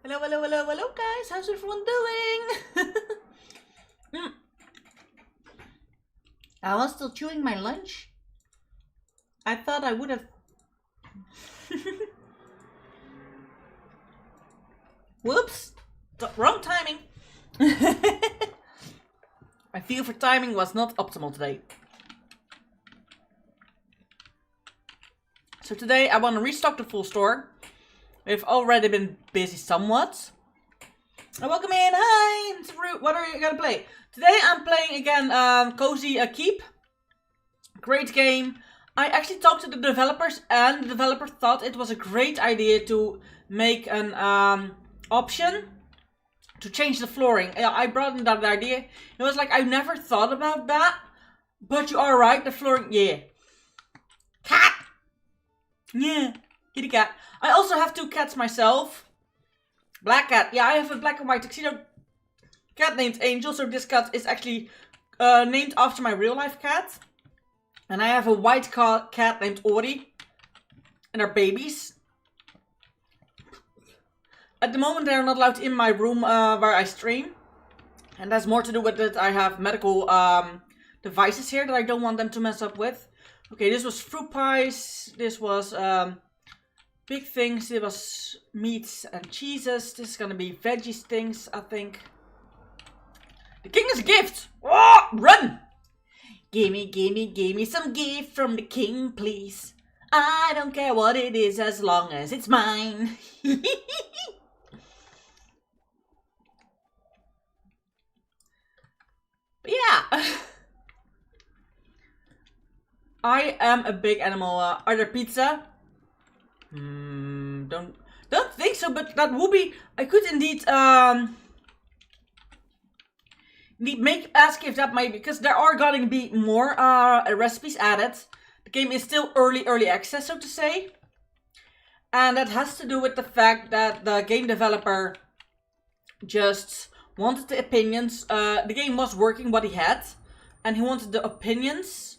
Hello, hello, hello, hello, guys. How's everyone doing? I was still chewing my lunch. I thought I would have. Whoops. Wrong timing. My feel for timing was not optimal today. So today I want to restock the full store. We've already been busy somewhat. And welcome in. Hi. What are you gonna play? Today I'm playing again Cozy Keep. Great game. I actually talked to the developers and the developer thought it was a great idea to make an option to change the flooring. I brought in that idea. It was like I never thought about that. But you are right, the flooring, yeah. Cat! Yeah, kitty cat. I also have 2 cats myself. Black cat. Yeah, I have a black and white tuxedo cat named Angel. So this cat is actually named after my real life cat. And I have a white cat named Ori. And they're babies. At the moment they're not allowed in my room where I stream. And that's more to do with that I have medical devices here that I don't want them to mess up with. Okay, this was fruit pies. This was big things. It was meats and cheeses. This is gonna be veggies things, I think. The king is a gift! Oh, run! Gimme some gift from the king, please. I don't care what it is as long as it's mine. But yeah. I am a big animal. Are there pizza? Don't think so, but that would be. I could indeed ask if that might, because there are going to be more recipes added. The game is still early access, so to say, and that has to do with the fact that the game developer just wanted the opinions. The game was working what he had, and he wanted the opinions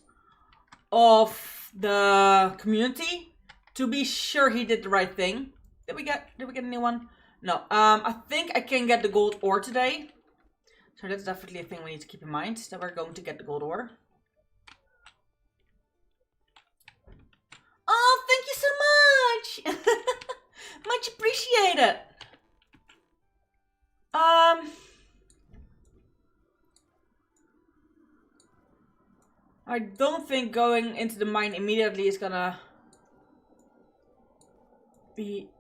of the community to be sure he did the right thing. Did we get a new one? No. I think I can get the gold ore today. So that's definitely a thing we need to keep in mind, that we're going to get the gold ore. Oh, thank you so much! Much appreciated. I don't think going into the mine immediately is gonna be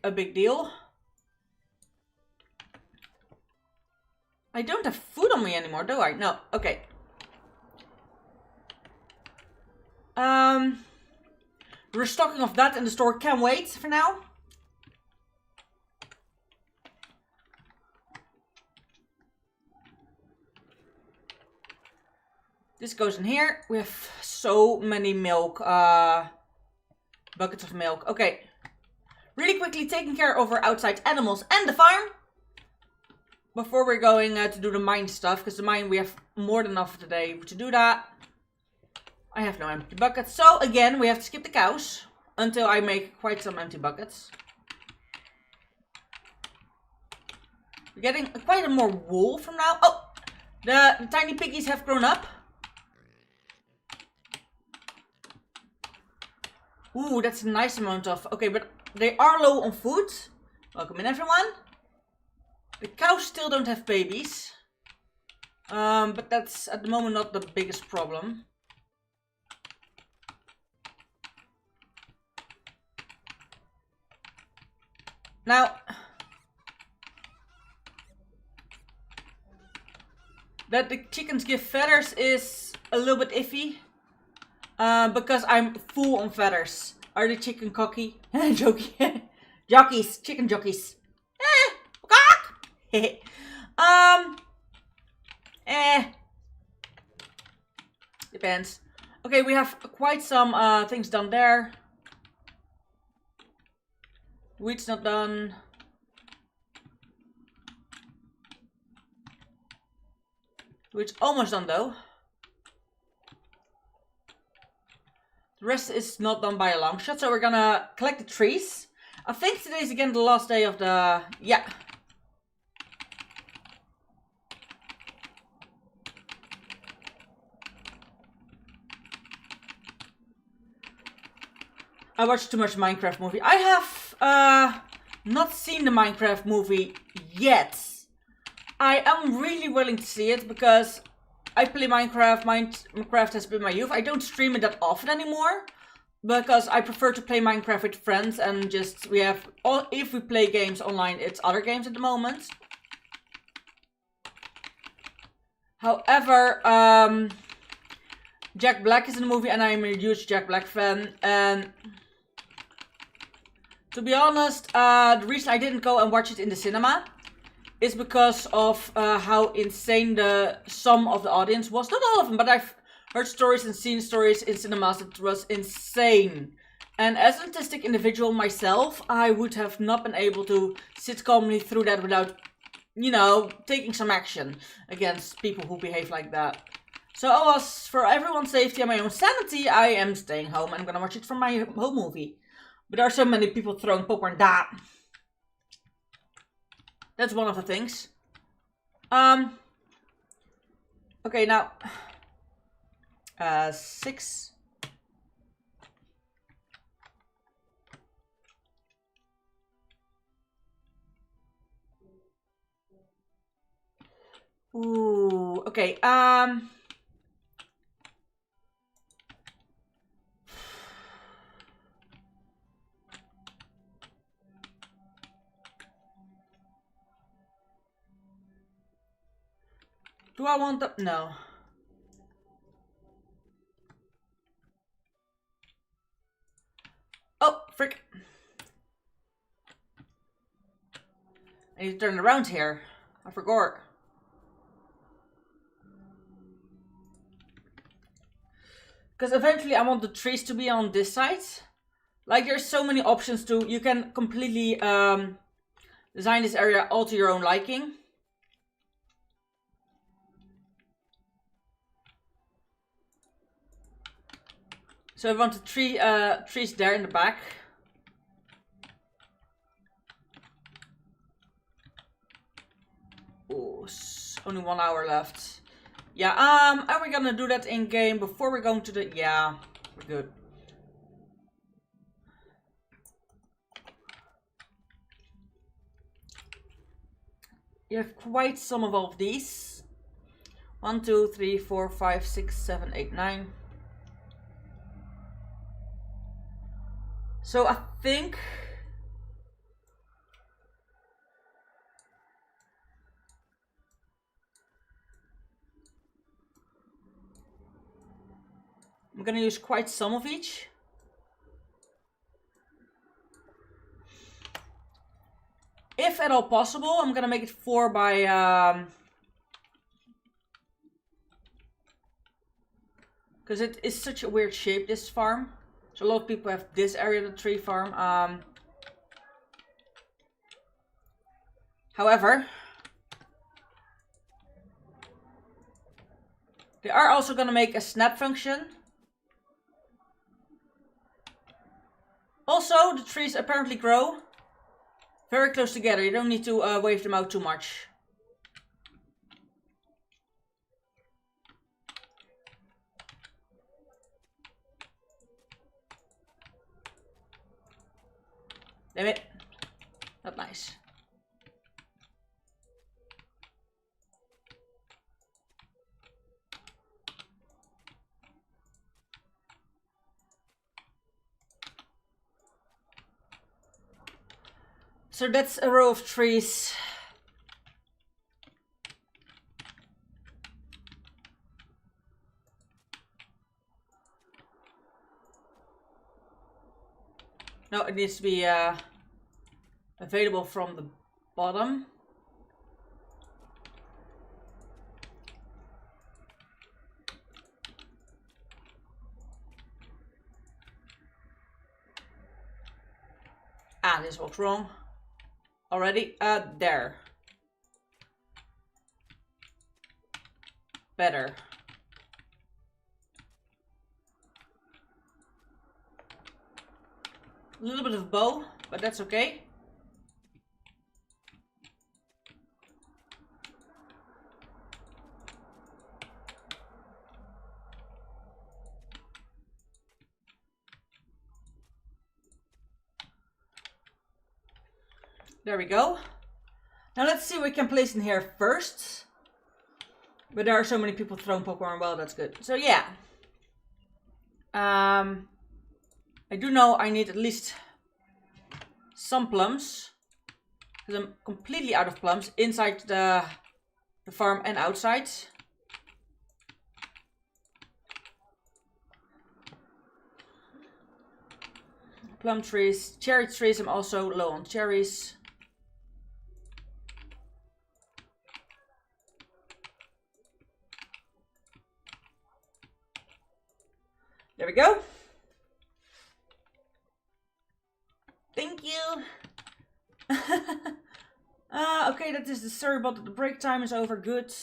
a big deal. I don't have food on me anymore, do I? No. Okay. Restocking of that in the store can wait for now. This goes in here. We have so many milk, buckets of milk. Okay. Really quickly taking care of our outside animals and the farm. Before we're going to do the mine stuff, because the mine we have more than enough today to do that. I have no empty buckets. So again, we have to skip the cows until I make quite some empty buckets. We're getting quite a more wool from now. Oh, the tiny piggies have grown up. Ooh, that's a nice amount of... Okay, but they are low on food. Welcome in, everyone. The cows still don't have babies. But that's at the moment not the biggest problem. Now, that the chickens give feathers is a little bit iffy. Because I'm full on feathers. Are the chicken cocky? Jokey. Jockeys. Chicken jockeys. Depends. Okay, we have quite some things done there. Wheat's not done. Wheat's almost done though. The rest is not done by a long shot, so we're gonna collect the trees. I think today's again the last day of the... Yeah. I watched too much Minecraft movie. I have not seen the Minecraft movie yet. I am really willing to see it because I play Minecraft. Minecraft has been my youth. I don't stream it that often anymore because I prefer to play Minecraft with friends and just if we play games online, it's other games at the moment. However, Jack Black is in the movie and I'm a huge Jack Black fan, and to be honest, the reason I didn't go and watch it in the cinema is because of how insane some of the audience was. Not all of them, but I've heard stories and seen stories in cinemas that was insane. And as an autistic individual myself, I would have not been able to sit calmly through that without, you know, taking some action against people who behave like that. So I was, for everyone's safety and my own sanity, I am staying home and I'm gonna watch it from my home movie. But there are so many people throwing popcorn. That's one of the things. Okay, now 6. Ooh, okay. Do I want the... No. Oh, frick. I need to turn around here. I forgot. Because eventually I want the trees to be on this side. Like, there's so many options to... You can completely design this area all to your own liking. So I want the trees there in the back. Oh, only 1 hour left. Yeah, are we gonna do that in game before we're going to the... Yeah, we're good. You have quite some of all of these. 1, 2, 3, 4, 5, 6, 7, 8, 9. So I think I'm gonna use quite some of each. If at all possible, I'm gonna make it 4 by because it is such a weird shape, this farm. So a lot of people have this area of the tree farm. However, they are also gonna make a snap function. Also, the trees apparently grow very close together. You don't need to wave them out too much. Damn it. Not nice. So that's a row of trees. No, it needs to be available from the bottom. Ah, this looks wrong already. There. Better. A little bit of bow, but that's okay. There we go. Now let's see what we can place in here first. But there are so many people throwing popcorn. Well, that's good. So yeah. I do know I need at least some plums. Because I'm completely out of plums inside the farm and outside. Plum trees, cherry trees, I'm also low on cherries. There we go. Thank you. Okay, that is the sorry but the break time is over. Good.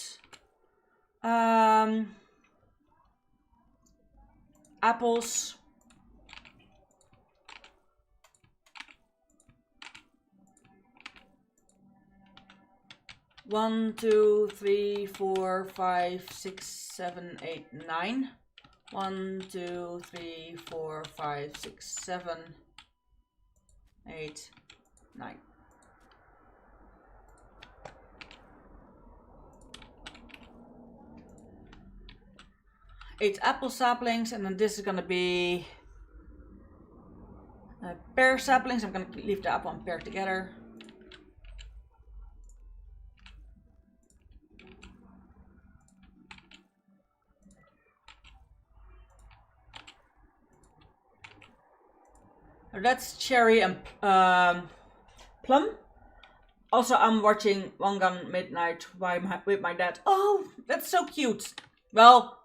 Apples. One, 2, 3, 4, 5, 6, 7, 8, 9. 1, 2, 3, 4, 5, 6, 7, 8, 9. Eight apple saplings, and then this is gonna be pear saplings. I'm gonna leave the apple and pear together. That's cherry and plum. Also, I'm watching One Gun Midnight with my dad. Oh, that's so cute. Well,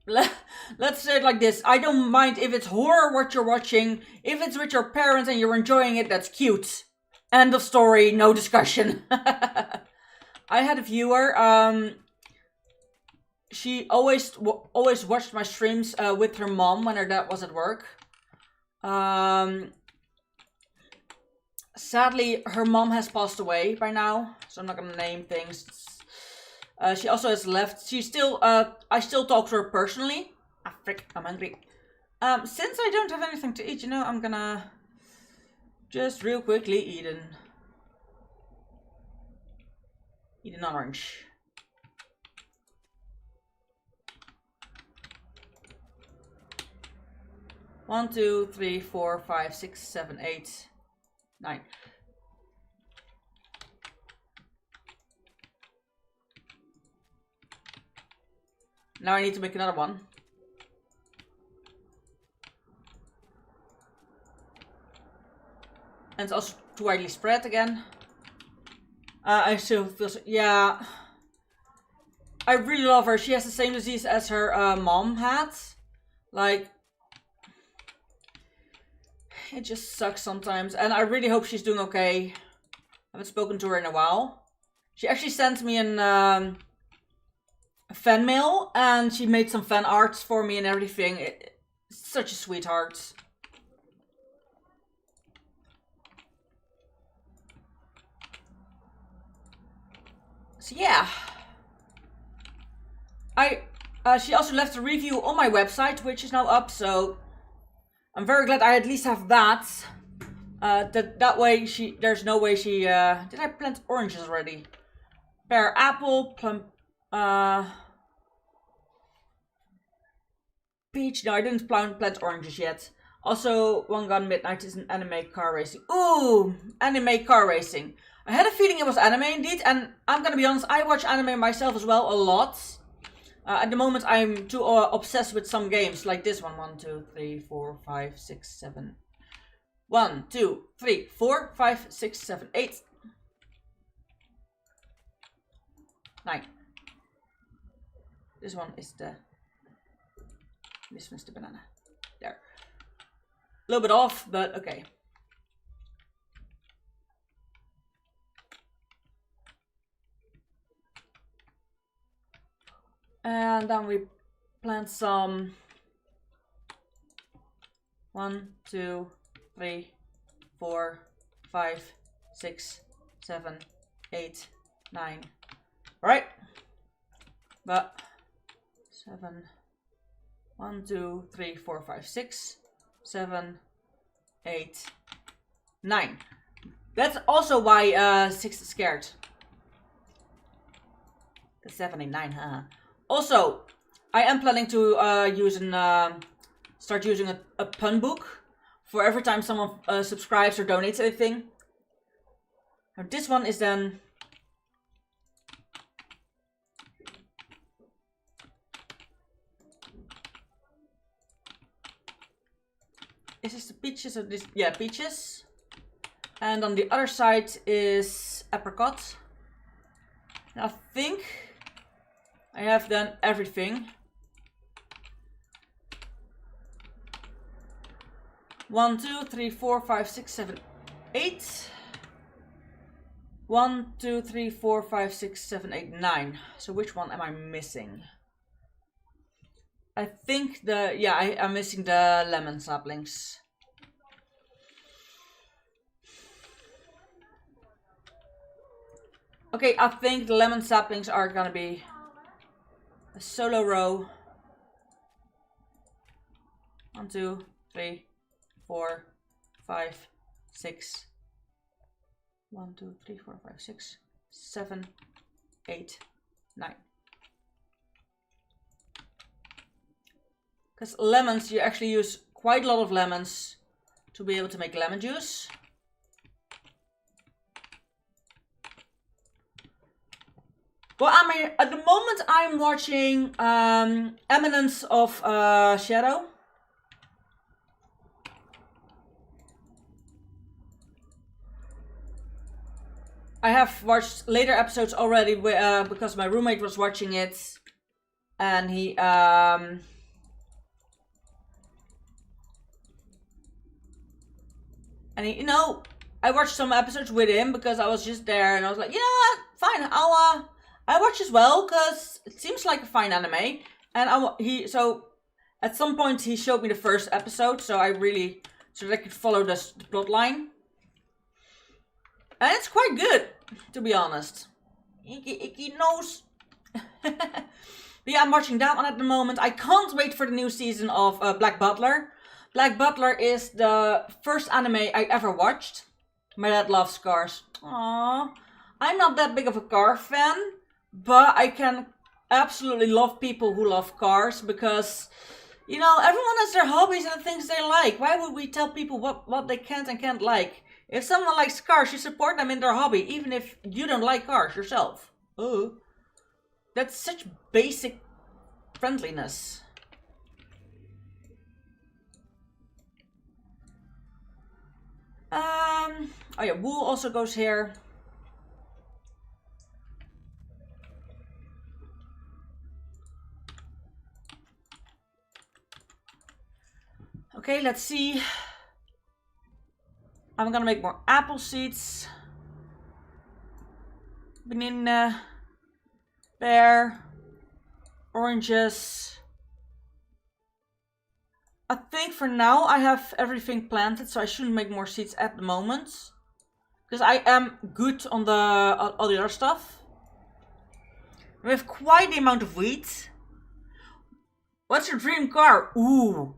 let's say it like this. I don't mind if it's horror what you're watching. If it's with your parents and you're enjoying it, that's cute. End of story, no discussion. I had a viewer, she always watched my streams with her mom when her dad was at work. Sadly, her mom has passed away by now, so I'm not gonna name things. She also has left. She's still, I still talk to her personally. Ah, frick, I'm hungry. Since I don't have anything to eat, you know, I'm gonna just real quickly eat an orange. One, 2, 3, 4, 5, 6, 7, 8, 9. Now I need to make another one. And it's also too widely spread again. I still feel so, yeah. I really love her. She has the same disease as her mom had. Like, it just sucks sometimes. And I really hope she's doing okay. I haven't spoken to her in a while. She actually sent me a fan mail, and she made some fan arts for me and everything. It's such a sweetheart. So yeah. She also left a review on my website, which is now up, so I'm very glad I at least have that. That way there's no way she, did I plant oranges already? Pear, apple, plum, peach. No, I didn't plant oranges yet. Also, One Gun Midnight is an anime car racing. Ooh, anime car racing. I had a feeling it was anime indeed, and I'm gonna be honest, I watch anime myself as well a lot. At the moment, I'm too obsessed with some games, like this one. 1, 2, 3, 4, 5, 6, 7. 1, 2, 3, 4, 5, 6, 7, 8. 9. This one is this one's the banana. There. A little bit off, but okay. And then we plant some 1, 2, 3, 4, 5, 6, 7, 8, 9. Alright. But 7, 1, 2, 3, 4, 5, 6, 7, 8, 9. That's also why 6 is scared. The 7 and 9, huh? Also, I am planning to start using a pun book for every time someone subscribes or donates anything. Now this one is then is this the peaches or this? Yeah, peaches. And on the other side is apricot. And I think I have done everything. 1, 2, 3, 4, 5, 6, 7, 8. 1, 2, 3, 4, 5, 6, 7, 8, 9. So which one am I missing? I think I'm missing the lemon saplings. Okay, I think the lemon saplings are gonna be a solo row. 1, 2, 3, 4, 5, 6. 1, 2, 3, 4, 5, 6, 7, 8, 9. Because lemons, you actually use quite a lot of lemons to be able to make lemon juice. Well, I mean, at the moment I'm watching Eminence of Shadow. I have watched later episodes already because my roommate was watching it, and he you know, I watched some episodes with him because I was just there, and I was like, you know what, fine, I watch as well because it seems like a fine anime, and so at some point he showed me the first episode, so that I could follow the plot line. And it's quite good, to be honest. He knows. But yeah, I'm watching that one at the moment. I can't wait for the new season of Black Butler. Black Butler is the first anime I ever watched. My dad loves cars. Aww. I'm not that big of a car fan, but I can absolutely love people who love cars because, you know, everyone has their hobbies and the things they like. Why would we tell people what they can't and can't like? If someone likes cars, you support them in their hobby, even if you don't like cars yourself. Oh, that's such basic friendliness. Oh yeah, wool also goes here. Okay, let's see. I'm gonna make more apple seeds. Banana, pear, oranges. I think for now I have everything planted, so I shouldn't make more seeds at the moment. Because I am good on all the other stuff. We have quite the amount of wheat. What's your dream car? Ooh.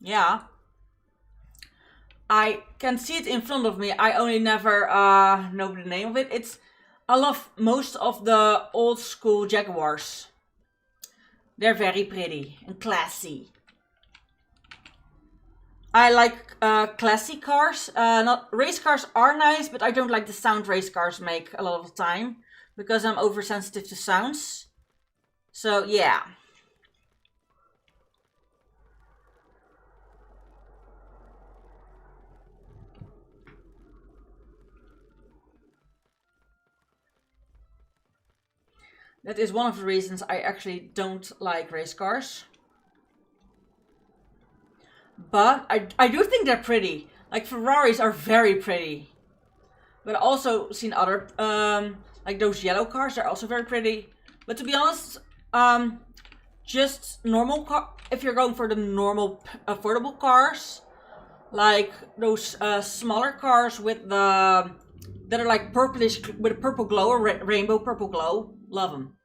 Yeah. I can see it in front of me. I only never know the name of it. I love most of the old school Jaguars. They're very pretty and classy. I like classy cars. Not race cars are nice, but I don't like the sound race cars make a lot of the time because I'm oversensitive to sounds. So yeah. That is one of the reasons I actually don't like race cars. But I do think they're pretty. Like Ferraris are very pretty. But I've also seen other, like those yellow cars, they're also very pretty. But to be honest, just normal car, if you're going for the normal affordable cars, Like those smaller cars with the that are like purplish with a purple glow or rainbow purple glow. Love them.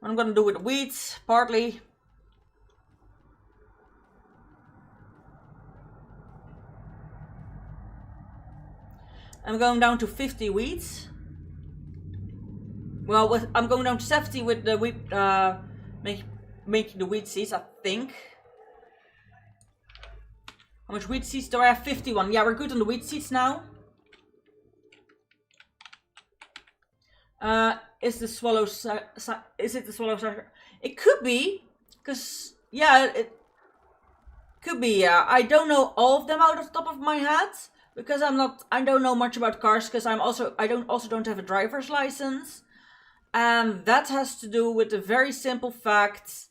What I'm gonna do with the weeds, partly. I'm going down to 50 weeds. Well, I'm going down to 70 with the wheat, making the wheat seeds, I think. How much wheat seeds do I have? 51. Yeah, we're good on the wheat seeds now. Is the swallow is it the swallow sucker? It could be, because yeah, it could be. Yeah, I don't know all of them out of the top of my head because I don't know much about cars because I don't have a driver's license, and that has to do with the very simple fact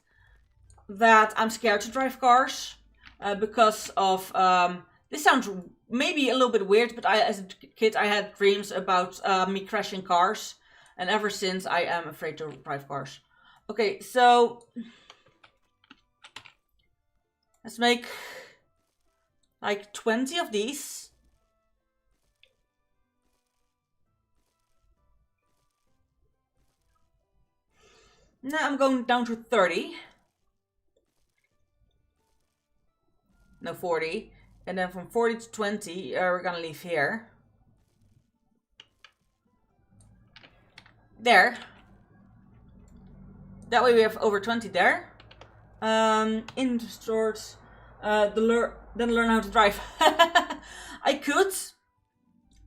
that I'm scared to drive cars because of this sounds maybe a little bit weird, but as a kid I had dreams about me crashing cars. And ever since, I am afraid to drive cars. Okay, so let's make like 20 of these. Now I'm going down to 30. No, 40. And then from 40 to 20, we're gonna leave here. There. That way we have over 20 there. In the stores, then learn how to drive. I could.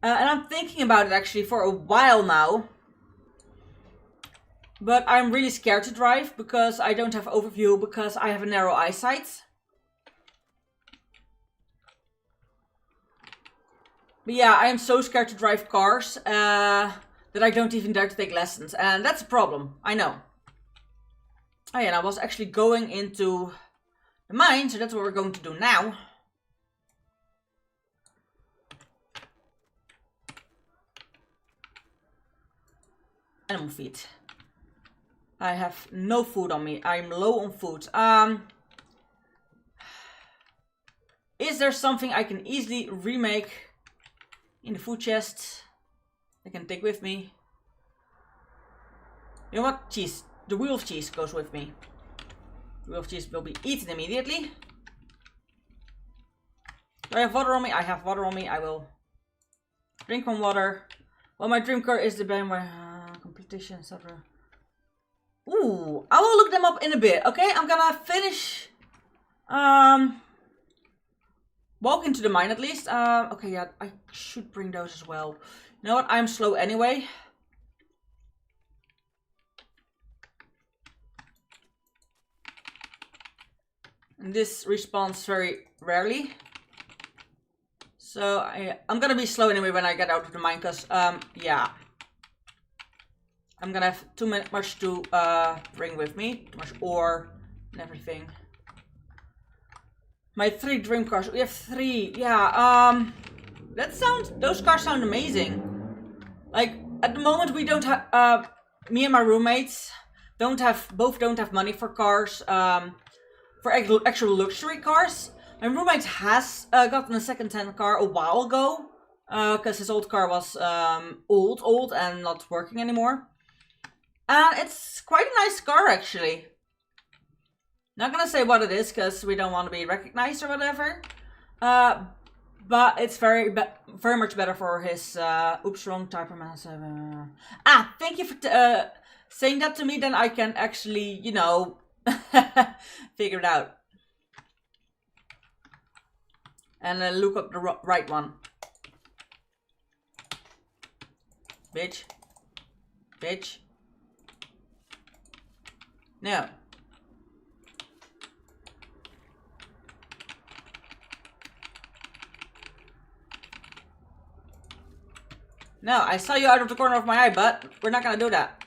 And I'm thinking about it actually for a while now. But I'm really scared to drive because I don't have overview because I have a narrow eyesight. But yeah, I am so scared to drive cars that I don't even dare to take lessons. And that's a problem, I know. Oh yeah, and I was actually going into the mine, so that's what we're going to do now. Animal feed. I have no food on me. I'm low on food. Is there something I can easily remake in the food chest I can take with me? You know what? Cheese. The wheel of cheese goes with me. The wheel of cheese will be eaten immediately. Do I have water on me? I have water on me. I will drink some water. Well, my dream car is the band competition, etc. Ooh, I will look them up in a bit. Okay, I'm gonna finish walk into the mine at least. Okay, yeah, I should bring those as well. You know what? I'm slow anyway. And this respawns very rarely. So I'm gonna be slow anyway when I get out of the mine, because yeah. I'm gonna have too much to bring with me. Too much ore and everything. My 3 dream cars. We have 3. Yeah, those cars sound amazing. Like, at the moment we don't have, me and my roommates both don't have money for cars, for actual luxury cars. My roommate has gotten a second-hand car a while ago, because his old car was old and not working anymore. And it's quite a nice car actually. Not gonna say what it is because we don't want to be recognized or whatever. But it's very much better for his oops, wrong typer man. Thank you for saying that to me, then I can actually, you know, figure it out. And look up the right one. Bitch. Bitch. No. No, I saw you out of the corner of my eye, but we're not gonna do that.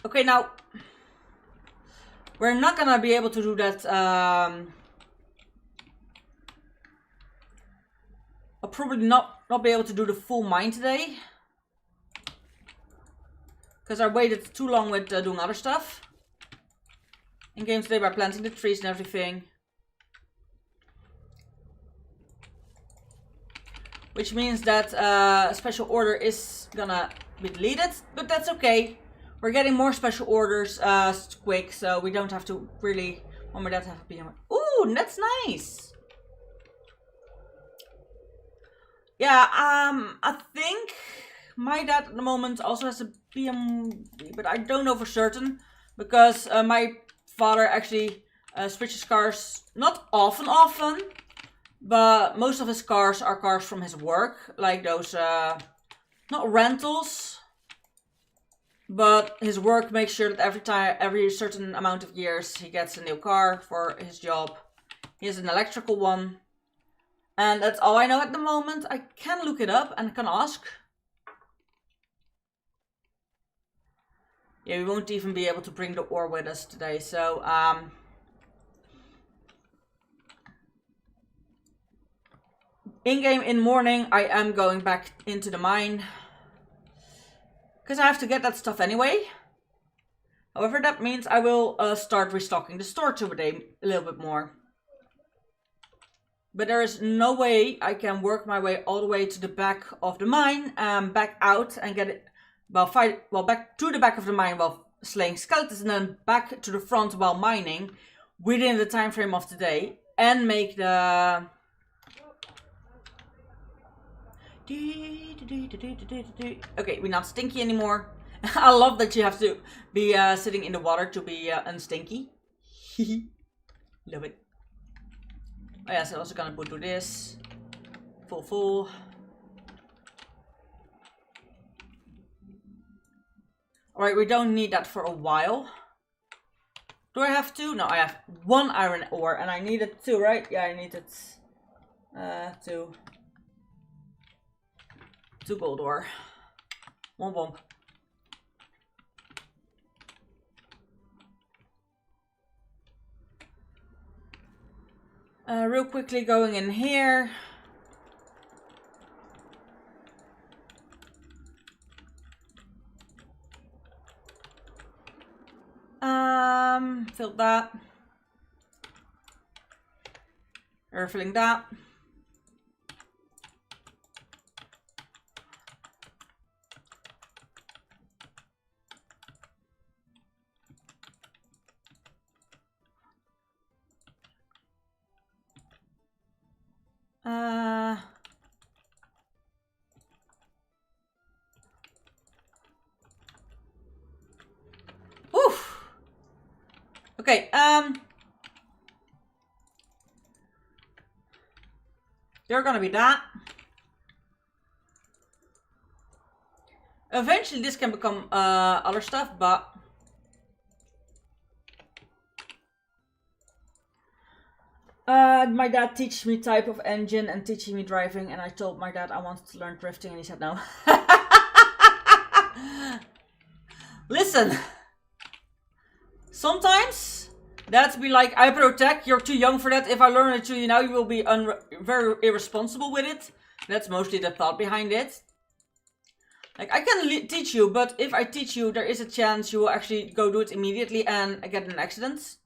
Okay, now we're not gonna be able to do that. I'll probably not be able to do the full mine today, because I waited too long with doing other stuff. In game today by planting the trees and everything. Which means that a special order is gonna be deleted, but that's okay. We're getting more special orders quick, so we don't have to really... One more that have to be... Ooh, that's nice! Yeah, I think my dad at the moment also has a BMW, but I don't know for certain. Because my father actually switches cars, not often, but most of his cars are cars from his work. Like those, not rentals, but his work makes sure that every certain amount of years he gets a new car for his job. He has an electrical one. And that's all I know at the moment. I can look it up and can ask. Yeah, we won't even be able to bring the ore with us today, so in-game in morning I am going back into the mine. Because I have to get that stuff anyway. However, that means I will start restocking the store today a little bit more. But there is no way I can work my way all the way to the back of the mine, back out and get it, back to the back of the mine while slaying skeletons and then back to the front while mining within the time frame of today and make the... Okay, we're not stinky anymore. I love that you have to be sitting in the water to be unstinky. Love it. Oh yeah, so I'm also gonna do this. Full. Alright, we don't need that for a while. Do I have two? No, I have one iron ore and I needed two, right? Yeah, I needed two. Two gold ore. One bump. Real quickly going in here. Filled that. Refilling that. Oof. Okay, they're gonna be that. Eventually this can become other stuff, but my dad teaches me type of engine and teaching me driving, and I told my dad I wanted to learn drifting and he said no. Listen, sometimes dads be like, I protect, you're too young for that. If I learn it to you now, you will be very irresponsible with it. That's mostly the thought behind it. Like, I can teach you, but if I teach you, there is a chance you will actually go do it immediately and get in an accident.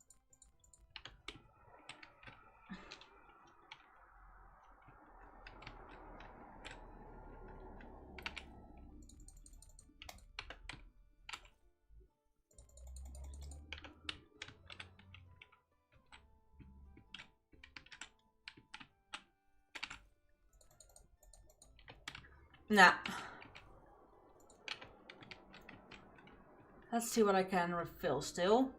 Nah. Let's see what I can refill still.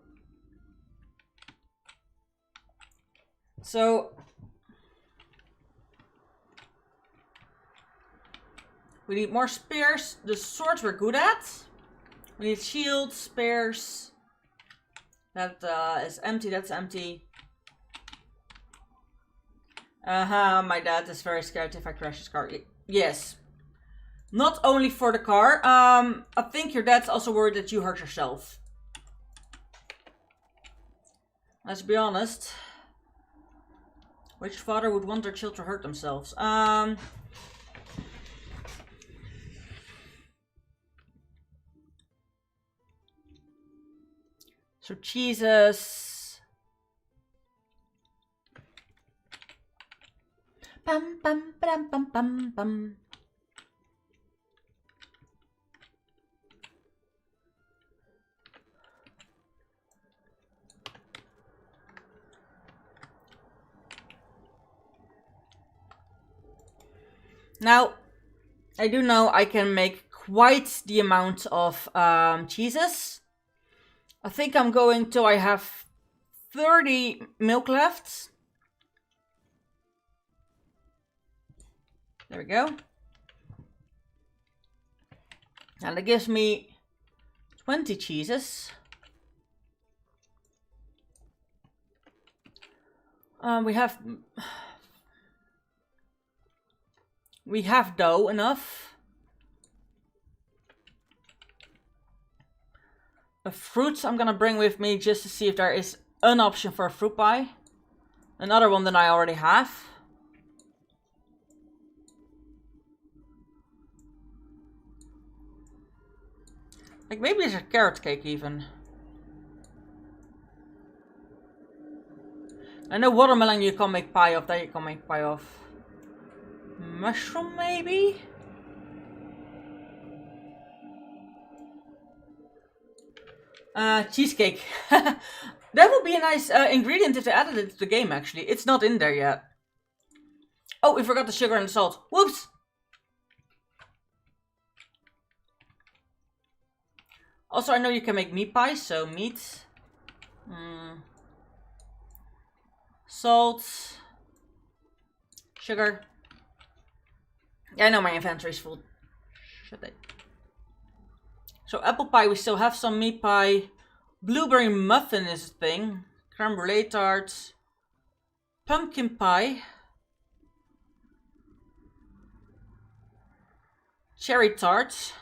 So we need more spears. The swords we're good at. We need shields, spears. That is empty, that's empty. My dad is very scared if I crash his car. Yes. Not only for the car, I think your dad's also worried that you hurt yourself. Let's be honest. Which father would want their children to hurt themselves? So cheeses. Bum bum bum bum bum bum. Now, I do know I can make quite the amount of cheeses. I think I'm going till I have 30 milk left. There we go. And that gives me 20 cheeses. We have dough enough. The fruits I'm gonna bring with me just to see if there is an option for a fruit pie. Another one that I already have. Like maybe there's a carrot cake even. I know watermelon you can make pie of, that you can make pie of. Mushroom maybe? Cheesecake. That would be a nice ingredient if they added it to the game actually. It's not in there yet. Oh, we forgot the sugar and the salt. Whoops! Also, I know you can make meat pies, so meat. Salt. Sugar. Yeah, I know my inventory's full. Should I? So apple pie, we still have some meat pie. Blueberry muffin is a thing. Creme brulee tart. Pumpkin pie. Cherry tart.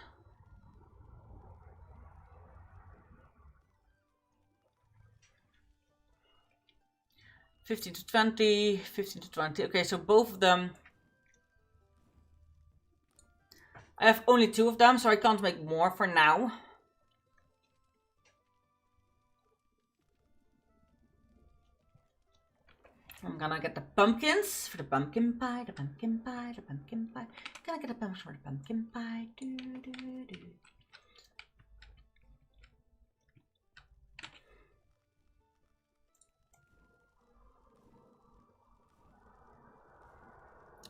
$15 to $20, $15 to $20. Okay, so both of them. I have only 2 of them, so I can't make more for now. I'm gonna get the pumpkins for the pumpkin pie, the pumpkin pie, the pumpkin pie. Gonna get the pumpkins for the pumpkin pie. Do, do, do.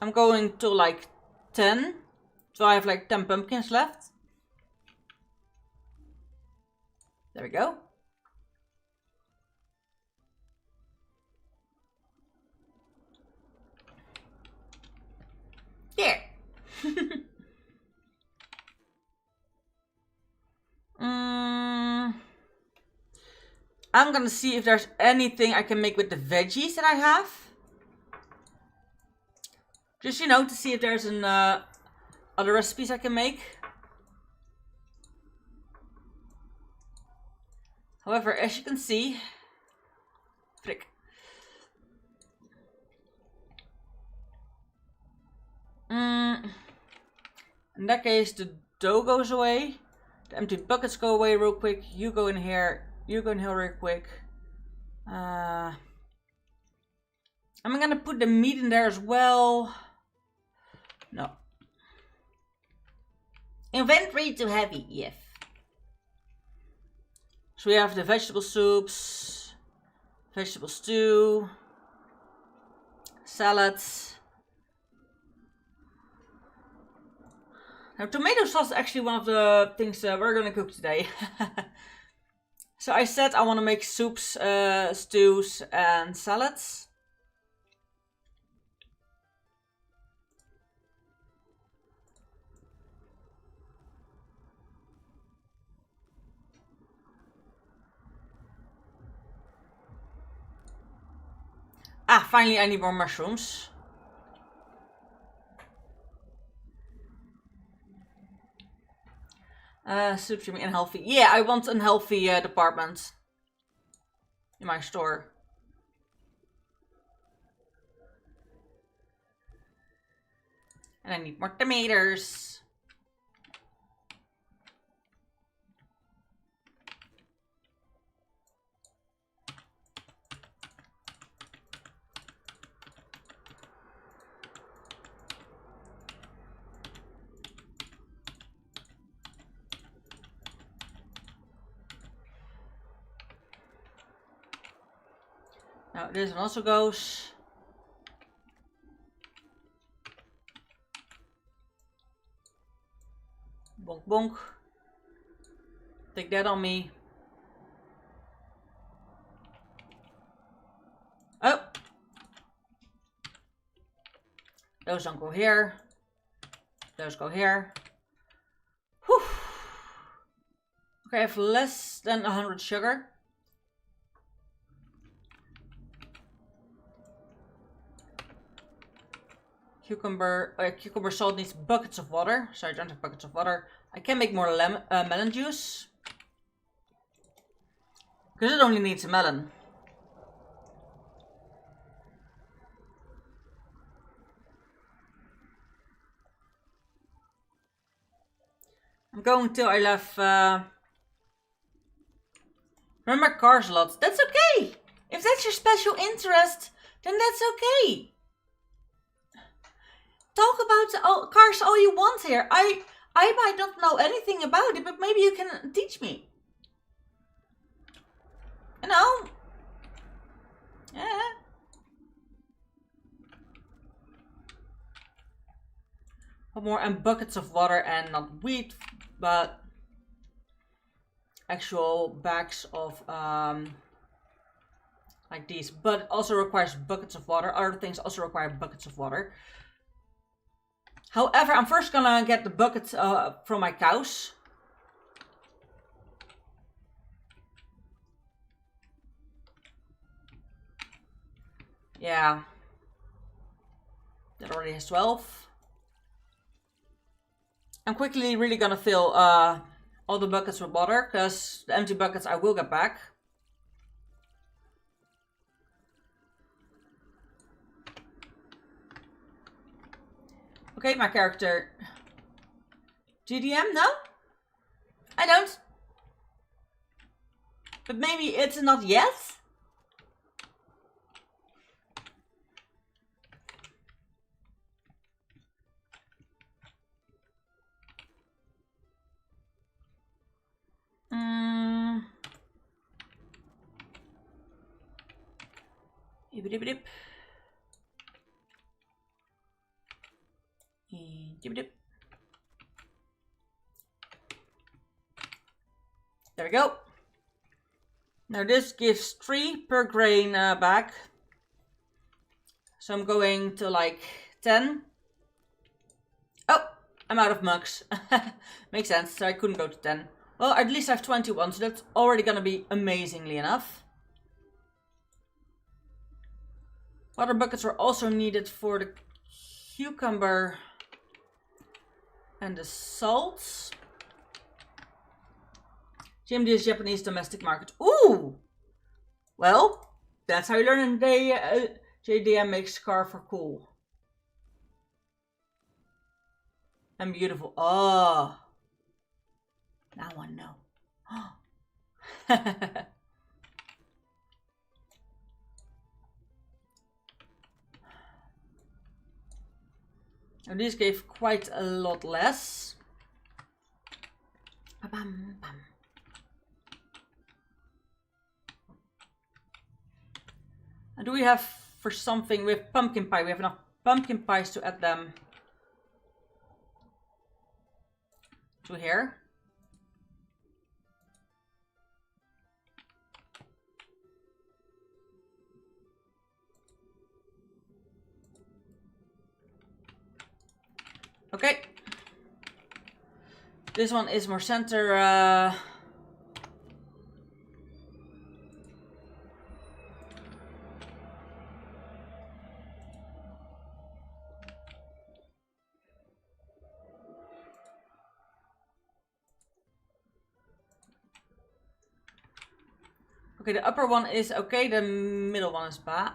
I'm going to like 10. So I have like 10 pumpkins left. There we go. Yeah. I'm gonna see if there's anything I can make with the veggies that I have. Just, you know, to see if there's an other recipes I can make. However, as you can see, frick. In that case, the dough goes away. The empty buckets go away real quick. You go in here. You go in here real quick. I'm gonna put the meat in there as well. No. Inventory too heavy, yes. So we have the vegetable soups, vegetable stew, salads. Now tomato sauce is actually one of the things we're gonna cook today. So I said I want to make soups, stews and salads. Ah, finally I need more mushrooms. Soups, you mean unhealthy? Yeah, I want an healthy department in my store. And I need more tomatoes. Now this one also goes. Bonk bonk. Take that on me. Oh. Those don't go here. Those go here. Whew. Okay, I have less than 100 sugar. Cucumber salt needs buckets of water. Sorry, I don't have buckets of water. I can make more melon juice. Because it only needs a melon. I'm going till I left. Remember cars a lot. That's okay. If that's your special interest, then that's okay. Talk about cars all you want here. I might not know anything about it, but maybe you can teach me. You know? Yeah. More and buckets of water and not wheat, but actual bags of like these. But it also requires buckets of water. Other things also require buckets of water. However, I'm first gonna get the buckets from my cows. Yeah. That already has 12. I'm quickly really gonna fill all the buckets with water, because the empty buckets I will get back. Okay, my character. GDM? No? I don't. But maybe it's not yet? There we go. Now this gives 3 per grain back. So I'm going to like 10. Oh, I'm out of mugs. Makes sense, so I couldn't go to 10. Well, at least I have 21, so that's already gonna be amazingly enough. Water buckets were also needed for the cucumber and the salt. GMD is Japanese domestic market. Ooh! Well, that's how you learn JDM makes car for cool. And beautiful. Oh. Now I know. And these gave quite a lot less. Ba-bam, bam. And do we have for something? We have pumpkin pie. We have enough pumpkin pies to add them to here. Okay. This one is more center. Okay, the upper one is okay, the middle one is bad.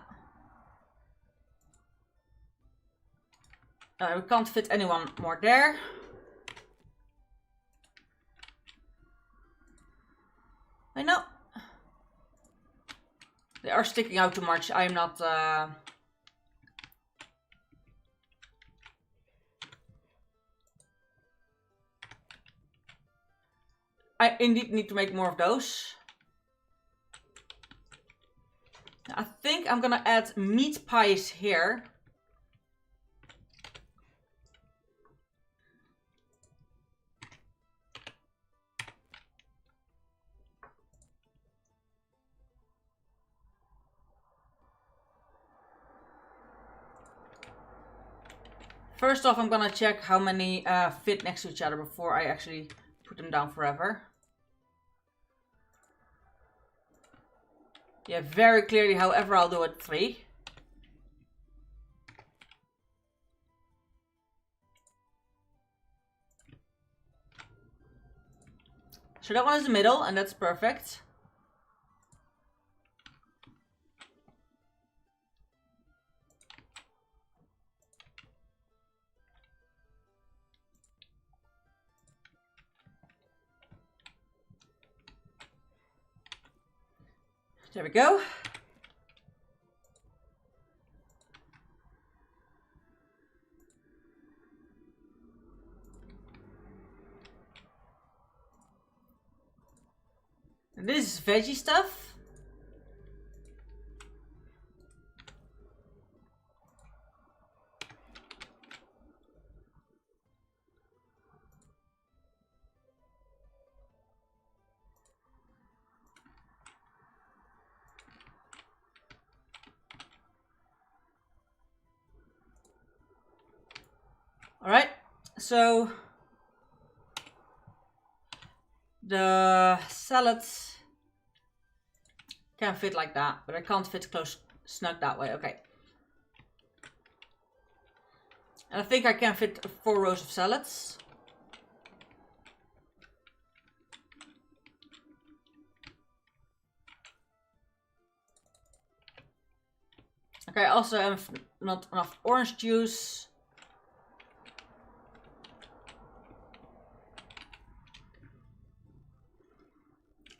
We can't fit anyone more there. I know. They are sticking out too much. I am not... I indeed need to make more of those. I think I'm gonna add meat pies here. First off, I'm gonna check how many fit next to each other before I actually put them down forever. Yeah, very clearly, however, I'll do it 3. So that one is the middle, and that's perfect. There we go. And this is veggie stuff. Alright, so the salads can fit like that, but I can't fit close snug that way. Okay. And I think I can fit 4 rows of salads. Okay, I also have not enough orange juice.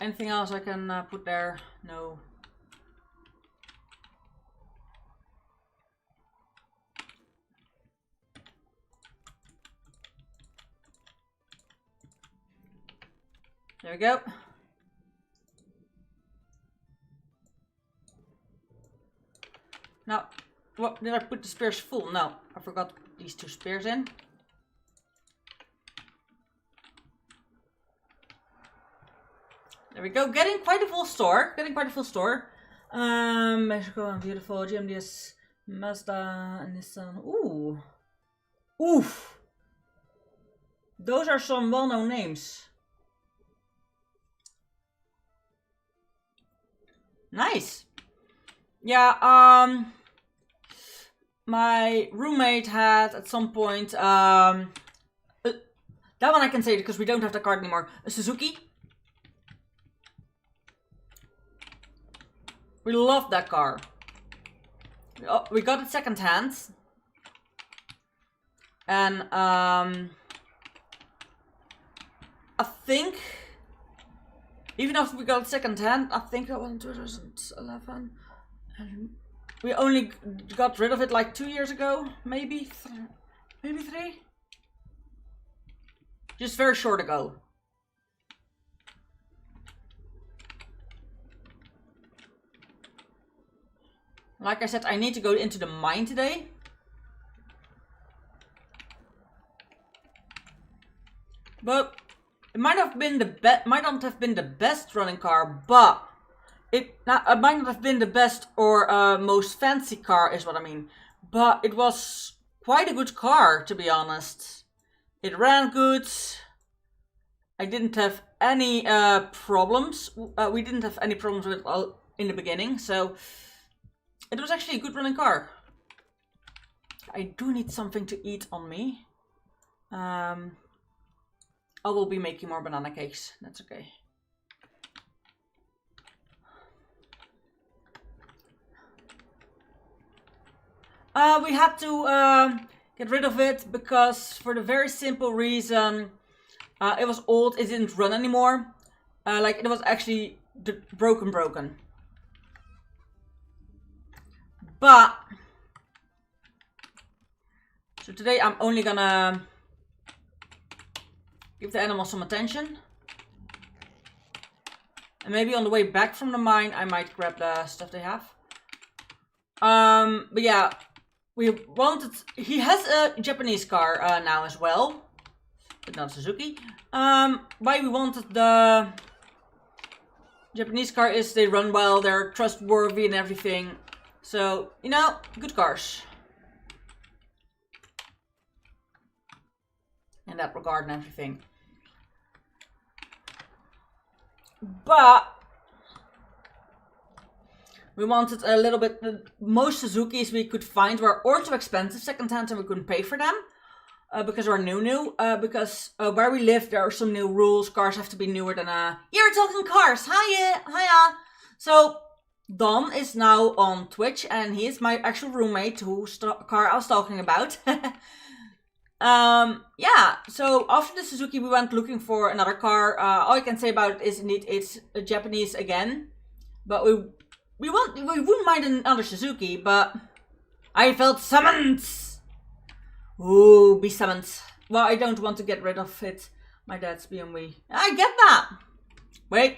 Anything else I can put there? No. There we go. Now, what did I put the spears full? No, I forgot to put these 2 spears in. There we go. Getting quite a full store. Mexico and beautiful. GMDS, Mazda, and Nissan. Ooh. Oof. Those are some well-known names. Nice. Yeah, my roommate had at some point, that one I can say because we don't have the car anymore, a Suzuki. We love that car. Oh, we got it second hand. And, I think, even after we got it second hand, I think that was in 2011. And we only got rid of it like 2 years ago, maybe 3. Just very short ago. Like I said, I need to go into the mine today. But it might not have been the best running car, but it might not have been the best or most fancy car, is what I mean. But it was quite a good car, to be honest. It ran good. I didn't have any problems. We didn't have any problems with it in the beginning, so it was actually a good running car. I do need something to eat on me. I will be making more banana cakes. That's okay. We had to get rid of it because, for the very simple reason, it was old. It didn't run anymore. Like, it was actually broken. But so today I'm only gonna give the animals some attention. And maybe on the way back from the mine I might grab the stuff they have. But yeah, we wanted. He has a Japanese car now as well, but not Suzuki. Why we wanted the Japanese car is they run well, they're trustworthy and everything. So, you know, good cars. In that regard and everything. But we wanted a little bit, most Suzukis we could find were or too expensive secondhand and we couldn't pay for them. Because we're new. Because where we live there are some new rules. Cars have to be newer than You're talking cars! Hiya! So Don is now on Twitch and he is my actual roommate whose car I was talking about. Yeah, so after the Suzuki we went looking for another car. All I can say about it is indeed it's a Japanese again. But we wouldn't mind another Suzuki, but I felt summoned! Ooh, be summoned. Well, I don't want to get rid of it. My dad's BMW. I get that! Wait.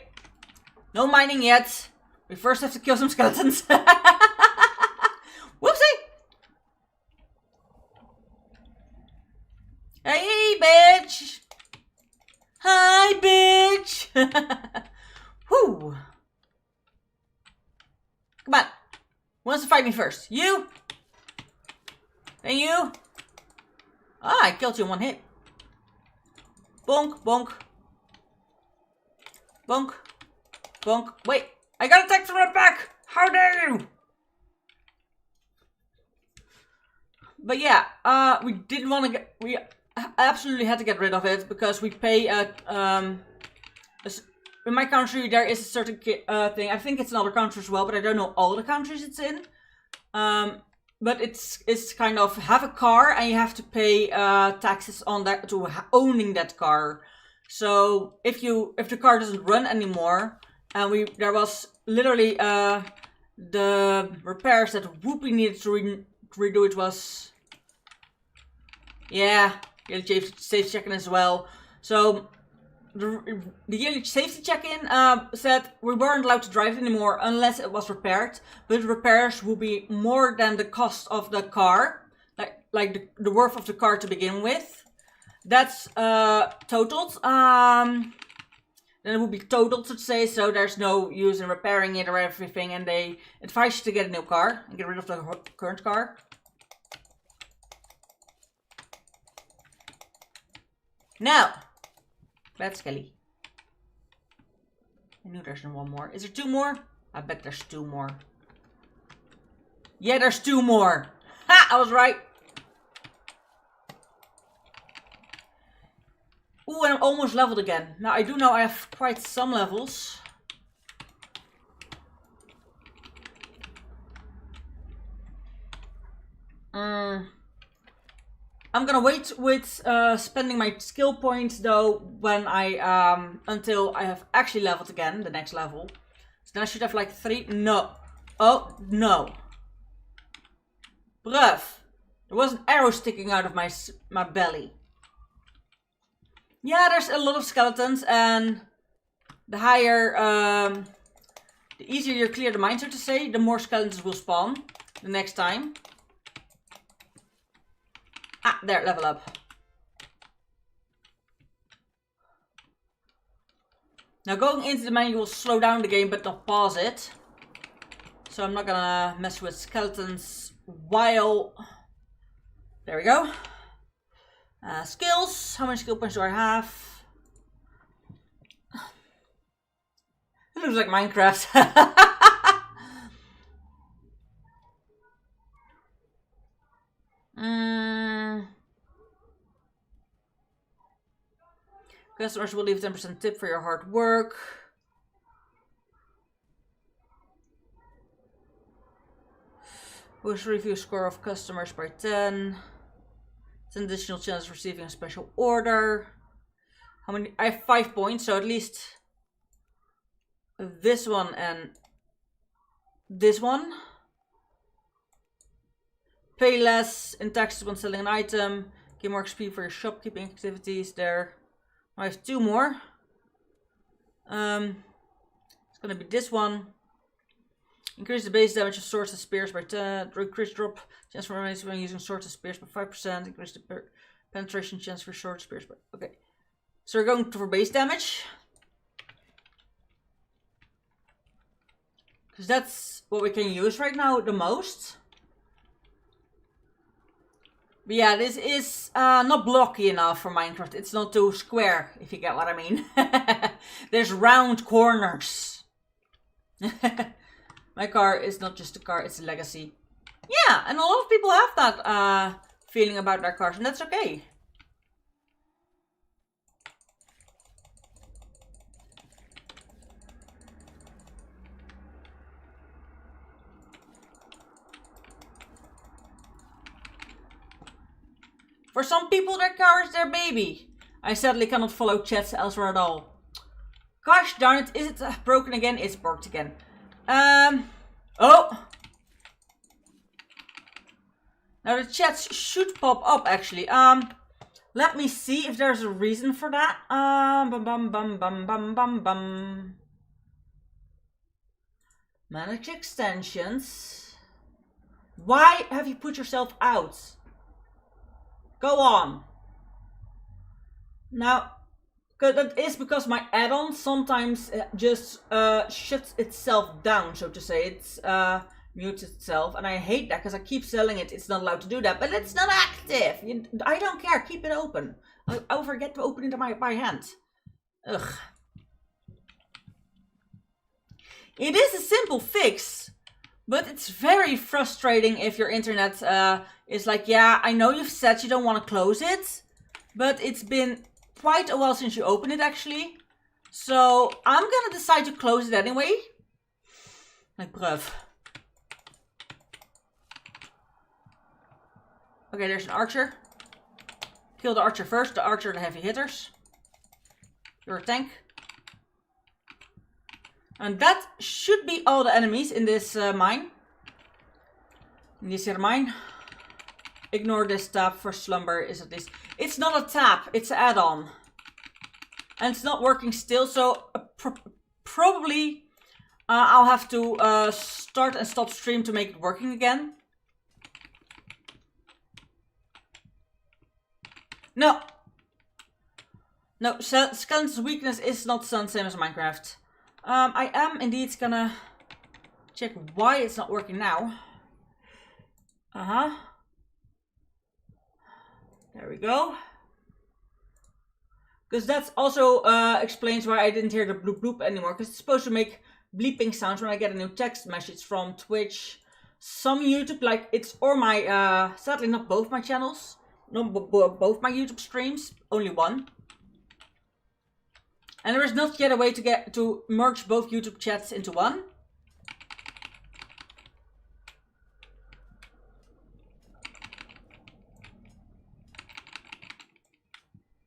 No mining yet. We first have to kill some skeletons. Whoopsie! Hey, bitch! Hi, bitch! Whoo! Come on. Who wants to fight me first? You? Then you? Ah, I killed you in one hit. Bonk, bonk. Bonk. Bonk. Wait, I got attacked from the back! How dare you! But yeah, we didn't want to get... We absolutely had to get rid of it because we pay at... in my country there is a certain thing. I think it's in other countries as well, but I don't know all the countries it's in. But it's kind of have a car and you have to pay taxes on that to owning that car. So if the car doesn't run anymore, and there was literally the repairs that Whoopi needed to redo. It was yeah, yearly safety check-in as well. So the yearly safety check-in said we weren't allowed to drive it anymore unless it was repaired. But repairs will be more than the cost of the car, like the worth of the car to begin with. That's totaled. Then it will be totaled, so to say. So there's no use in repairing it or everything. And they advise you to get a new car and get rid of the current car. Now. Bad Skelly. I knew there's one more. Is there two more? I bet there's two more. Yeah, there's two more. Ha! I was right. Ooh, and I'm almost leveled again. Now, I do know I have quite some levels. I'm gonna wait with spending my skill points though when until I have actually leveled again, the next level. So then I should have like 3. No. Oh, no. Bruv. There was an arrow sticking out of my belly. Yeah, there's a lot of skeletons and the higher, the easier you clear the mine, so to say, the more skeletons will spawn the next time. Ah, there, level up. Now going into the menu will slow down the game but not pause it. So I'm not gonna mess with skeletons while... There we go. Skills. How many skill points do I have? It looks like Minecraft. Customers will leave 10% tip for your hard work. Boost review score of customers by 10. 10 additional chances of receiving a special order. How many? I have 5 points, so at least this one and this one. Pay less in taxes when selling an item. Get more XP for your shopkeeping activities there. I have 2 more. It's gonna be this one. Increase the base damage of swords and spears by 10. Increase drop chance for enemies when using swords and spears by 5%. Increase the penetration chance for swords and spears by... Okay. So we're going for base damage. Because that's what we can use right now the most. But yeah, this is not blocky enough for Minecraft. It's not too square, if you get what I mean. There's round corners. My car is not just a car, it's a legacy. Yeah, and a lot of people have that feeling about their cars, and that's okay. For some people, their car is their baby. I sadly cannot follow chats elsewhere at all. Gosh darn it, is it broken again? It's broken again. Oh! Now the chats should pop up actually. Let me see if there's a reason for that. Manage extensions. Why have you put yourself out? Go on. Now, that is because my add-on sometimes just shuts itself down, so to say. It's mutes itself, and I hate that because I keep selling it. It's not allowed to do that, but it's not active. I don't care. Keep it open. I'll forget to open it by hand. Ugh. It is a simple fix, but it's very frustrating if your internet is like, yeah, I know you've said you don't want to close it, but it's been quite a while since you opened it actually. So I'm gonna decide to close it anyway. Like, bruv. Okay, there's an archer. Kill the archer first. The archer are the heavy hitters. You're a tank. And that should be all the enemies in this mine. In this here mine. Ignore this tab for slumber is at least. It's not a tab, it's an add-on. And it's not working still, so probably I'll have to start and stop stream to make it working again. No. No, Skeleton's weakness is not the same as Minecraft. I am indeed gonna check why it's not working now. There we go. Because that also explains why I didn't hear the bloop bloop anymore. Because it's supposed to make bleeping sounds when I get a new text message from Twitch. Some YouTube, like it's or my, sadly not both my channels. Not both my YouTube streams, only one. And there is not yet a way to merge both YouTube chats into one.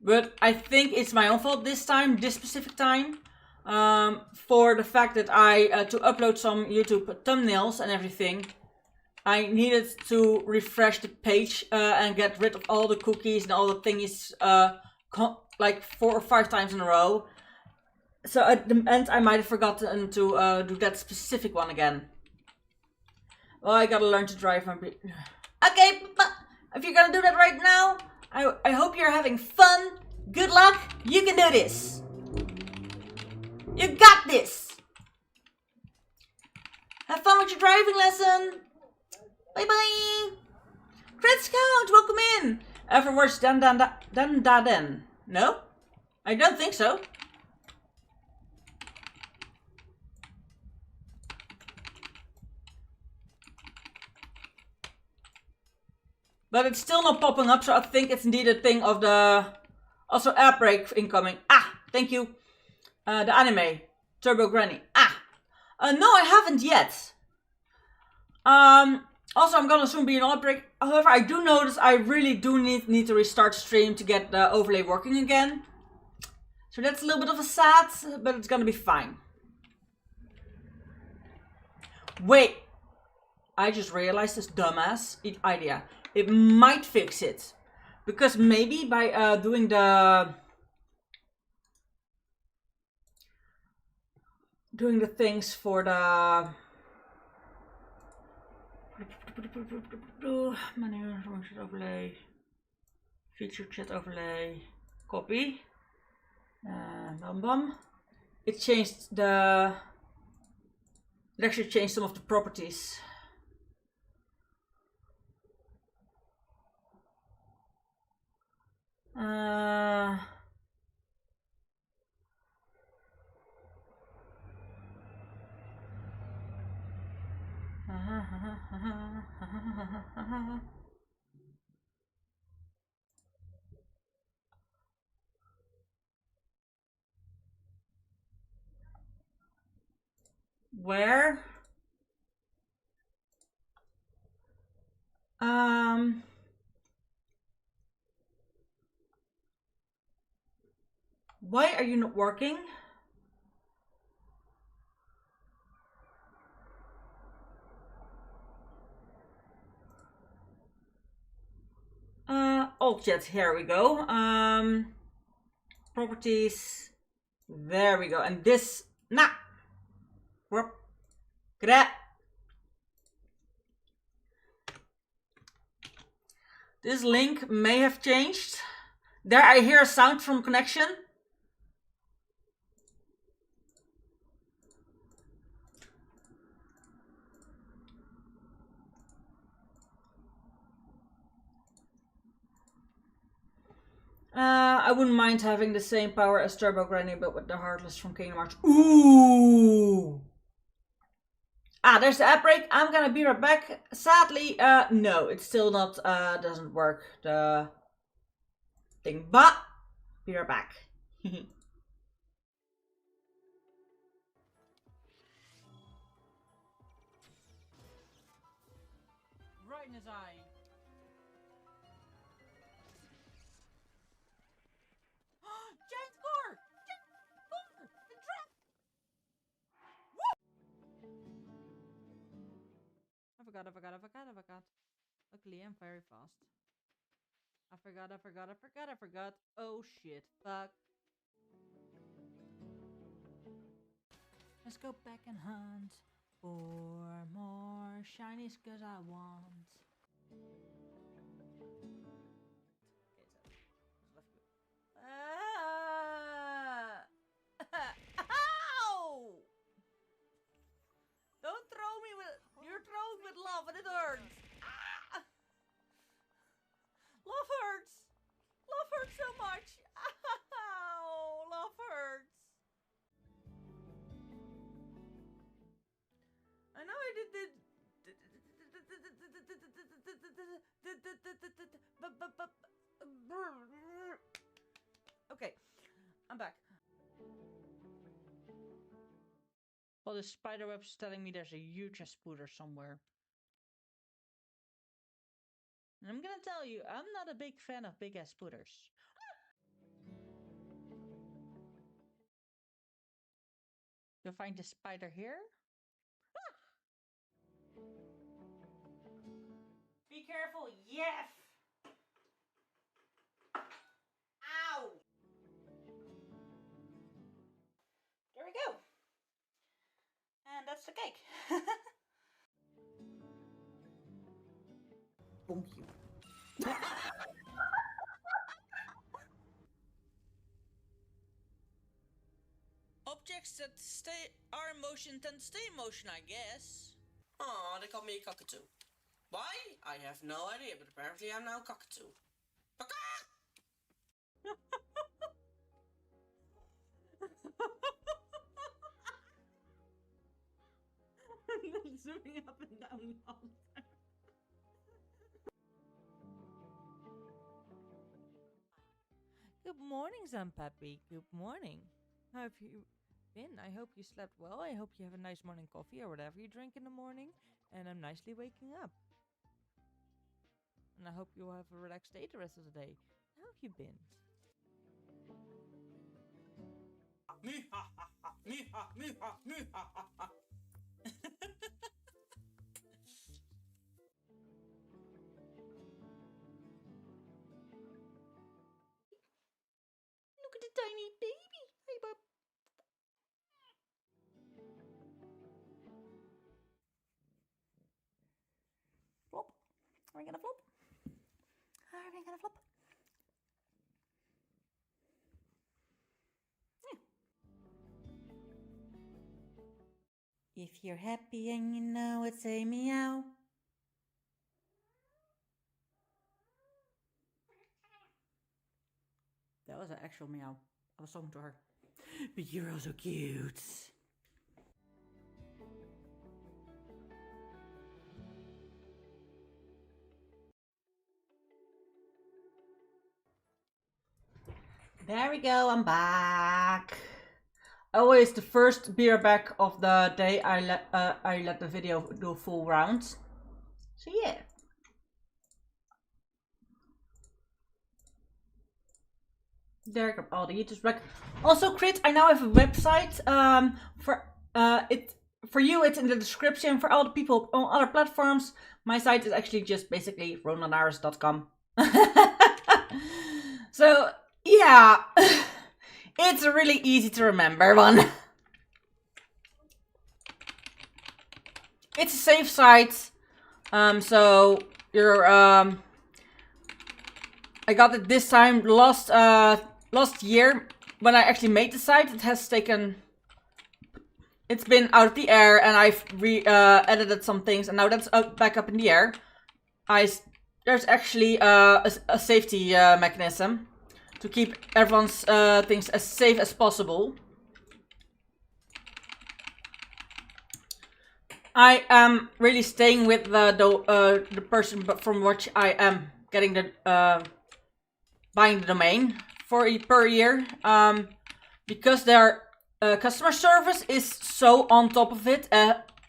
But I think it's my own fault this time, this specific time. For the fact that to upload some YouTube thumbnails and everything, I needed to refresh the page and get rid of all the cookies and all the thingies like 4 or 5 times in a row. So at the end I might have forgotten to do that specific one again. Well, I gotta learn to drive. Okay, but if you're gonna do that right now, I hope you're having fun. Good luck. You can do this. You got this. Have fun with your driving lesson. Bye bye. Crit Scout, welcome in. Ever worse than then? No? I don't think so. But it's still not popping up, so I think it's indeed a thing of the... Also, air brake incoming. Ah, thank you. The anime. Turbo Granny. Ah. No, I haven't yet. Also, I'm gonna soon be an outbreak. However, I do notice I really do need to restart stream to get the overlay working again. So that's a little bit of a sad, but it's gonna be fine. Wait. I just realized this dumbass idea. It might fix it. Because maybe by doing the things for the Manual chat overlay. Feature chat overlay. Copy. Bum bum. It changed the. It actually changed some of the properties. Where? Why are you not working? Alt chat, here we go. Properties. There we go. And this, nah. This link may have changed. There I hear a sound from connection. I wouldn't mind having the same power as Turbo Granny, but with the Heartless from Kingdom Hearts. Ooh! Ah, there's the app break. I'm gonna be right back. Sadly, no, it's still not, doesn't work, the thing, but be right back. Right in his eye. Giant core! The trap! I forgot. Luckily, I'm very fast. I forgot. Oh shit. Fuck. Let's go back and hunt for more shinies cause I want. Ow! Don't throw me with. You're throwing with love and it hurts. Ah! Love hurts. Love hurts so much. Ow! Love hurts. I know I did it. Okay, I'm back. Well, the spider web's telling me there's a huge spooter somewhere. And I'm gonna tell you, I'm not a big fan of big ass spooters. You'll find the spider here. Be careful, yes! Ow! There we go. And that's the cake. Bonk you. Objects that are in motion tend to stay in motion, I guess. Aw, they called me a cockatoo. Why? I have no idea, but apparently I'm now a cockatoo. Zooming up and down all the time. Good morning, Zampappy. Good morning. How have you been? I hope you slept well. I hope you have a nice morning coffee or whatever you drink in the morning. And I'm nicely waking up. And I hope you have a relaxed day the rest of the day. How have you been? Me ha ha ha, me ha, me ha, me ha ha ha. Look at the tiny baby. Hey, bub. Are we gonna flop? Are we gonna flop? Yeah. If you're happy and you know it, say meow. That was an actual meow. I was talking to her. But you're also cute. There we go, I'm back. Always the first beer back of the day I let the video do a full round. So yeah. There come all the eaters back. Also, Crit, I now have a website. For you, it's in the description. For all the people on other platforms, my site is actually just basically pt.9.restocking. So yeah, it's a really easy to remember one. It's a safe site. So you're I got it this time last year when I actually made the site. It's been out of the air, and I've edited some things, and now that's back up in the air. There's actually a safety mechanism to keep everyone's things as safe as possible. I am really staying with the person from which I am getting the buying the domain per year, because their customer service is so on top of it.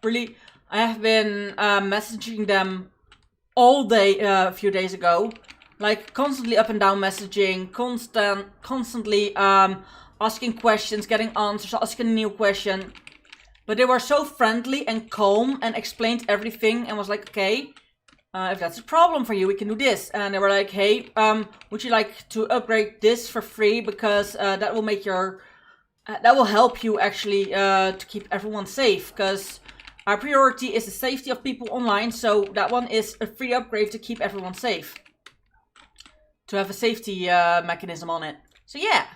Really, I have been messaging them all day a few days ago, like constantly up and down messaging, constantly asking questions, getting answers, asking a new question. But they were so friendly and calm and explained everything and was like, okay, if that's a problem for you, we can do this. And they were like, hey, would you like to upgrade this for free? Because that will make that will help you actually to keep everyone safe. Because our priority is the safety of people online. So that one is a free upgrade to keep everyone safe. To have a safety mechanism on it. So yeah.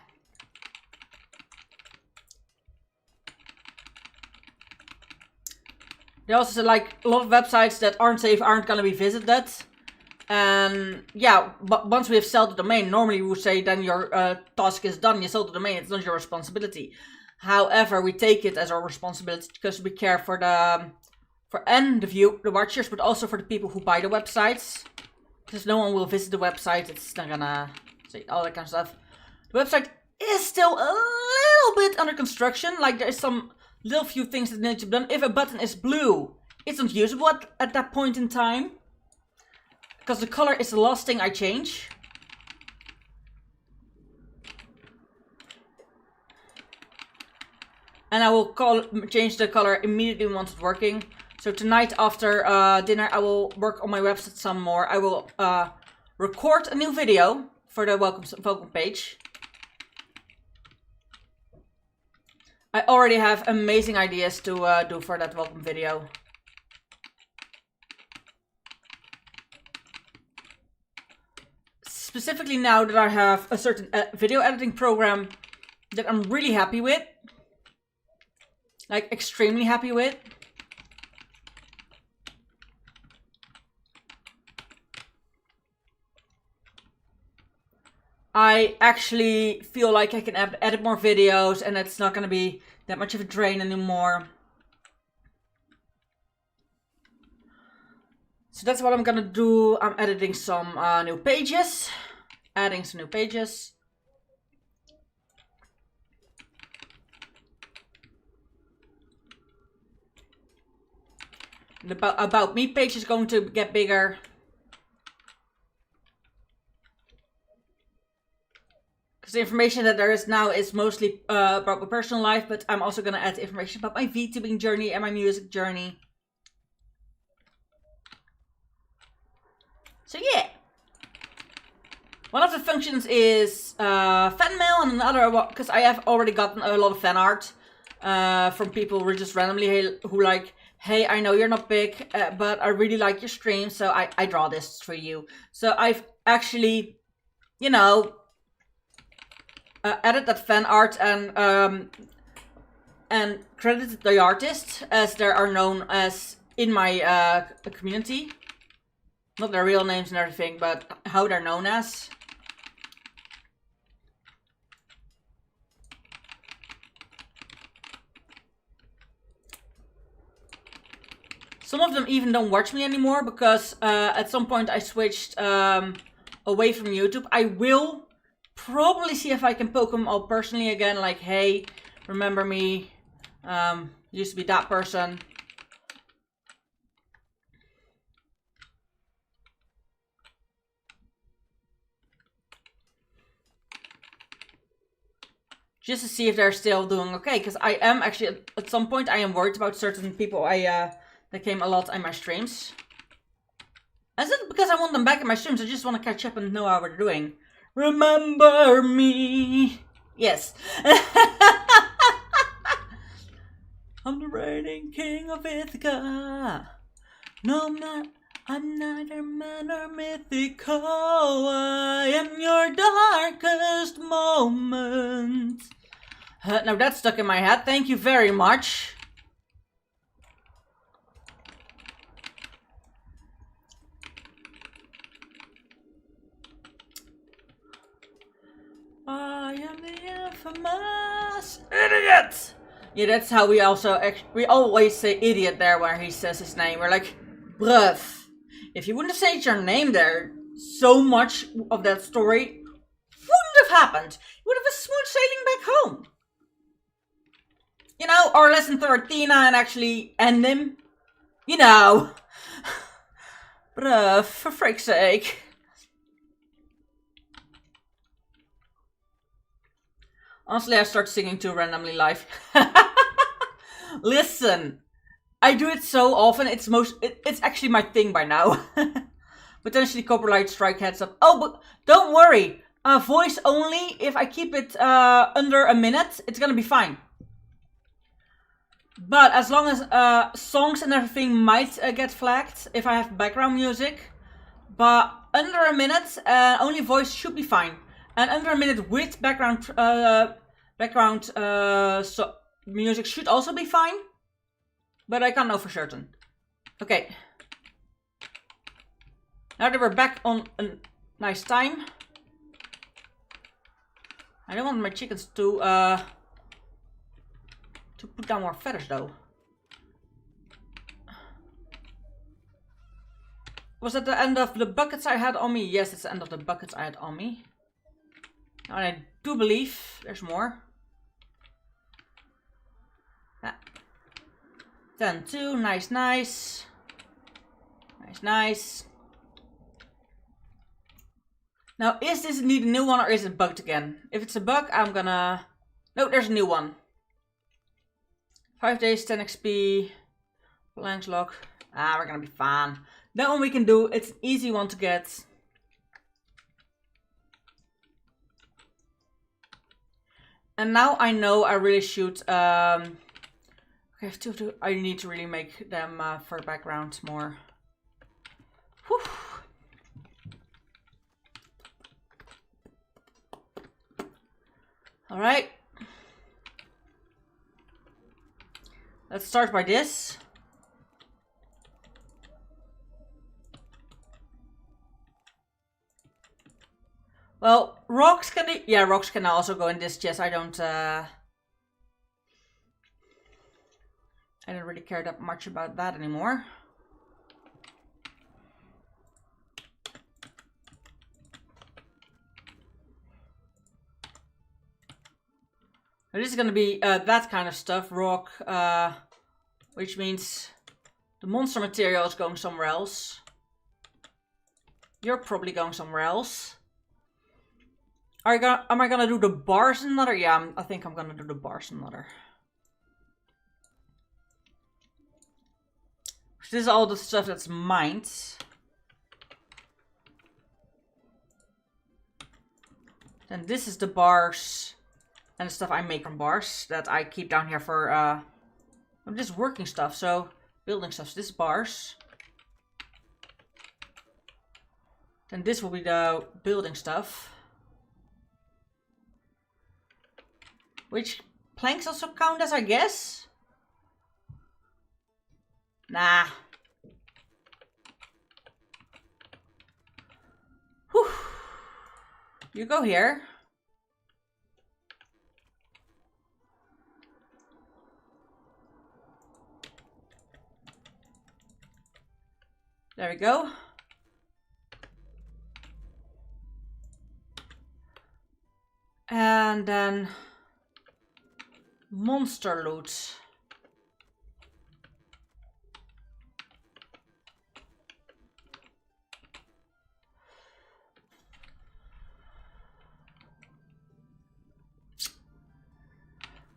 They also said like a lot of websites that aren't safe aren't going to be visited. And yeah, but once we have sold the domain, normally we would say then your task is done. You sold the domain, it's not your responsibility. However, we take it as our responsibility because we care for the watchers, but also for the people who buy the websites. Because no one will visit the website, it's not gonna say all that kind of stuff. The website is still a little bit under construction. Like there is some little few things that need to be done. If a button is blue, it's not usable at that point in time. Because the color is the last thing I change. And I will change the color immediately once it's working. So tonight after dinner I will work on my website some more. I will record a new video for the welcome page. I already have amazing ideas to do for that welcome video. Specifically now that I have a certain video editing program that I'm really happy with. Like extremely happy with. I actually feel like I can edit more videos and it's not going to be that much of a drain anymore. So that's what I'm going to do. I'm editing some new pages. Adding some new pages. The About Me page is going to get bigger. Because the information that there is now is mostly about my personal life, but I'm also going to add information about my VTubing journey and my music journey. So yeah. One of the functions is fan mail, and another, because I have already gotten a lot of fan art from people who just randomly who like, hey, I know you're not big, but I really like your stream, so I draw this for you. So I've actually, you know, added that fan art and credited the artist as they are known as in my community. Not their real names and everything, but how they're known as. Some of them even don't watch me anymore because at some point I switched away from YouTube. I will probably see if I can poke them all personally again, like, hey, remember me, used to be that person. Just to see if they're still doing okay, because I am actually, at some point, I am worried about certain people that came a lot in my streams. Is it because I want them back in my streams? I just want to catch up and know how we're doing. Remember me. Yes. I'm the reigning king of Ithaca. No, I'm neither man nor mythical. I am your darkest moment. Now that's stuck in my head. Thank you very much. I am the infamous idiot. Yeah, that's how we always say idiot there where he says his name. We're like, bruv, if you wouldn't have said your name there, so much of that story wouldn't have happened. You would have a smooth sailing back home. You know, or listen to Artina and actually end him. You know. Bruv, for frick's sake. Honestly, I start singing too randomly live. Listen, I do it so often. It's actually my thing by now. Potentially copyright strike heads up. Oh, but don't worry. Voice only. If I keep it under a minute, it's gonna be fine. But as long as songs and everything might get flagged if I have background music. But under a minute, only voice should be fine. And under a minute with background music should also be fine. But I can't know for certain. Okay. Now that we're back on a nice time. I don't want my chickens to put down more feathers though. Was that the end of the buckets I had on me? Yes, it's the end of the buckets I had on me. And I do believe there's more. 10, 2, nice, nice. Nice, nice. Now, is this indeed a new one or is it bugged again? If it's a bug, I'm gonna... No, there's a new one. 5 days, 10 XP. Blanks lock. We're gonna be fine. That one we can do. It's an easy one to get. And now I know I really should... okay, I need to really make them for background more. Whew. Alright. Let's start by this. Well, rocks can... Yeah, rocks can also go in this chest. I don't really care that much about that anymore. This is gonna be that kind of stuff, rock, which means the monster material is going somewhere else. You're probably going somewhere else. Am I gonna do the bars another? Yeah, I think I'm gonna do the bars another. This is all the stuff that's mined. Then this is the bars and the stuff I make from bars that I keep down here for just working stuff. So building stuff. So this is bars. Then this will be the building stuff. Which planks also count as, I guess? Nah. Whew. You go here. There we go. And then monster loot.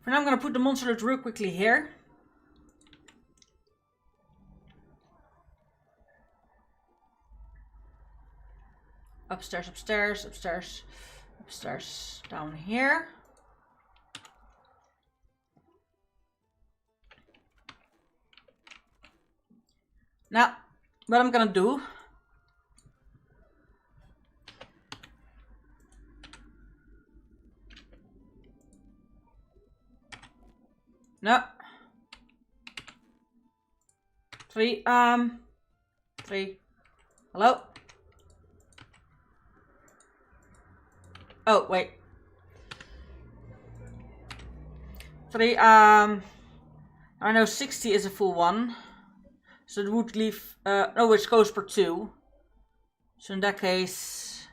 For now I'm gonna put the monster loot real quickly here. Upstairs, upstairs, upstairs, upstairs, down here. Now, what I'm gonna do. No. Three. Hello? Oh, wait. Three, I know 60 is a full one. So it would leave, no, which goes per 2. So in that case,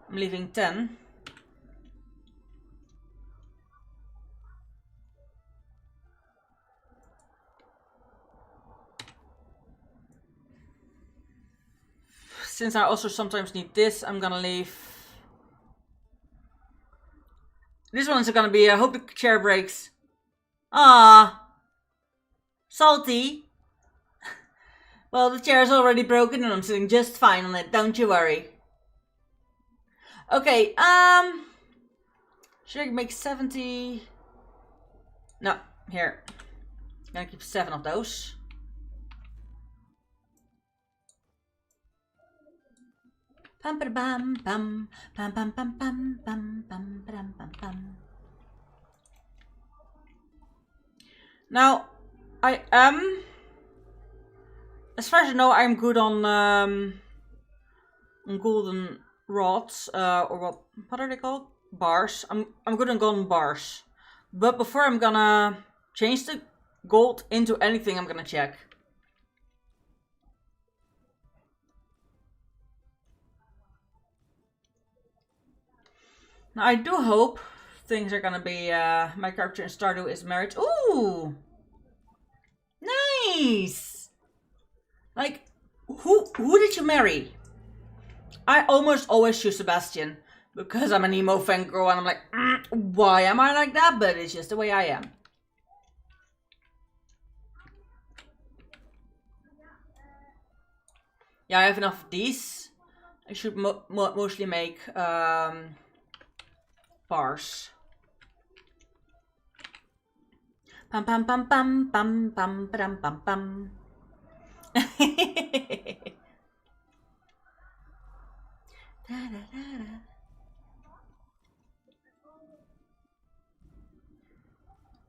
I'm leaving 10. Since I also sometimes need this, I'm gonna leave. This one's gonna be, I hope the chair breaks. Ah, salty. Well, the chair is already broken and I'm sitting just fine on it, don't you worry. Okay, should I make 70? No, here. I'm gonna keep 7 of those. Pam pam pam pam pam pam pam pam pam pam pam pam pam. Now, I am, as far as I know, I'm good on golden rods, or what are they called? Bars. I'm good on golden bars. But before I'm gonna change the gold into anything, I'm gonna check. Now I do hope things are gonna be, my character in Stardew is married. Ooh! Nice! Like, who did you marry? I almost always choose Sebastian because I'm an emo fangirl and I'm like, why am I like that? But it's just the way I am. Yeah, I have enough of these. I should mostly make bars. Pam pam pam pam pam pam pam pam pam.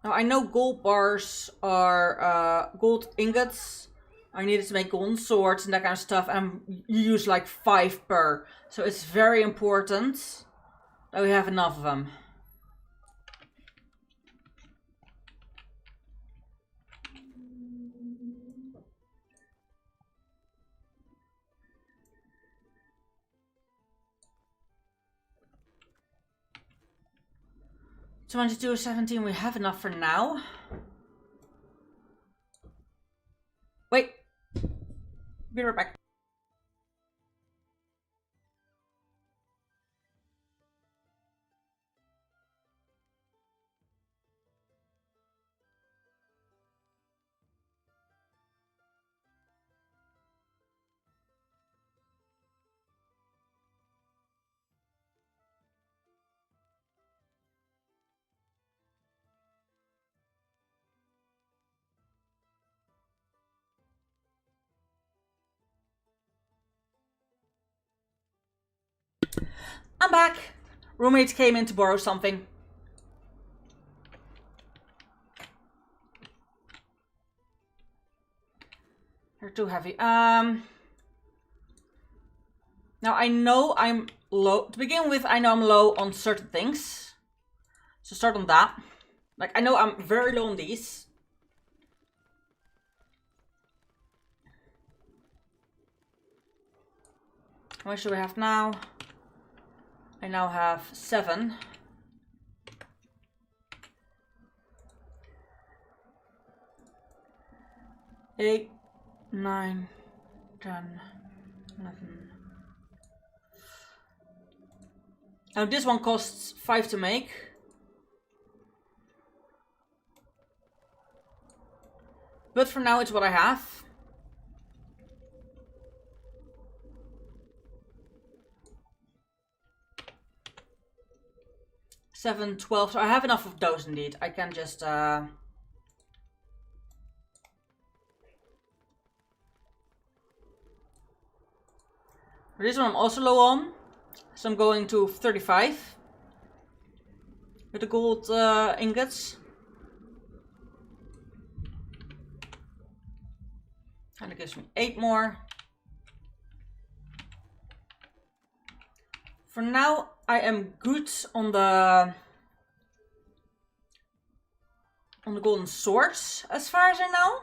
Now I know gold bars are gold ingots. I needed to make golden swords and that kind of stuff, and you use like 5 per. So it's very important that we have enough of them. $22, $17, we have enough for now. Wait. Be right back. I'm back. Roommates came in to borrow something. They're too heavy. Now I know I'm low. To begin with, I know I'm low on certain things. So start on that. Like, I know I'm very low on these. How much do we have now? I now have 7. 8, 9, 10, 11. Now this one costs 5 to make. But for now it's what I have. Seven, 12. So I have enough of those indeed. I can just for this one I'm also low on. So I'm going to 35 with the gold ingots. And it gives me 8 more. For now, I am good on the golden swords, as far as I know.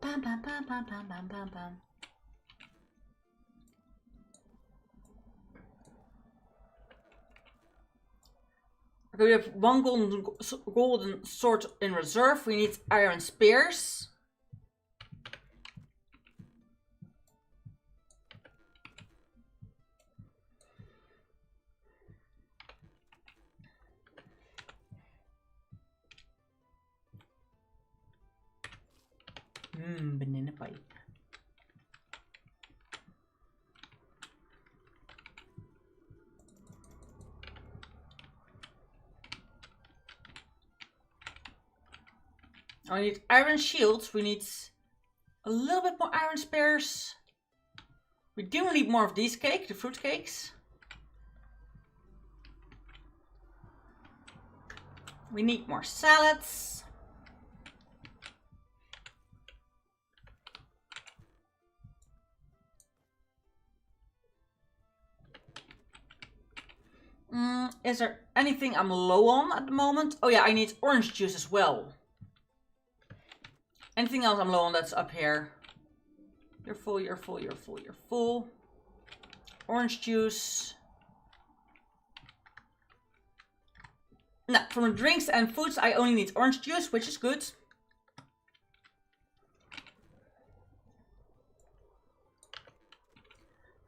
Bam, bam, bam, bam, bam, bam, bam, bam. Okay, we have 1 golden sword in reserve. We need iron spears. Banana pipe. I need iron shields. We need a little bit more iron spears. We do need more of these cakes, the fruit cakes. We need more salads. Is there anything I'm low on at the moment? Oh yeah, I need orange juice as well. Anything else I'm low on that's up here? You're full, you're full, you're full, you're full. Orange juice. No, from the drinks and foods I only need orange juice, which is good.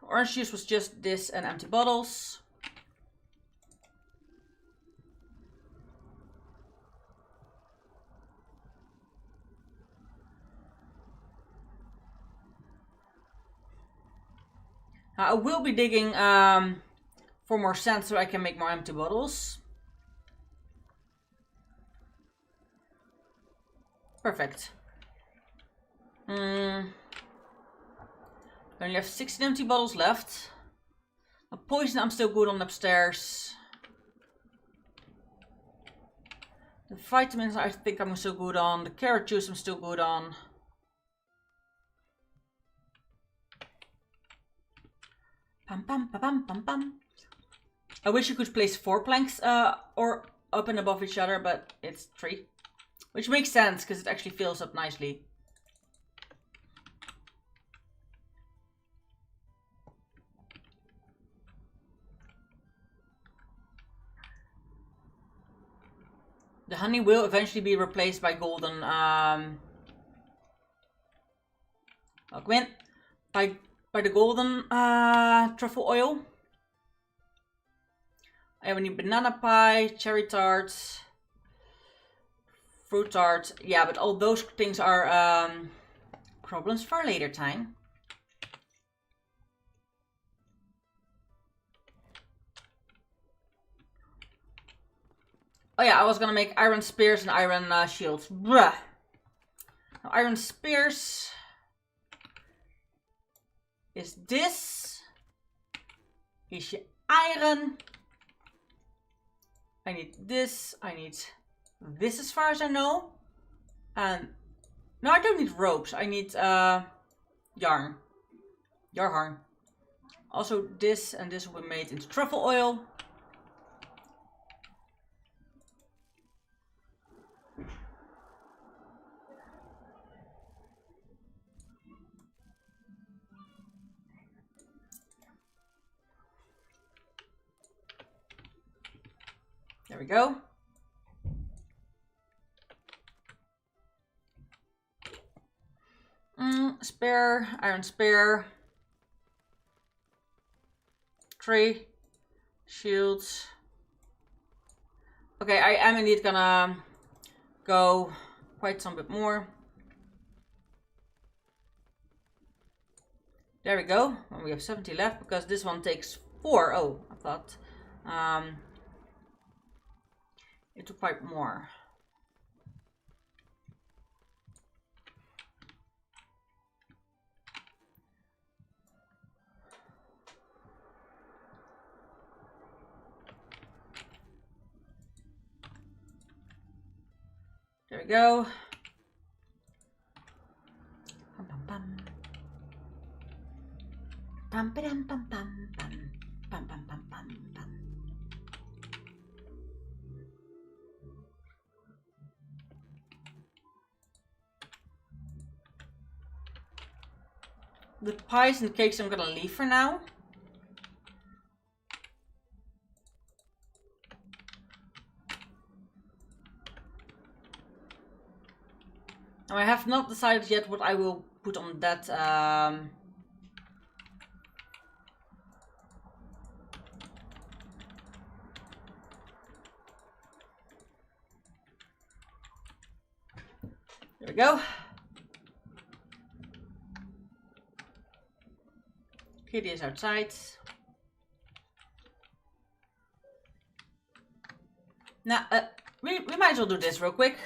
Orange juice was just this and empty bottles. I will be digging for more sand so I can make more empty bottles. Perfect. I only have 16 empty bottles left. A poison I'm still good on upstairs. The vitamins I think I'm still good on. The carrot juice I'm still good on. Pam, pam, pam, pam, pam, pam. I wish you could place 4 planks or up and above each other, but it's 3. Which makes sense because it actually fills up nicely. The honey will eventually be replaced by golden by the golden truffle oil. I have any banana pie, cherry tarts, fruit tarts. Yeah, but all those things are problems for a later time. Oh yeah, I was gonna make iron spears and iron shields. Bruh. Now, iron spears is this. is your iron. I need this. I need this as far as I know. And no, I don't need ropes. I need yarn. Yarn. Also this and this will be made into truffle oil. There we go. Spare, iron spare. 3 shields. Okay, I am indeed gonna go quite some bit more. There we go. And we have 70 left because this one takes 4. Oh, I thought it took quite more. There we go. Pum pum pum. Pum pum pum pum pum. Pum pum pum pum pum. The pies and cakes I'm gonna leave for now. Now I have not decided yet what I will put on that there we go. Kitty is outside. Now, we might as well do this real quick.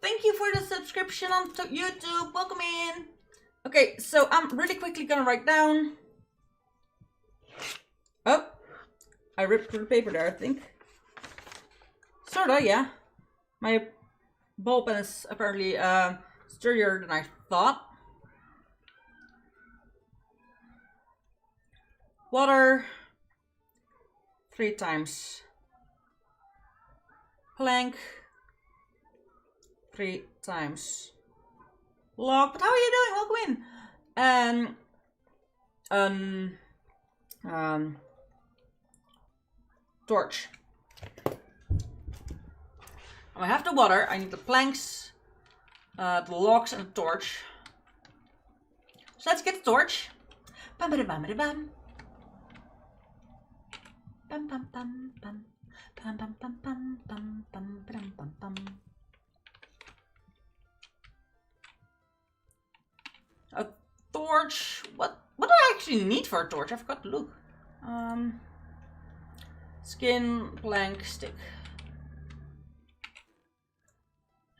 Thank you for the subscription on YouTube. Welcome in. Okay, so I'm really quickly gonna write down. Oh, I ripped through the paper there, I think. Sorta, yeah. My ball pen is apparently sturdier than I thought. Water 3 times. Plank 3 times. Log, but how are you doing? Welcome in. And torch. I have the water. I need the planks, the logs, and the torch. So let's get the torch. Bam bam bam bam. Bam bam bam bam. Bam bam bam bam bam bam bam bam bam. A torch. What do I actually need for a torch? I forgot to look. Skin, plank, stick.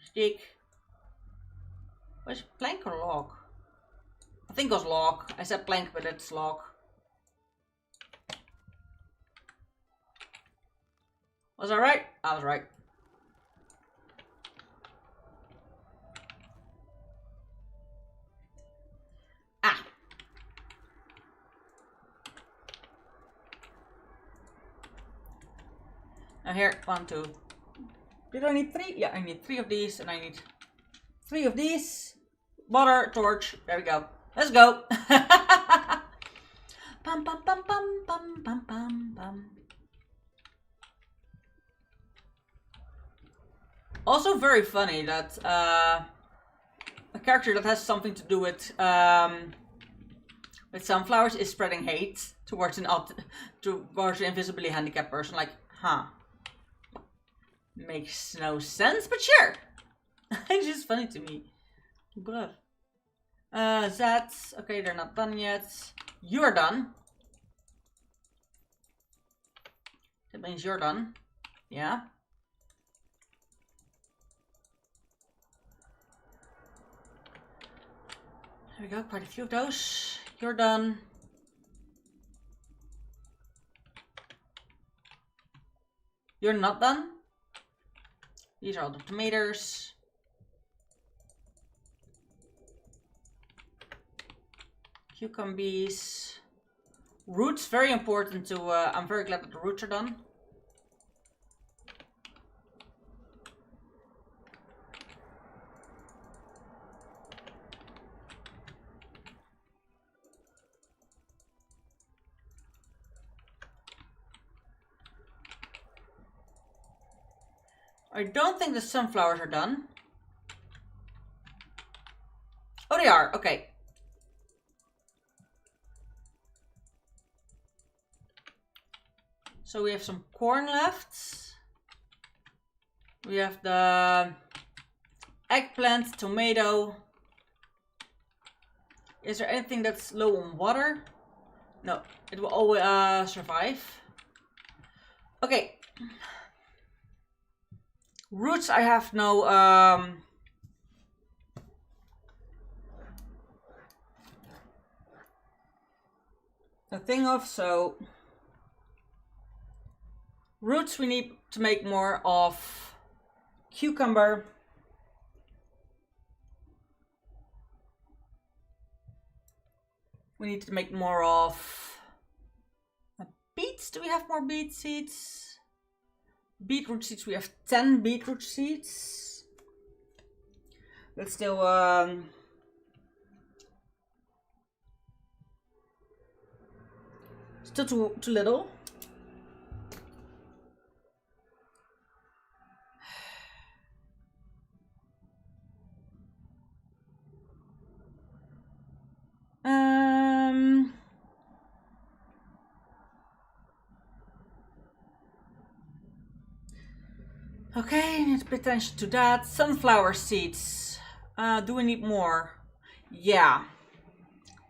Stick. Where's plank or log? I think it was log. I said plank, but it's log. Was I right? I was right. Ah. Now here, 1, 2. Did I need 3? Yeah, I need 3 of these, and I need 3 of these. Water, torch. There we go. Let's go. Pum pum pum pum pum pum pum pum. Also very funny that a character that has something to do with sunflowers is spreading hate towards towards an invisibly handicapped person. Like, huh? Makes no sense, but sure. It's just funny to me. Bruh. That's okay. They're not done yet. You're done. That means you're done. Yeah. There we go, quite a few of those. You're done. You're not done. These are all the tomatoes. Cucumbers. Roots, very important to, I'm very glad that the roots are done. I don't think the sunflowers are done. Oh, they are. Okay. So we have some corn left. We have the eggplant, tomato. Is there anything that's low on water? No, it will always survive. Okay. Roots, I have no a thing of, so roots we need to make more of cucumber. We need to make more of beets. Do we have more beet seeds? Beetroot seeds, we have 10 beetroot seeds. That's still too little. Okay, need to pay attention to that. Sunflower seeds. Do we need more? Yeah.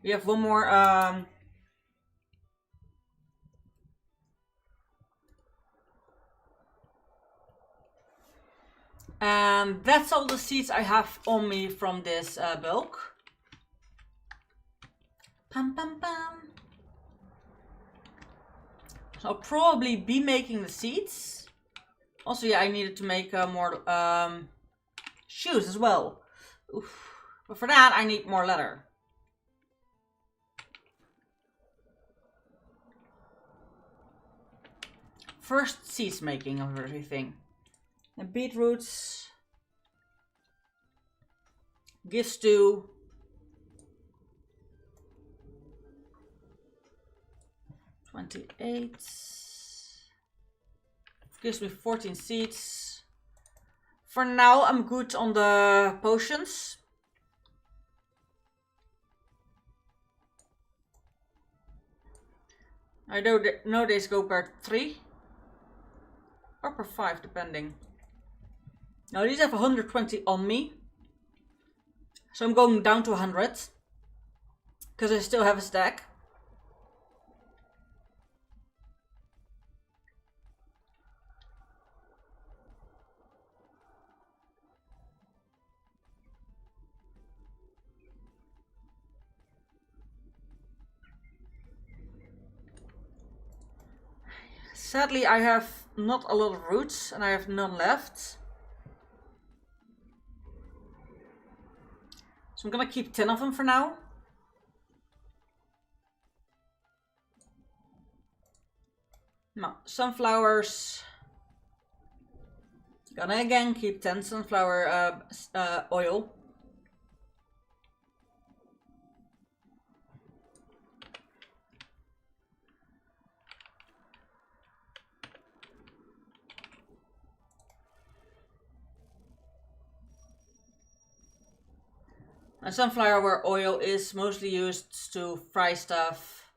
We have one more. And that's all the seeds I have on me from this bulk. Pam pam pam. So I'll probably be making the seeds. Also, yeah, I needed to make more shoes as well. Oof. But for that, I need more leather. First, seeds making of everything. The beetroots. Gives to 28. Gives me 14 seeds. For now, I'm good on the potions. I know these go per 3 or per 5, depending. Now these have 120 on me, so I'm going down to 100 because I still have a stack. Sadly, I have not a lot of roots and I have none left. So I'm gonna keep 10 of them for now. Now, sunflowers. Gonna again keep 10 sunflower oil. And sunflower oil is mostly used to fry stuff.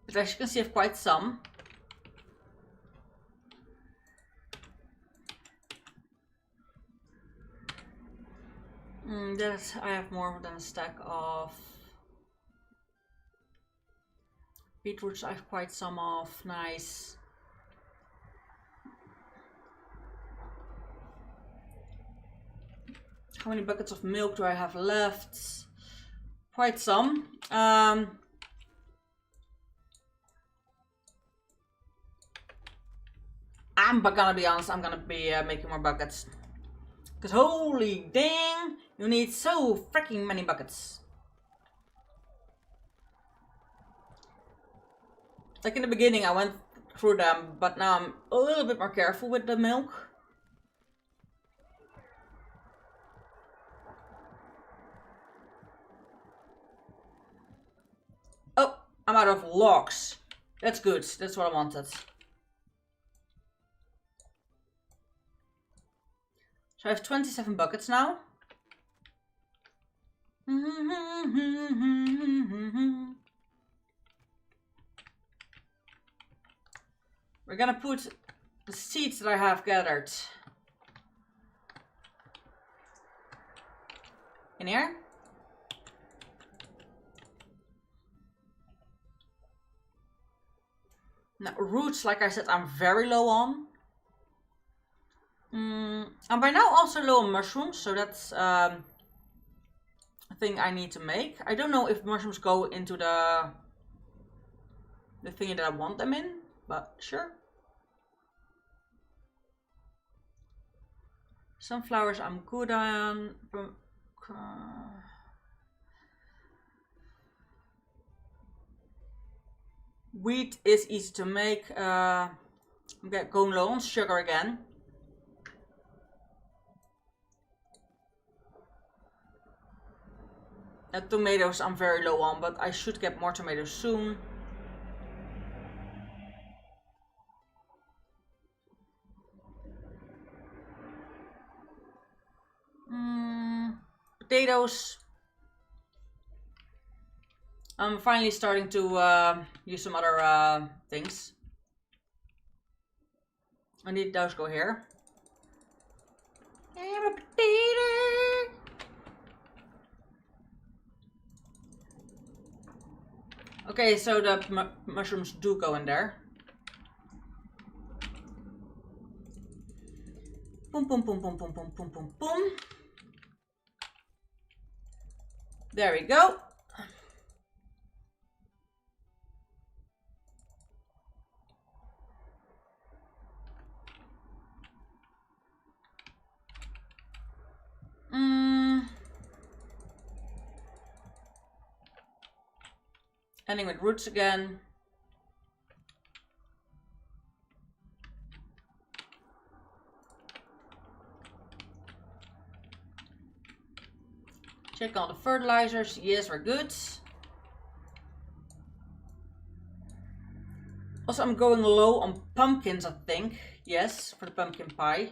But as you can see, I have quite some. I have more than a stack of beetroots. I have quite some of. Nice. How many buckets of milk do I have left? quite some. I'm gonna be honest, I'm gonna be making more buckets. Because holy dang, you need so freaking many buckets. Like in the beginning I went through them, but now I'm a little bit more careful with the milk. Oh, I'm out of logs. That's good, that's what I wanted. So I have 27 buckets now. We're gonna put the seeds that I have gathered in here. Now, roots, like I said, I'm very low on. I'm by now also low on mushrooms, so that's a thing I need to make. I don't know if mushrooms go into the thingy that I want them in, but sure. Sunflowers I'm good on. Wheat is easy to make. I'm going low on sugar again. Tomatoes I'm very low on, but I should get more tomatoes soon. Potatoes. I'm finally starting to use some other things. I need those go here. I'm a potato. Okay, so the mushrooms do go in there. Boom, boom, boom, boom, boom, boom, boom, boom, boom. There we go. Ending with roots again. Check all the fertilizers. Yes, we're good. Also, I'm going low on pumpkins, I think. Yes, for the pumpkin pie.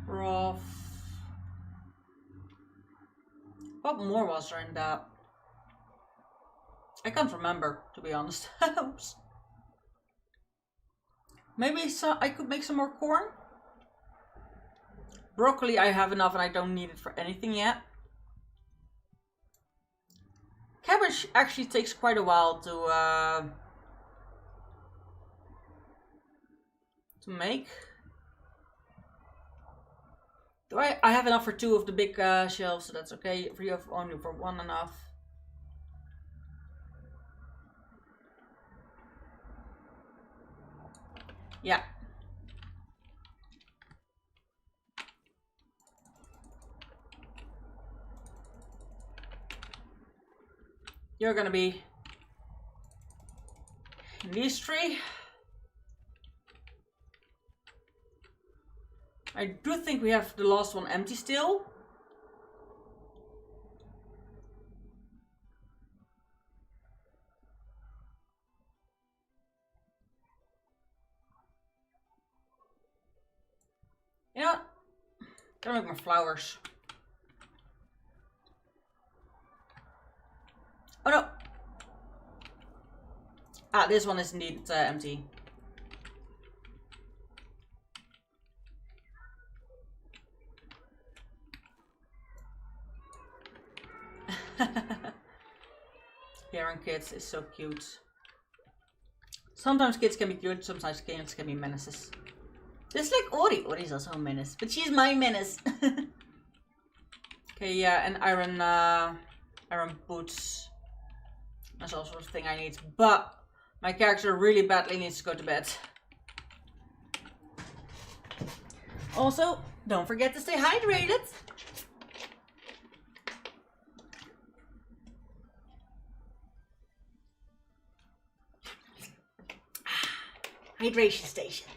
Rough. What more was there in that? I can't remember, to be honest. Oops. Maybe I could make some more corn? Broccoli I have enough and I don't need it for anything yet. Cabbage actually takes quite a while to make. Do I have enough for 2 of the big shelves, so that's okay. You have only for 1 enough. Yeah. You're gonna be in these 3. I do think we have the last one empty still. Yeah, gotta make more flowers. Oh no! Ah, this one is indeed empty. Hearing kids is so cute. Sometimes kids can be cute, sometimes kids can be menaces. Just like Ori. Ori's also a menace, but she's my menace. Okay, yeah, and iron boots. That's also a thing I need. But my character really badly needs to go to bed. Also, don't forget to stay hydrated. Hydration station.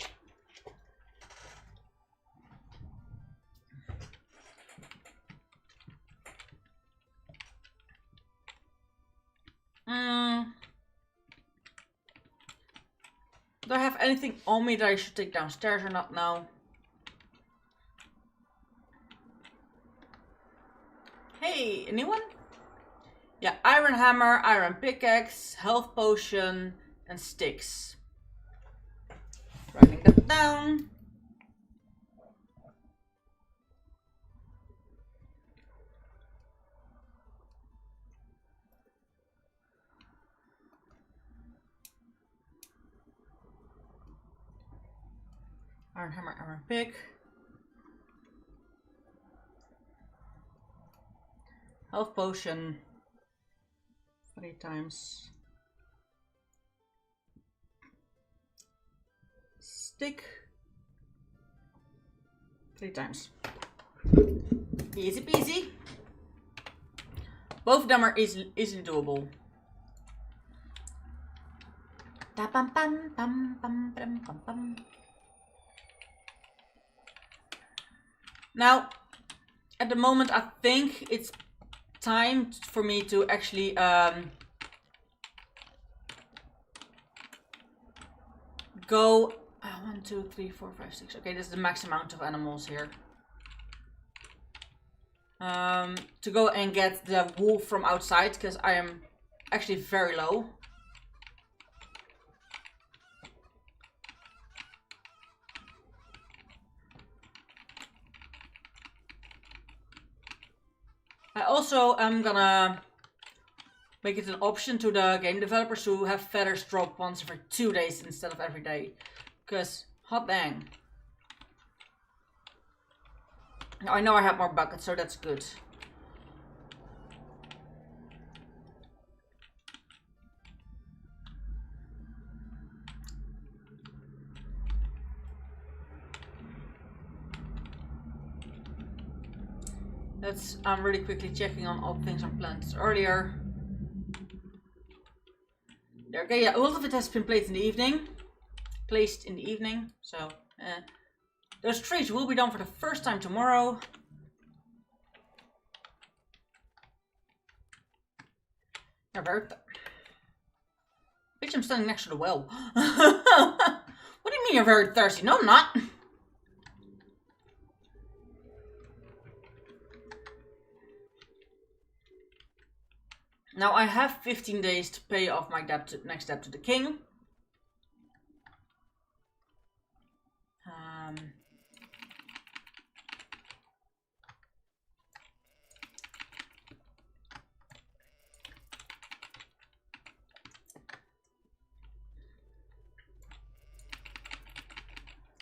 Do I have anything on me that I should take downstairs or not now? Hey, anyone? Yeah, iron hammer, iron pickaxe, health potion, and sticks. Writing that down. Iron hammer, iron pick. Health potion. 3 times. Stick. 3 times. Easy peasy. Both of them are easily doable. Now, at the moment, I think it's time for me to actually go 1, 2, 3, 4, 5, 6. Okay, this is the max amount of animals here. To go and get the wool from outside, because I am actually very low. I also am gonna make it an option to the game developers to have feathers drop once every 2 days instead of every day. Because, hot dang. I know I have more buckets, so that's good. I'm really quickly checking on all the things I planned earlier. There, okay, yeah, a lot of it has been placed in the evening. So, those trees will be done for the first time tomorrow. Yeah, bitch, I'm standing next to the well. What do you mean you're very thirsty? No, I'm not. Now I have 15 days to pay off my next debt to the king.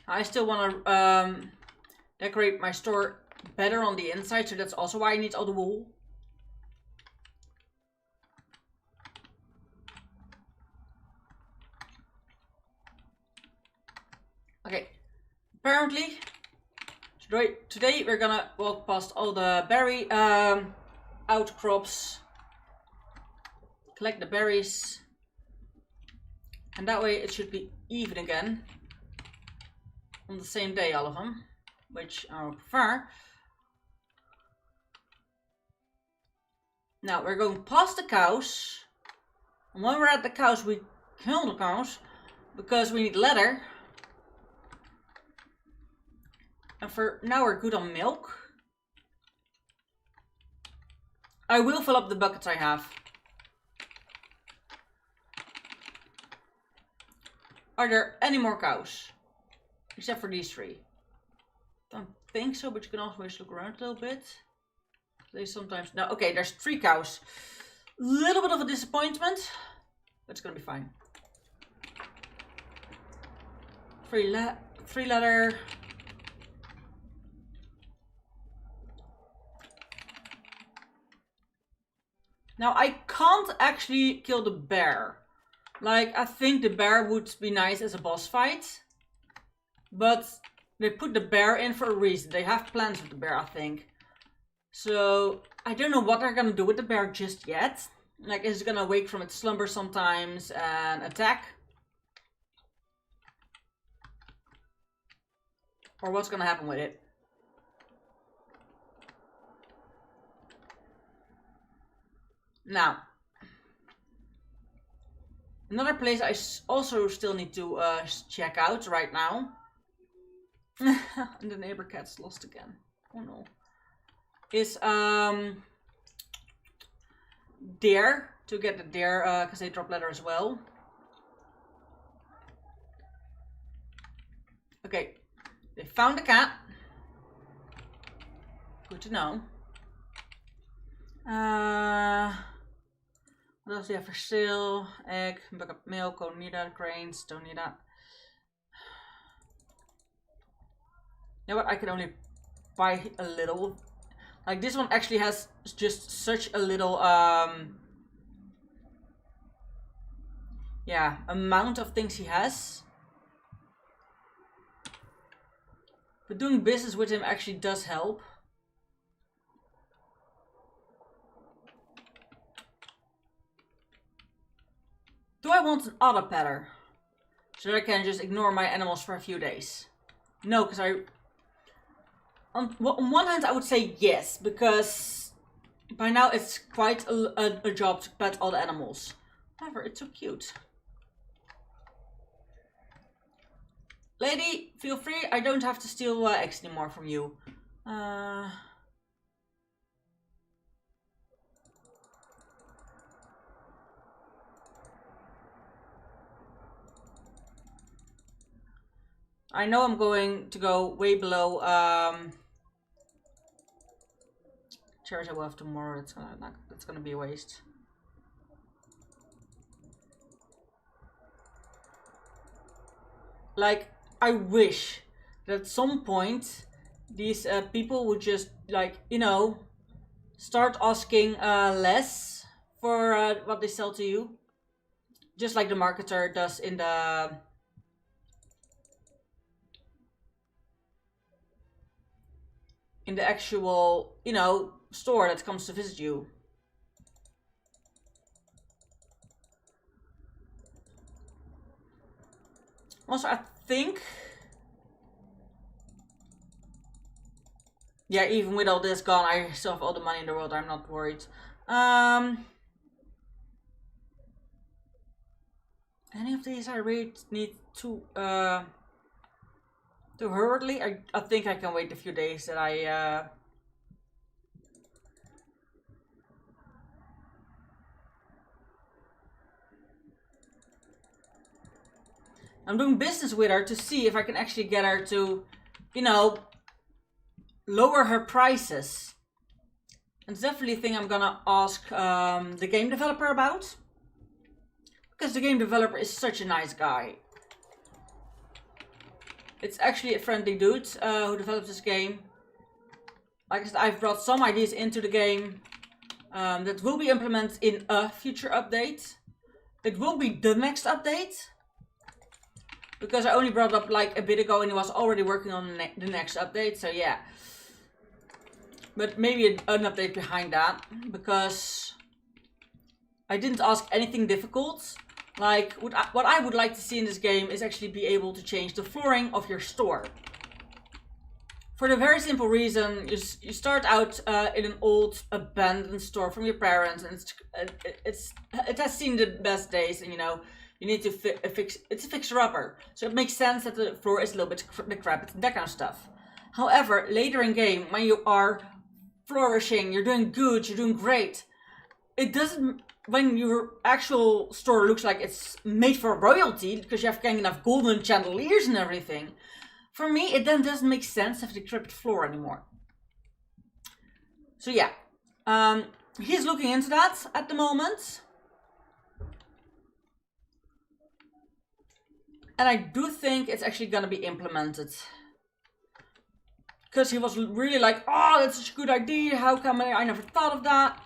I still want to decorate my store better on the inside, so that's also why I need all the wool. Okay, apparently today we're gonna walk past all the berry outcrops, collect the berries, and that way it should be even again on the same day, all of them, which I would prefer. Now we're going past the cows, and when we're at the cows we kill the cows because we need leather. And for now we're good on milk. I will fill up the buckets I have. Are there any more cows? Except for these 3. Don't think so, but you can always look around a little bit. They sometimes... No, okay, there's 3 cows. Little bit of a disappointment, but it's gonna be fine. 3 leather. Now I can't actually kill the bear. Like, I think the bear would be nice as a boss fight. But they put the bear in for a reason. They have plans with the bear, I think. So, I don't know what they're gonna do with the bear just yet. Like, is it gonna wake from its slumber sometimes and attack? Or what's gonna happen with it? Now, another place I also still need to check out right now. And the neighbor cat's lost again. Oh no. Is deer, to get the deer, because they drop leather as well. Okay, they found the cat. Good to know. What else do you have for sale? Egg, backup milk, don't need that. Grains, don't need that. You know what? I can only buy a little. Like, this one actually has just such a little, yeah, amount of things he has. But doing business with him actually does help. Do I want an auto petter? So that I can just ignore my animals for a few days? No, because on one hand I would say yes, because by now it's quite a job to pet all the animals. However, it's so cute. Lady, feel free, I don't have to steal eggs anymore from you. I know I'm going to go way below cherries I will have tomorrow. That's gonna be a waste. Like, I wish that at some point these people would just, like, you know, start asking less for what they sell to you, just like the marketer does in the actual, you know, store that comes to visit you. Also, I think, yeah, even with all this gone, I still have all the money in the world. I'm not worried. Any of these I really need to hurriedly. I think I can wait a few days that I'm doing business with her to see if I can actually get her to, you know, lower her prices. And it's definitely a thing I'm gonna ask the game developer about. Because the game developer is such a nice guy. It's actually a friendly dude who develops this game. Like I said, I've brought some ideas into the game that will be implemented in a future update. It will be the next update. Because I only brought it up like a bit ago and he was already working on the next update, so yeah. But maybe an update behind that, because I didn't ask anything difficult. Like, what I would like to see in this game is actually be able to change the flooring of your store. For the very simple reason, you start out in an old abandoned store from your parents, and it has seen the best days, and you know, you need to fix, it's a fixer-upper. So it makes sense that the floor is a little bit decrepit, that kind of stuff. However, later in game, when you are flourishing, you're doing good, you're doing great, it doesn't when your actual store looks like it's made for royalty because you have kind enough golden chandeliers and everything, for me it then doesn't make sense to have the decrepit floor anymore. So yeah, he's looking into that at the moment. And I do think it's actually gonna be implemented. Because he was really like, oh, that's such a good idea, how come I never thought of that?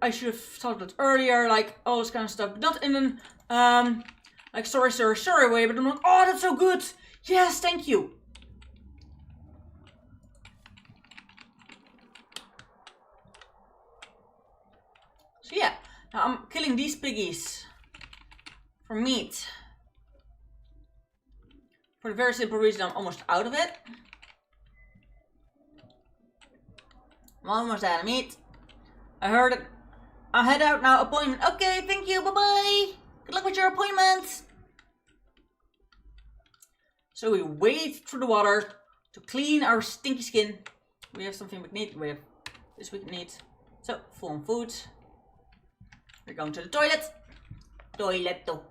I should have thought of it earlier, like all this kind of stuff. But not in an, like sorry sir, sorry way, but I'm like, oh, that's so good. Yes, thank you. So yeah, now I'm killing these piggies for meat. For the very simple reason I'm almost out of it. I'm almost out of meat. I heard it. I'll head out now. Appointment. Okay, thank you. Bye-bye. Good luck with your appointment. So we wade through the water to clean our stinky skin. We have something we need. We have this we can need. So, full on food. We're going to the toilet. Toiletto.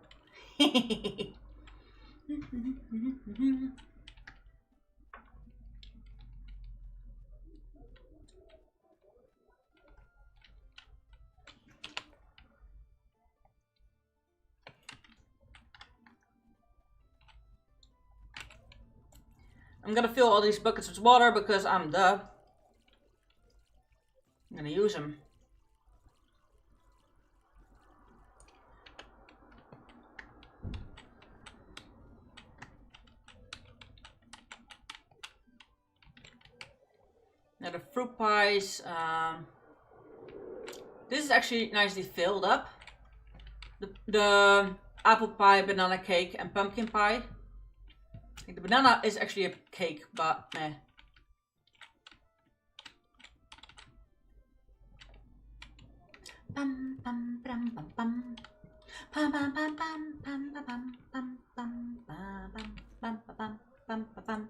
I'm gonna fill all these buckets with water because I'm gonna use them. Now the fruit pies, this is actually nicely filled up. The apple pie, banana cake and pumpkin pie. I think the banana is actually a cake, but meh. Bum, bum, bum, bum, bum. Bum, bum, bum, bum, bum, bum, bum, bum, bum, bum, bum, bum, bum, bum.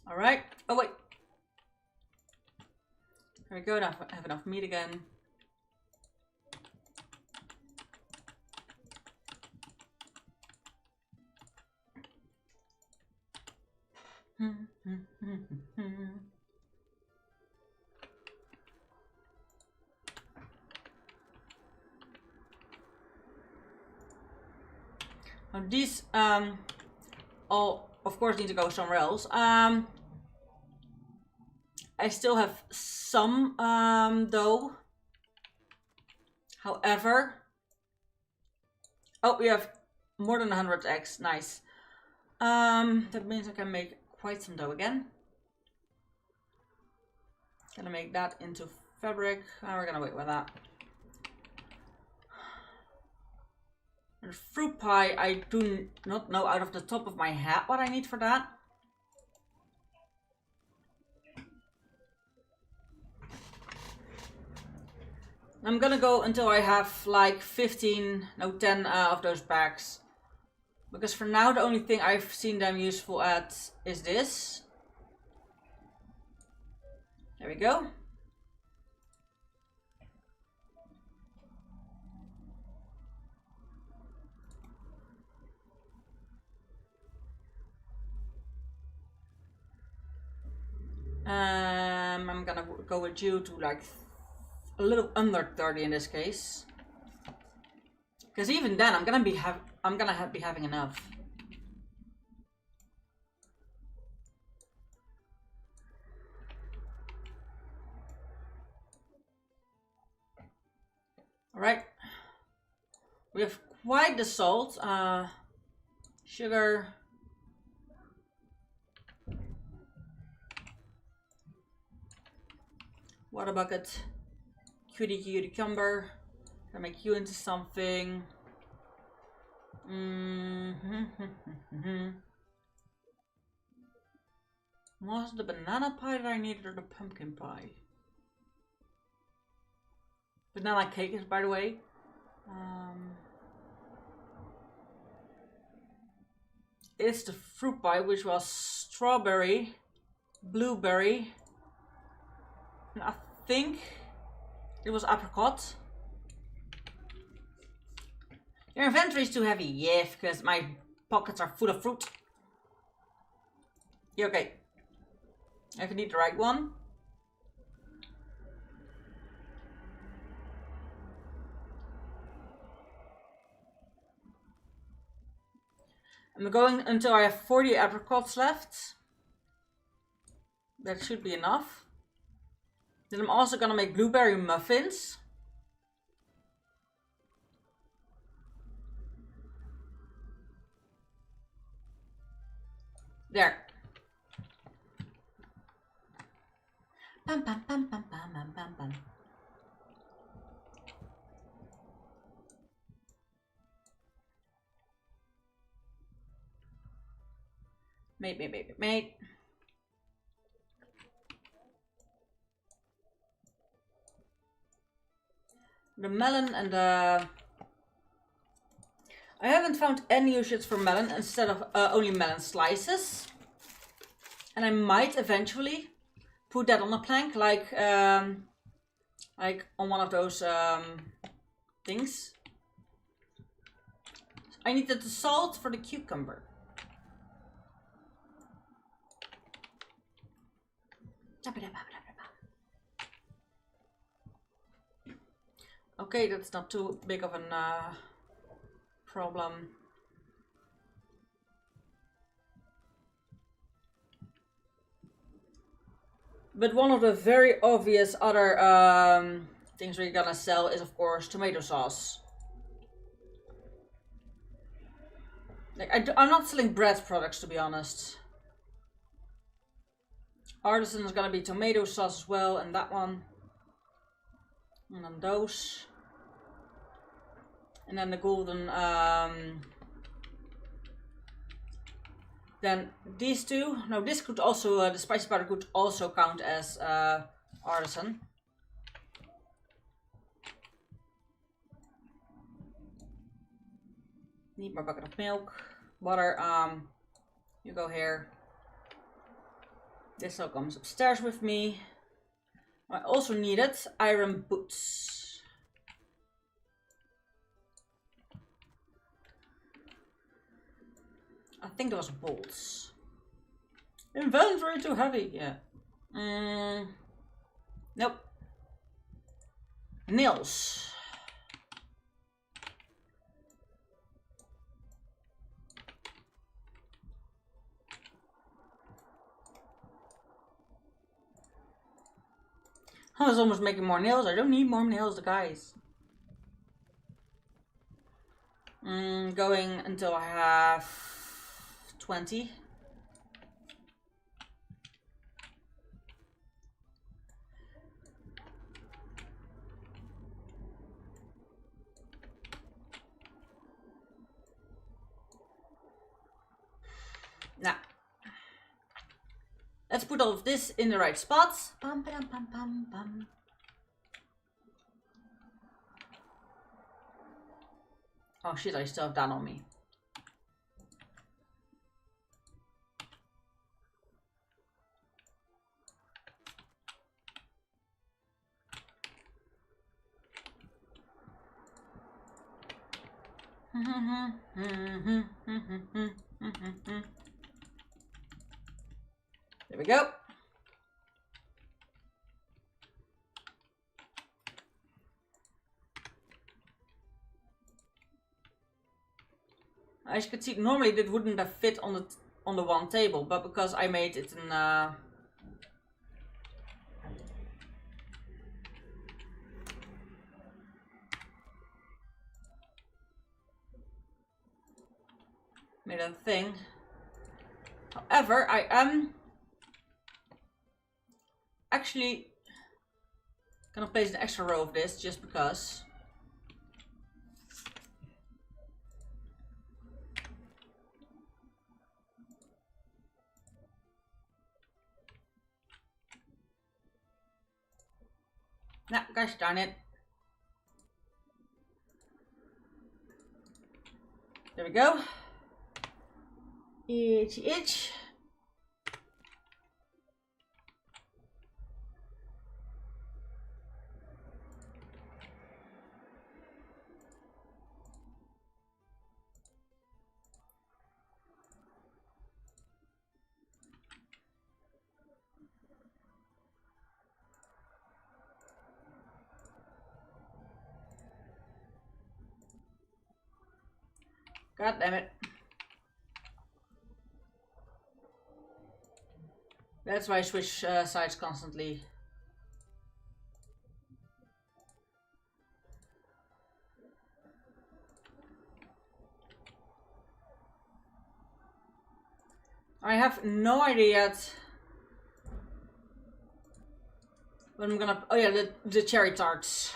All right. Oh wait. There we go. Now I have enough meat again. Now these all of course need to go somewhere else. I still have some though. However, oh, we have more than 100 eggs. Nice. That means I can make quite some dough again. Gonna make that into fabric. We're gonna wait with that. And fruit pie, I do not know out of the top of my head what I need for that. I'm gonna go until I have like 10 of those bags. Because for now the only thing I've seen them useful at is this. There we go. I'm gonna go with you to like a little under 30 in this case. Because even then I'm gonna be having enough. Alright. We have quite the salt. Sugar. Water bucket. Cutie cucumber. Gonna make you into something. Was it the banana pie that I needed or the pumpkin pie? Banana cake is, by the way. It's the fruit pie, which was strawberry, blueberry, and I think it was apricot. Your inventory is too heavy. Yeah, because my pockets are full of fruit. Yeah, okay. If you need the right one. I'm going until I have 40 apricots left. That should be enough. Then I'm also gonna make blueberry muffins. There. Bam, bam, bam, bam, bam, bam, bam, bam. Mate. The melon and the... I haven't found any uses for melon instead of only melon slices. And I might eventually put that on a plank, like on one of those things. I needed the salt for the cucumber. Okay, that's not too big of a problem. But one of the very obvious other things we're gonna sell is, of course, tomato sauce. Like I'm not selling bread products, to be honest. Artisan is gonna be tomato sauce as well, and that one. And then those. And then the golden, then these two. No, this could also, the spicy powder could also count as artisan. Need more bucket of milk. Butter, you go here. This all comes upstairs with me. I also needed iron boots. I think those bolts. Inventory too heavy, yeah. Nope. Nails. I was almost making more nails. I don't need more nails, guys. Going until I have 20. Now, let's put all of this in the right spots. Bum, ba, dum, bum, bum, bum. Oh shit, I still have that on me. There we go. As you can see, normally it wouldn't have fit on the one table, but because I made it in made a thing. However, I am actually gonna place an extra row of this just because. Nah, gosh darn it. There we go. Itchy itch. God damn it. That's why I switch sides constantly. I have no idea yet when I'm gonna. Oh yeah, the cherry tarts.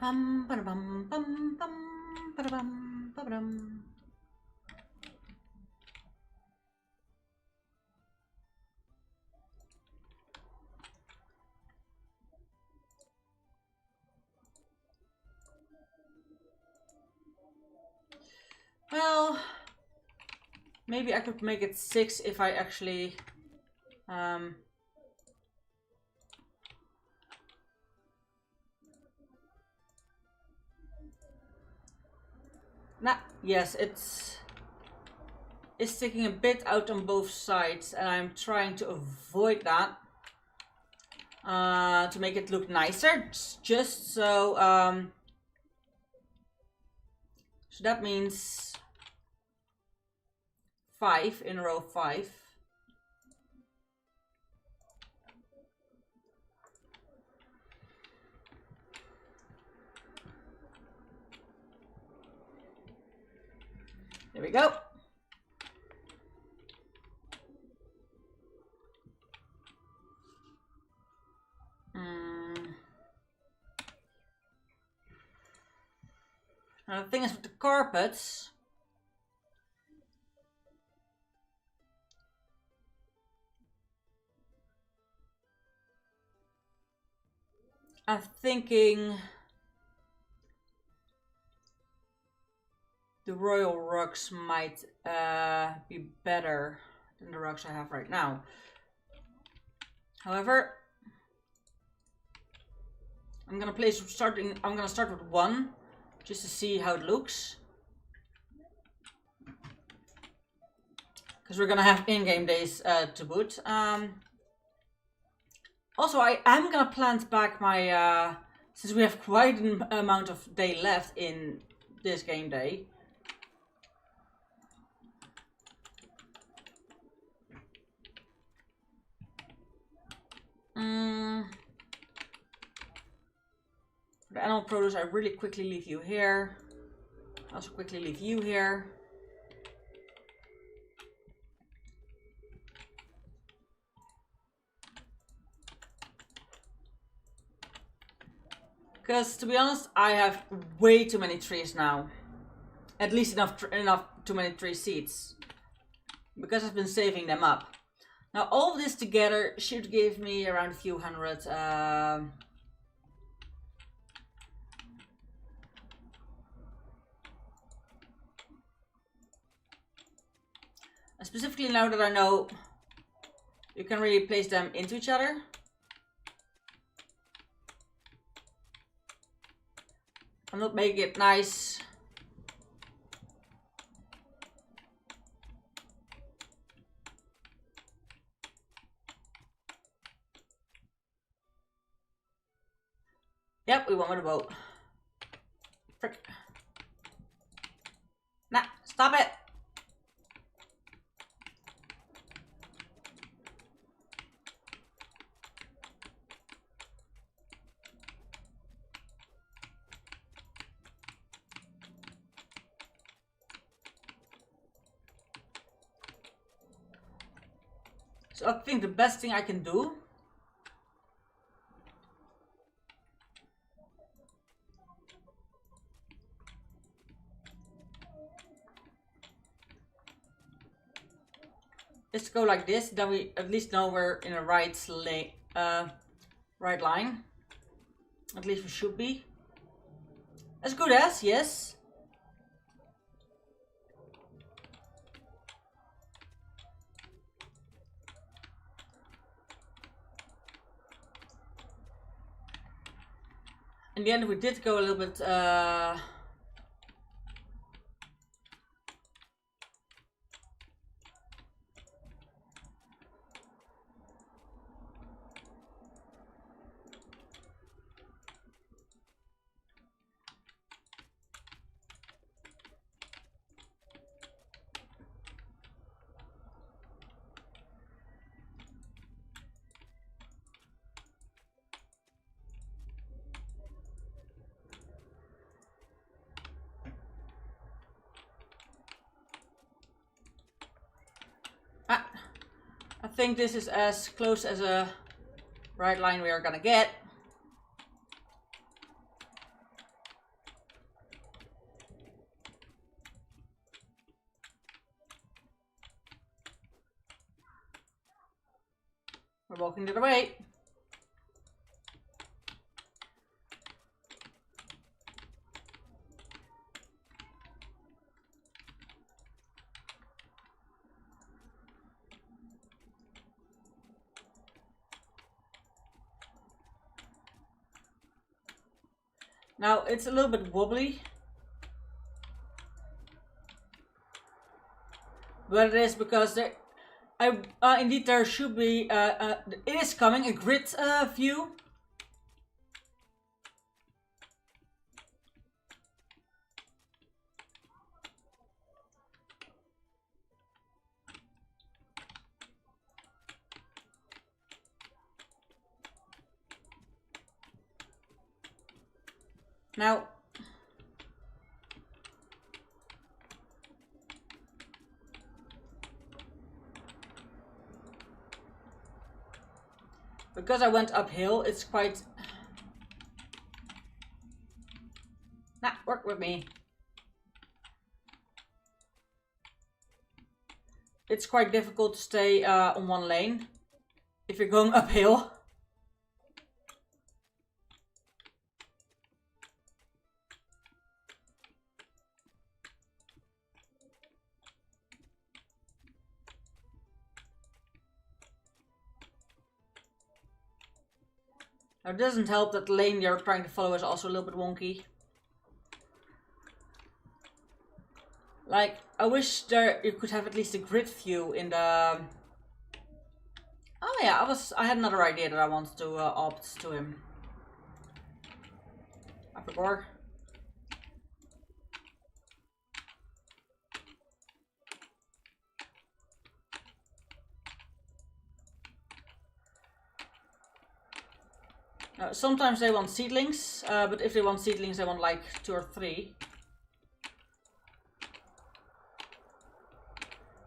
Bum ba bum bum bum ba bum ba dum. Well, maybe I could make it 6 if I actually Nah, yes, it's sticking a bit out on both sides, and I'm trying to avoid that to make it look nicer. Just so so that means 5 in row 5. There we go. Now the thing is with the carpets, I'm thinking the royal rugs might be better than the rugs I have right now. However, I'm gonna start with 1 just to see how it looks, because we're gonna have in-game days to boot. Also, I am gonna plant back my since we have quite an amount of day left in this game day. For the animal produce, I really quickly leave you here. I also quickly leave you here. Because to be honest, I have way too many trees now. At least enough too many tree seeds. Because I've been saving them up. Now all of this together should give me around a few hundred specifically now that I know you can really place them into each other. I'm not making it nice. Yep, we won with a boat. Frick. Nah, stop it! So I think the best thing I can do is to go like this. Then we at least know we're in a right line. At least we should be. As good as, yes. In the end, we did go a little bit. I think this is as close as a right line we are gonna get. We're walking the other way. Now it's a little bit wobbly, but it is because there, indeed there should be. It is coming a grid view. Now, because I went uphill, it's quite... Nah, work with me. It's quite difficult to stay on one lane if you're going uphill. Now it doesn't help that the lane you're trying to follow is also a little bit wonky. Like, I wish there you could have at least a grid view in the... Oh yeah, I had another idea that I wanted to opt to him. I forgot. Sometimes they want seedlings, but if they want seedlings, they want like 2 or 3.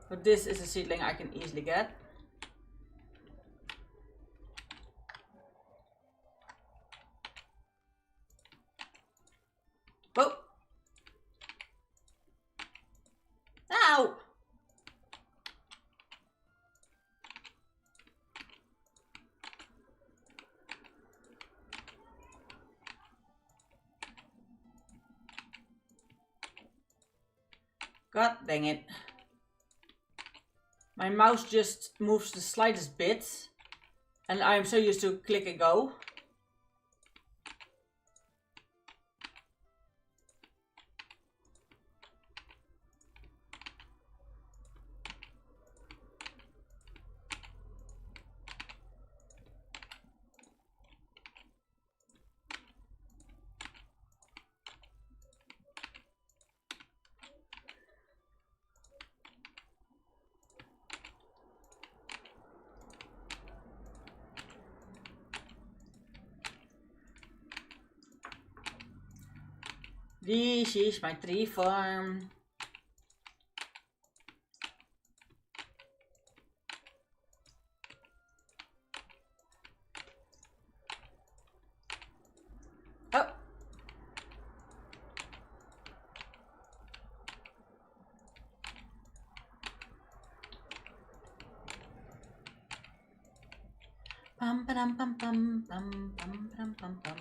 But this is a seedling I can easily get. Whoa! Ow! God dang it. My mouse just moves the slightest bit. And I'm so used to click and go. This is my tree farm. Oh. Bum ba dum bum bum bum bum bum bum bum.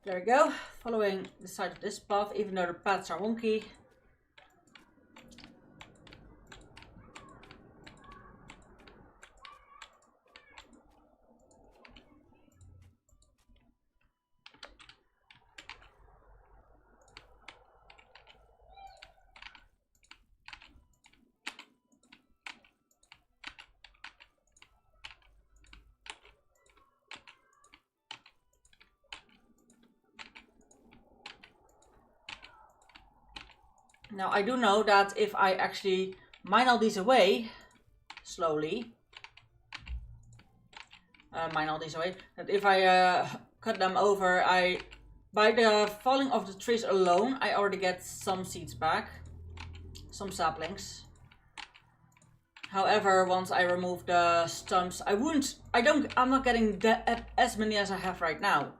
There we go, following the side of this path, even though the paths are wonky. Now I do know that if I actually mine all these away, slowly, that if I cut them over, by the falling of the trees alone, I already get some seeds back, some saplings. However, once I remove the stumps, I'm not getting as many as I have right now.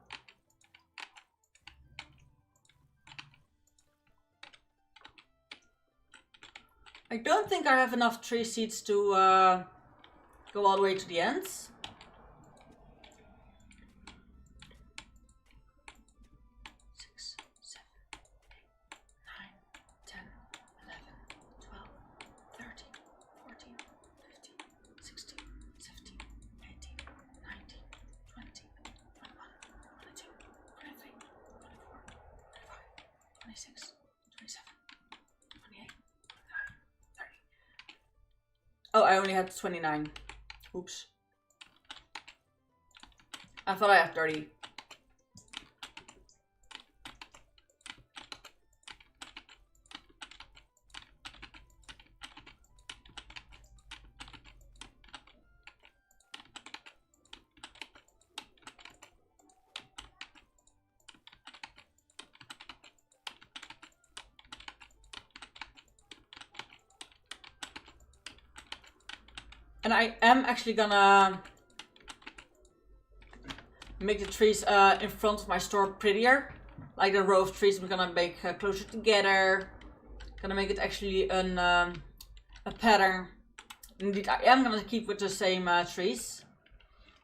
I don't think I have enough tree seeds to go all the way to the ends. Oh, I only had 29. Oops. I thought I had 30. And I am actually gonna make the trees in front of my store prettier. Like the row of trees I'm gonna make closer together. Gonna make it actually a pattern. Indeed, I am gonna keep with the same trees.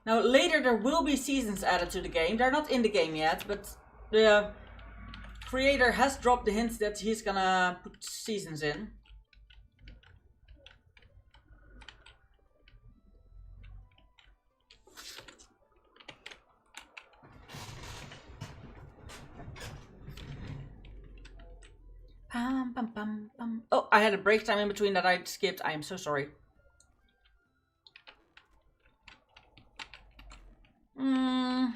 Now later there will be seasons added to the game. They're not in the game yet, but the creator has dropped the hint that he's gonna put seasons in. Oh, I had a break time in between that I skipped. I am so sorry. Now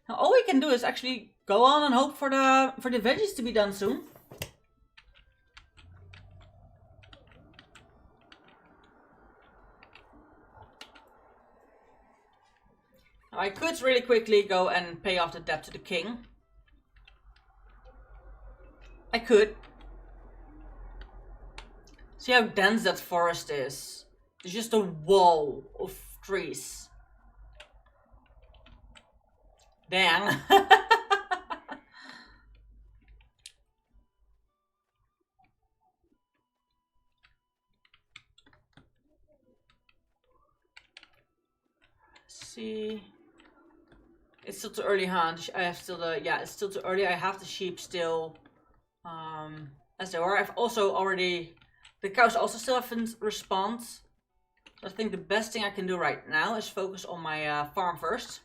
all we can do is actually go on and hope for the veggies to be done soon. Now, I could really quickly go and pay off the debt to the king. I could. See how dense that forest is. It's just a wall of trees. Dang. See. It's still too early, huh? I have still the, yeah, it's still too early. I have the sheep still as they were. I've also already, the cows also still haven't responded. So I think the best thing I can do right now is focus on my farm first.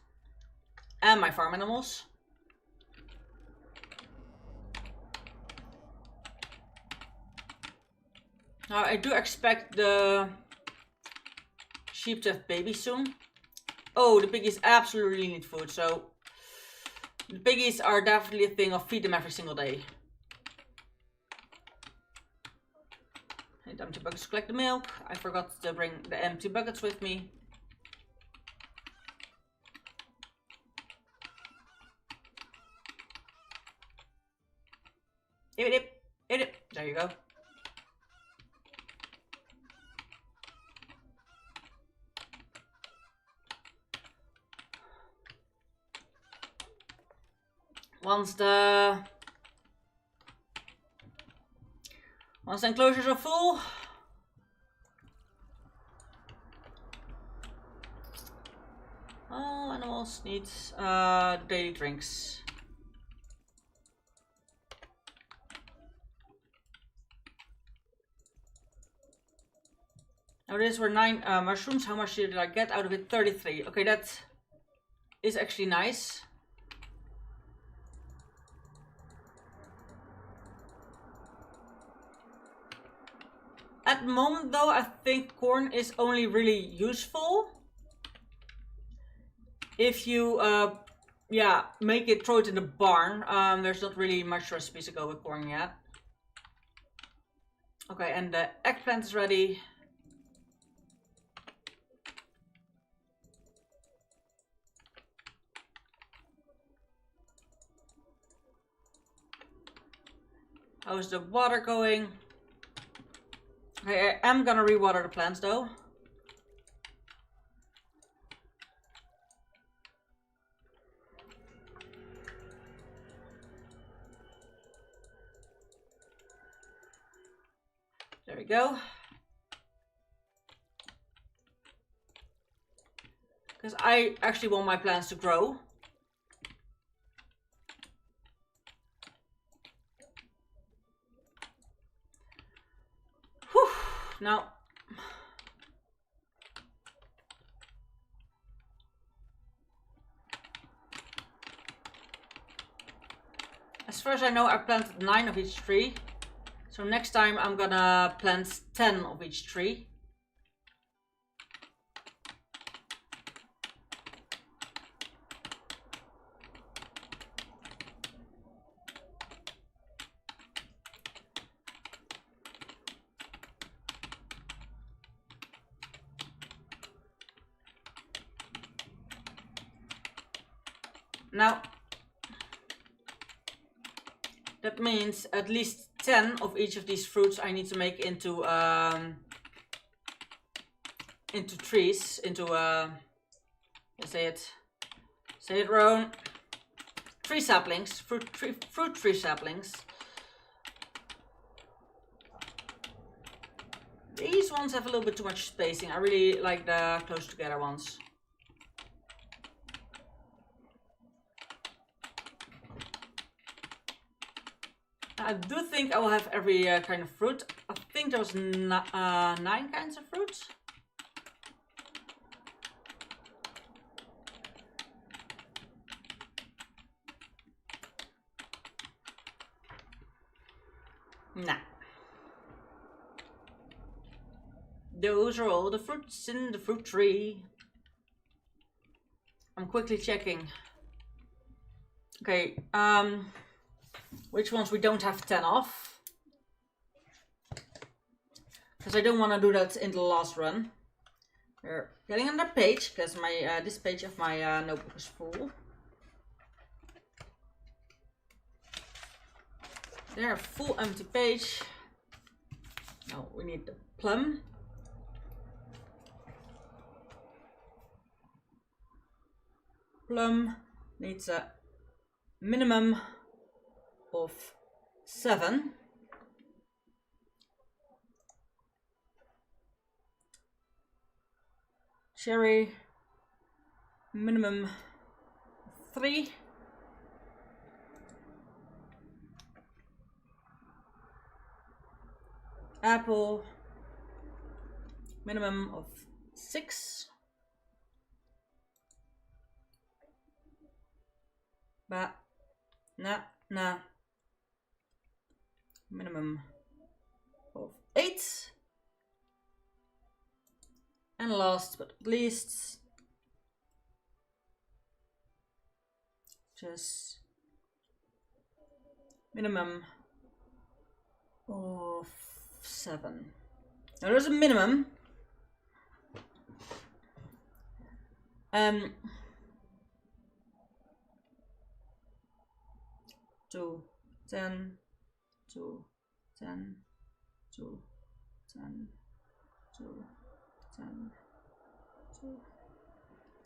And my farm animals. Now I do expect the sheep to have babies soon. Oh, the piggies absolutely need food, so the piggies are definitely a thing of feed them every single day. I need empty buckets to collect the milk. I forgot to bring the empty buckets with me. There you go. Once the enclosures are full, all animals need daily drinks. Now these were 9 mushrooms. How much did I get out of it? 33. Okay, that is actually nice. At the moment though, I think corn is only really useful if you yeah, throw it in the barn. There's not really much recipes to go with corn yet. Okay, and the eggplant is ready. How's the water going? Okay, I am gonna rewater the plants though. There we go. Because I actually want my plants to grow. Whew. Now, as far as I know, I planted 9 of each tree. So next time I'm gonna plant 10 of each tree. Now, that means at least 10 of each of these fruits I need to make into trees, say it Roan, tree saplings, fruit tree saplings. These ones have a little bit too much spacing. I really like the close together ones. I do think I will have every kind of fruit. I think there was 9 kinds of fruits. Nah. Those are all the fruits in the fruit tree. I'm quickly checking. Okay, which ones we don't have 10 of. Because I don't want to do that in the last run. We're getting on that page, because my this page of my notebook is full. There, a full empty page. Now we need the plum. Plum needs a minimum of 7. Cherry, minimum 3. Apple, minimum of 6. Banana, minimum of 8. And last but not least, just minimum of 7. Now there's a minimum. 2, 10, 2, 10, 2, 10, 2, 10, 2,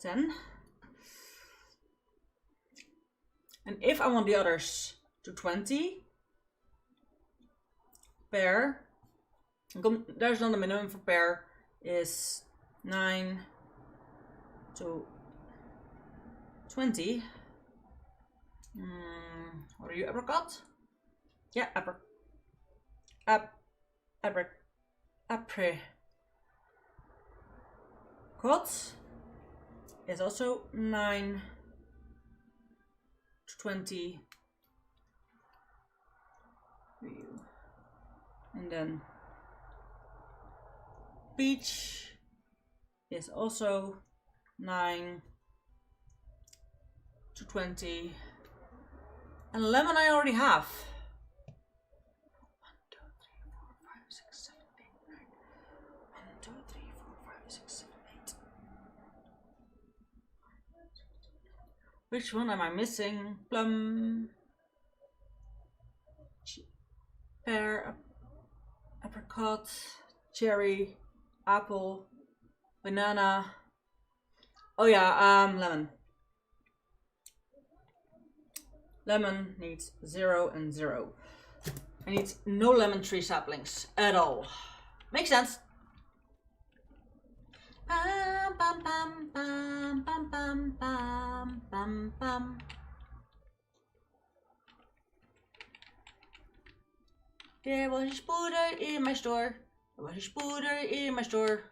10. And if I want the others to 20, pair, there's not a minimum for pair, is 9 to 20. What are you, apricot? Yeah, apricot is also 9 to 20. And then peach is also 9 to 20. And lemon I already have. 1, 2, 3, 4, 5, 6, 7, 8, 9. 1, 2, 3, 4, 5, 6, 7, 8. Which one am I missing? Plum, pear, apricot, cherry, apple, banana. Oh yeah, lemon. Lemon needs 0 and 0. I need no lemon tree saplings at all. Makes sense. Bam, bam, bam, bam, bam, bam, bam, bam, bam. Er was een spoeder in mijn store. Er was een spoeder in mijn store.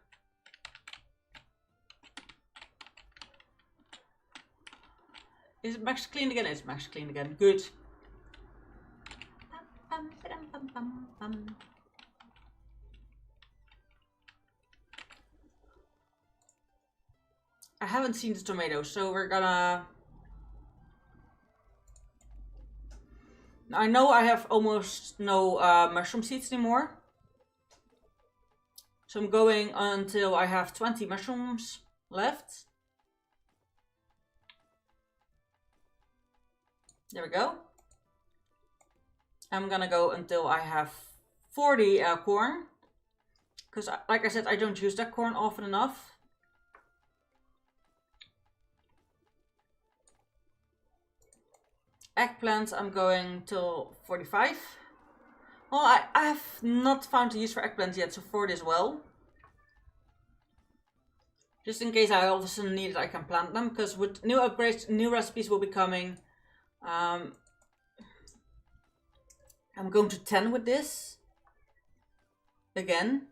Is it max clean again? It's max clean again. Good. I haven't seen the tomatoes, so we're gonna... I know I have almost no mushroom seeds anymore. So I'm going until I have 20 mushrooms left. There we go. I'm gonna go until I have 40 corn. Because like I said, I don't use that corn often enough. Eggplants, I'm going till 45. Well, I have not found a use for eggplants yet, so 40 as well. Just in case I all of a sudden need it, I can plant them. Because with new upgrades, new recipes will be coming. I'm going to 10 with this. Again.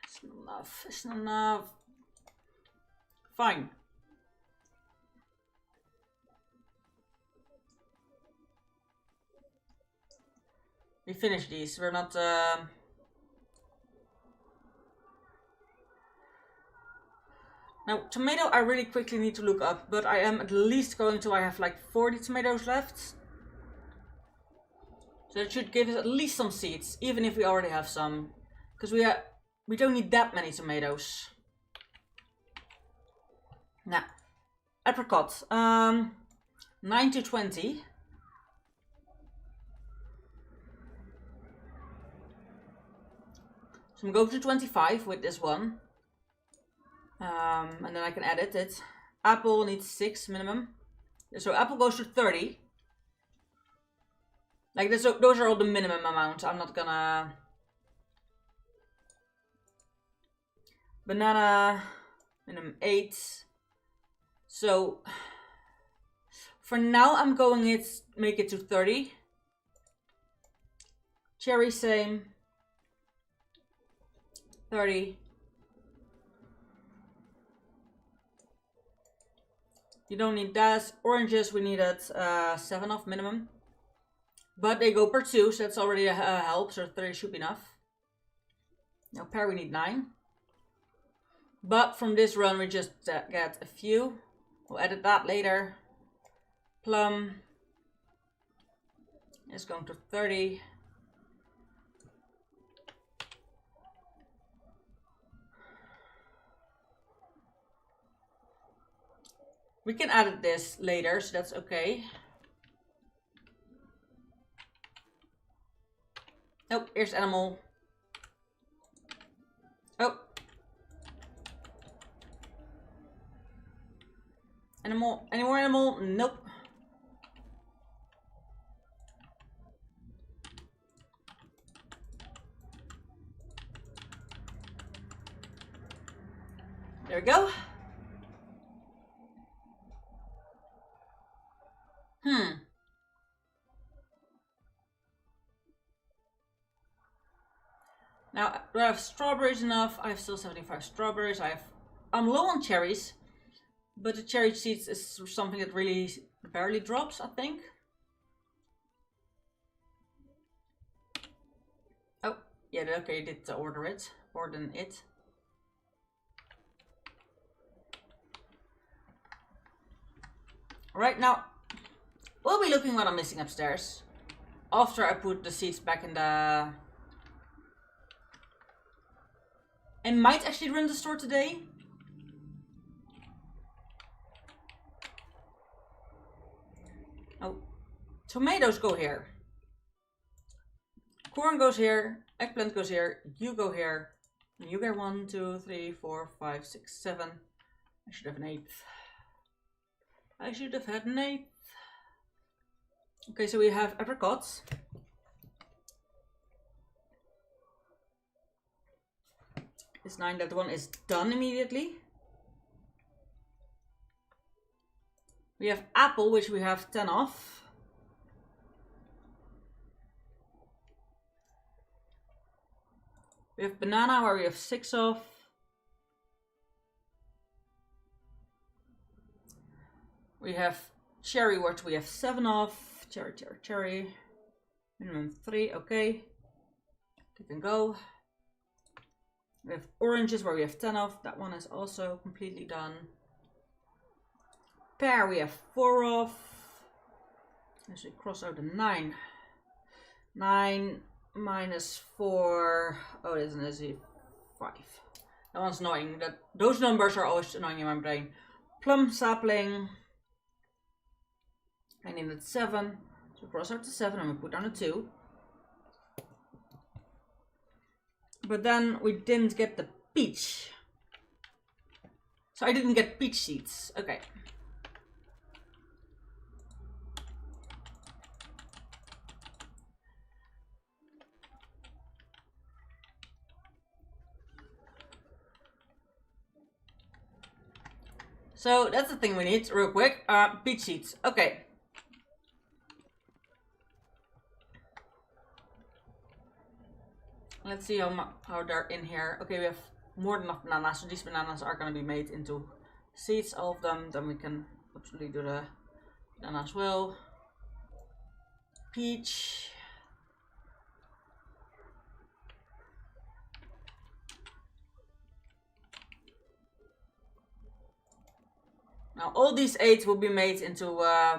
It's not enough. It's not enough. Fine. We finished these. We're not... Now, tomato I really quickly need to look up, but I am at least going till I have like 40 tomatoes left. So that should give us at least some seeds, even if we already have some. Because we don't need that many tomatoes. Now, apricot. 9 to 20. So I'm going to 25 with this one. And then I can edit it. Apple needs 6 minimum. So apple goes to 30. Like this, those are all the minimum amount. I'm not gonna... Banana, minimum 8. So for now I'm going to make it to 30. Cherry, same. 30. You don't need that. Oranges, we needed 7 of minimum. But they go per 2, so that's already a help. So 30 should be enough. Now pear we need 9. But from this run we just get a few. We'll edit that later. Plum is going to 30. We can edit this later, so that's okay. Oh, here's animal. Oh. Animal. Any more animal? Nope. There we go. Now, do I have strawberries enough? I have still 75 strawberries. I'm low on cherries, but the cherry seeds is something that really barely drops, I think. Oh, yeah, okay, I did order it. Right now, we'll be looking what I'm missing upstairs after I put the seeds back in the... I might actually run the store today. Oh, tomatoes go here. Corn goes here. Eggplant goes here. You go here. And you get 1, 2, 3, 4, 5, 6, 7. I should have an 8th. I should have had an 8th. Okay, so we have apricots. This 9, that one is done immediately. We have apple, which we have 10 of. We have banana, where we have 6 of. We have cherry, which we have 7 of. Cherry. Minimum 3, okay. You can go. We have oranges, where we have 10 of. That one is also completely done. Pear, we have 4 of. As we cross out the 9. 9 minus 4. Oh, this is a 5. That one's annoying. Those numbers are always annoying in my brain. Plum sapling. I needed 7. So cross out the 7 and we put down a 2. But then we didn't get the peach. So I didn't get peach seeds. Okay. So that's the thing we need real quick. Peach seeds. Okay. Let's see how they're in here. Okay, we have more than enough bananas, so these bananas are going to be made into seeds, all of them. Then we can absolutely do the banana as well. Peach. Now all these 8 will be made into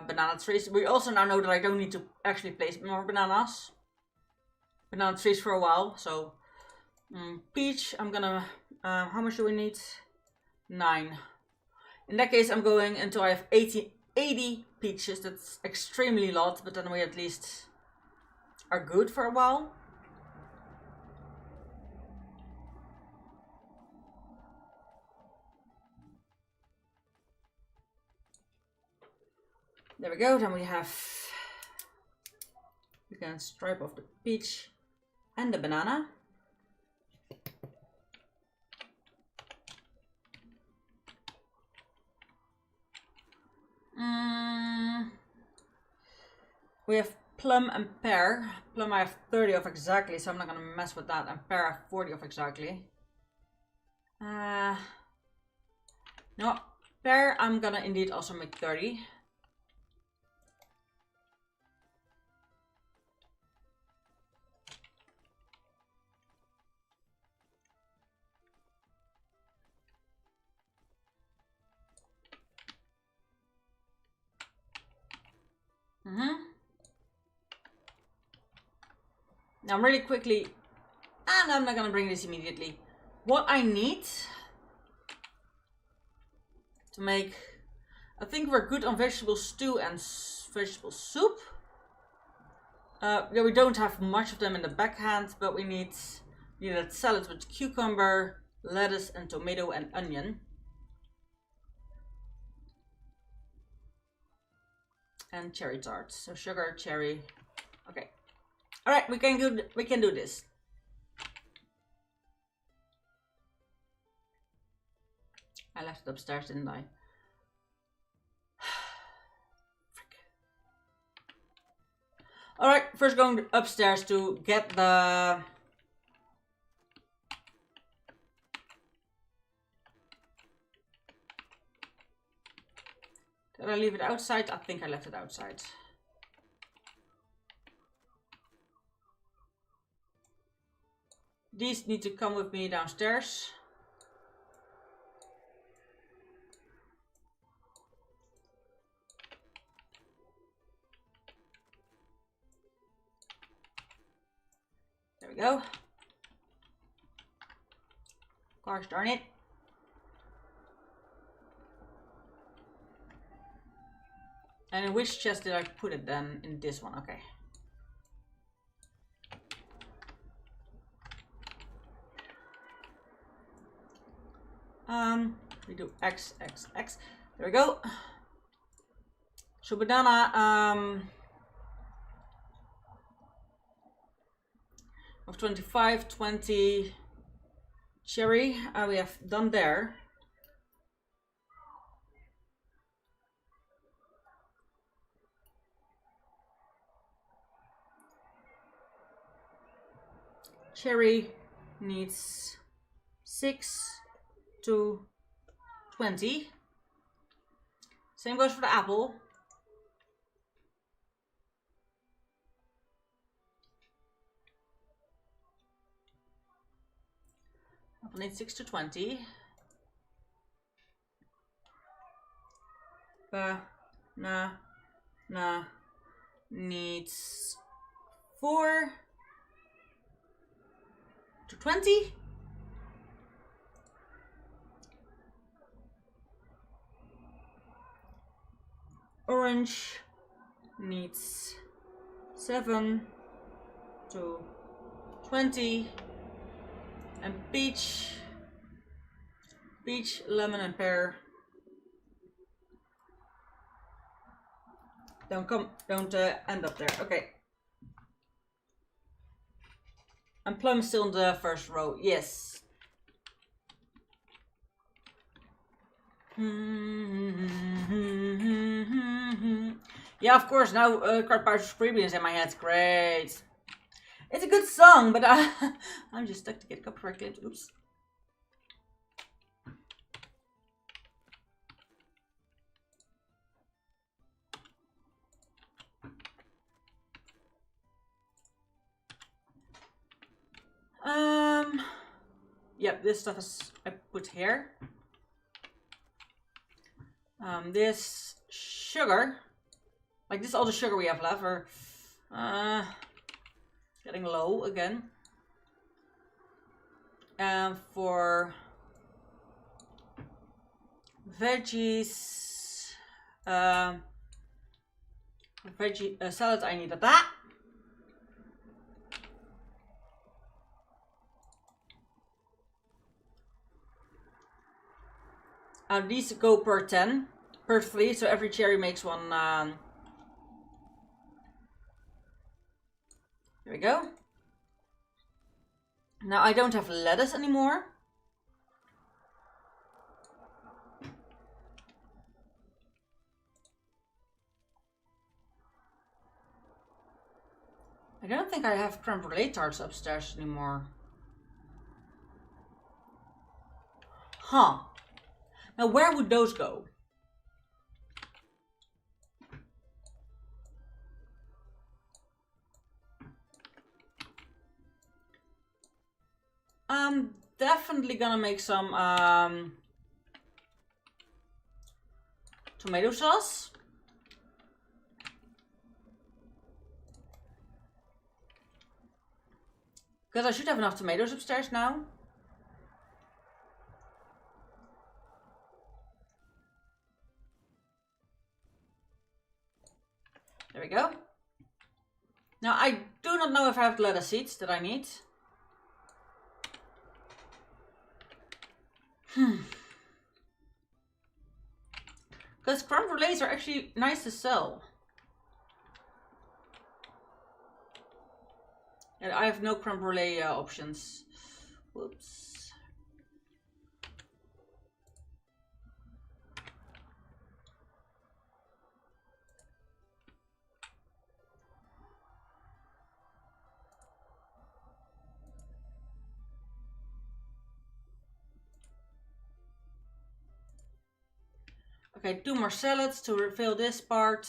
banana trees. We also now know that I don't need to actually place more bananas. Banana trees for a while, so peach, I'm gonna, how much do we need? 9. In that case, I'm going until I have 80 peaches. That's extremely lot, but then we at least are good for a while. There we go, then we can stripe off the peach and the banana. We have plum and pear. Plum I have 30 of exactly, so I'm not gonna mess with that. And pear I have 40 of exactly. No, pear I'm gonna indeed also make 30. Now really quickly, and I'm not gonna bring this immediately. What I need to make I think we're good on vegetable stew and vegetable soup. Yeah, we don't have much of them in the backhand, but we need a salad with cucumber, lettuce, and tomato and onion. And cherry tarts. So sugar, cherry. Okay. All right, we can do this. I left it upstairs, didn't I? All right, first going upstairs to get the. Did I leave it outside? I think I left it outside. These need to come with me downstairs. There we go. Gosh darn it. And in which chest did I put it then? In this one, okay. We do X, X, X. There we go. So banana, of 25, 20 cherry, we have done there. Cherry needs 6 to 20. Same goes for the apple. Apple needs 6 to 20. Banana needs 4 to 20. Orange needs 7 to 20. And peach, lemon, and pear. Don't end up there. Okay. And plum is still in the first row. Yes. Yeah, of course. Now Card Pirates Supreme is in my head. Great. It's a good song, but I'm just stuck to get copyright claims. Oops. Yep, this stuff is I put here. This sugar, like this is all the sugar we have left, or getting low again. And for veggies, salad, I needed that. These go per 10 perfectly, so every cherry makes one. There we go. Now I don't have lettuce anymore. I don't think I have creme brulee tarts upstairs anymore. Huh. Now where would those go? I'm definitely gonna make some tomato sauce. Because I should have enough tomatoes upstairs now. we go. Now I do not know if I have the lettuce seeds that I need. Because crumb brulees are actually nice to sell. And I have no crumb brulee options. Whoops. Okay, 2 more salads to refill this part.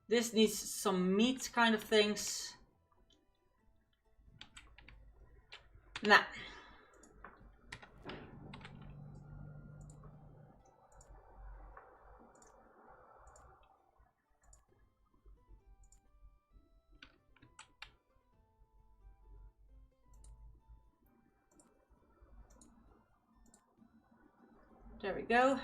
This needs some meat kind of things. Nah. There we go.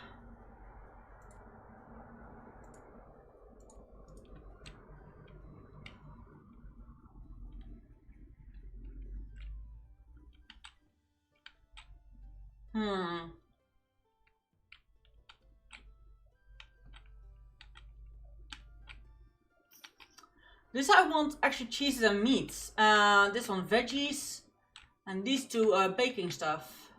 This I want actually cheeses and meats. This one veggies. And these 2 baking stuff.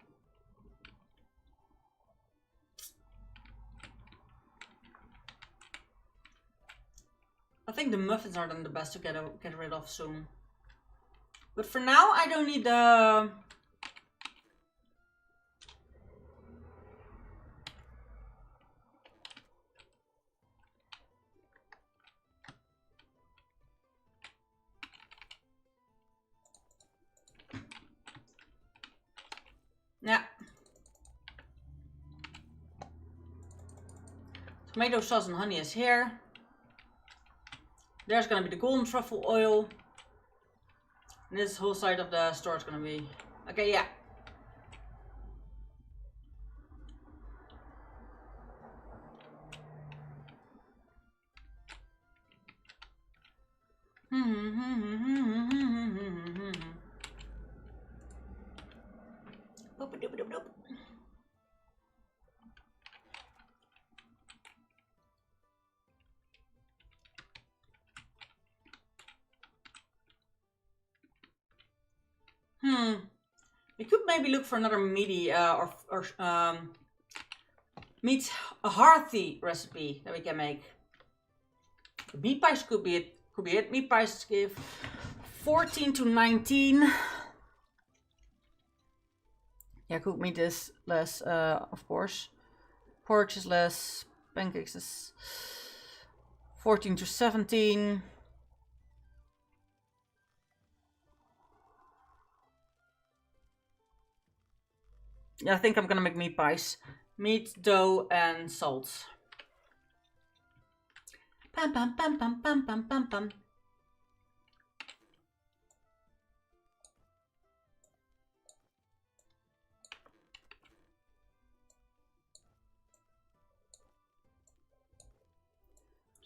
I think the muffins are then the best to get rid of soon. But for now I don't need the... Yeah. Tomato sauce and honey is here. There's gonna be the golden truffle oil. And this whole side of the store is gonna be... Okay, yeah. We could maybe look for another meaty meat hearty recipe that we can make. Meat pies could be it. Could be it. Meat pies give 14 to 19. Yeah, cooked meat is less, of course. Porridge is less. Pancakes is 14 to 17. Yeah, I think I'm gonna make meat pies. Meat, dough, and salt. Pam pam pam pam pam pam pam pam.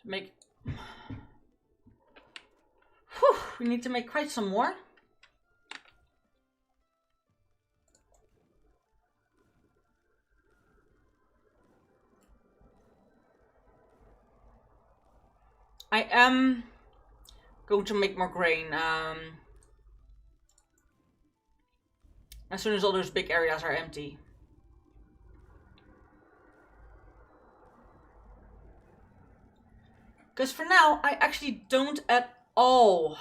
To make... Whew, we need to make quite some more. I am going to make more grain as soon as all those big areas are empty. Because for now, I actually don't at all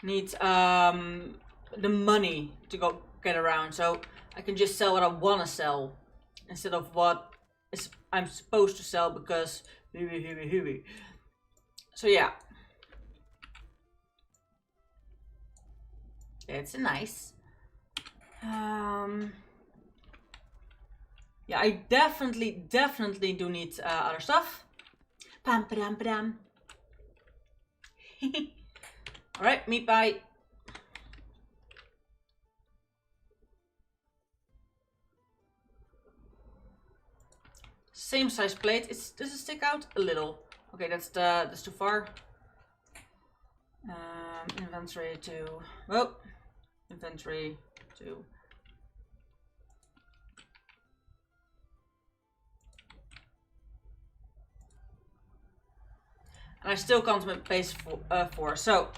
need the money to go get around. So I can just sell what I want to sell instead of what I'm supposed to sell because... So yeah. It's nice. Yeah, I definitely do need other stuff. Pam padam padam. Alright, meat pie. Same size plate. Does it stick out? A little. Okay, that's too far. Inventory to, well, inventory to. And I still can't make base 4, so.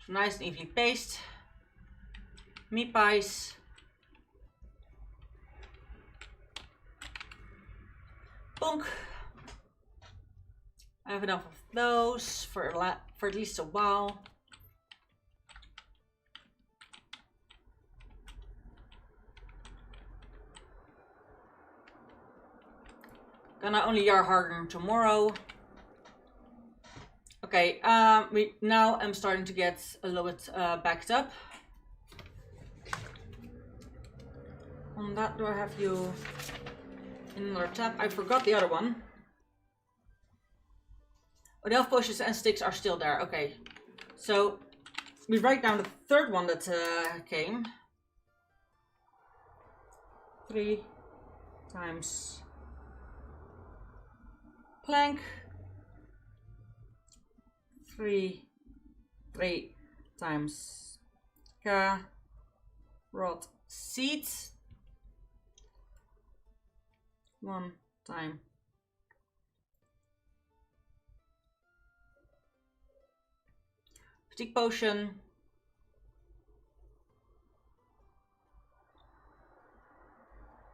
So nice and evenly paced. Meat pies. Bonk. I have enough of those for at least a while. Gonna only yar harder tomorrow. Okay, now I'm starting to get a little bit backed up. On that, do I have you in another tab? I forgot the other one. Oh, the health potions and sticks are still there. Okay, so we write down the third one that came. 3 times plank. 3 times carrot seeds. 1 time fatigue potion.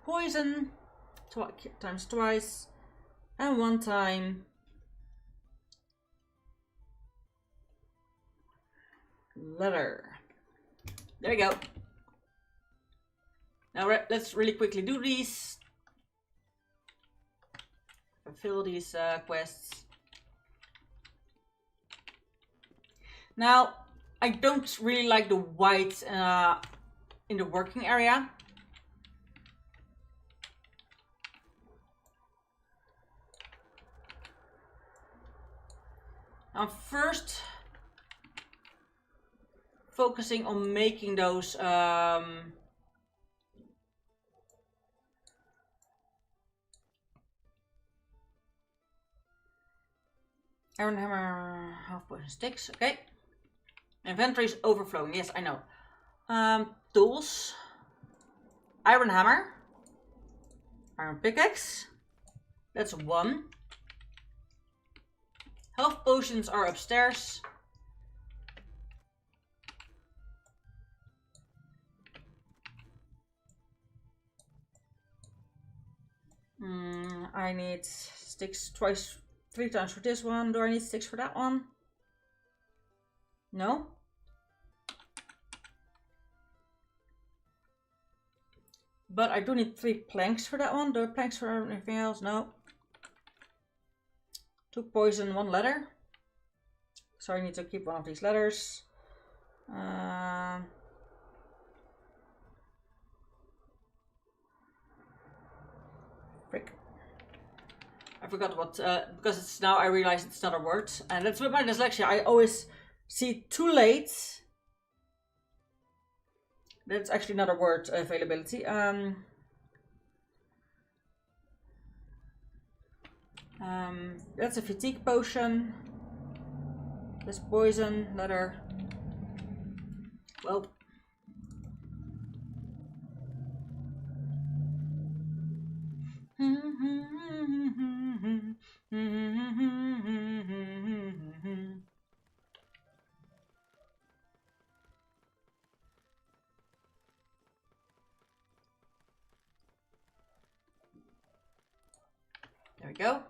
Poison times twice, and 1 time leather. There we go. Now let's really quickly do these. Fulfill these quests. Now, I don't really like the white in the working area. I'm first focusing on making those iron hammer, half potion sticks. Okay. Inventory is overflowing. Yes, I know. Tools. Iron hammer. Iron pickaxe. That's 1. Health potions are upstairs. I need sticks 3 times for this one. Do I need sticks for that one? No? But I do need 3 planks for that one. Do I have planks for anything else? No. 2 poison, 1 leather. So I need to keep one of these letters. Frick. I forgot what, because it's now I realize it's not a word. And that's with my dyslexia. I always see too late. That's actually not a word availability. That's a fatigue potion. That's poison, leather. Well. There we go.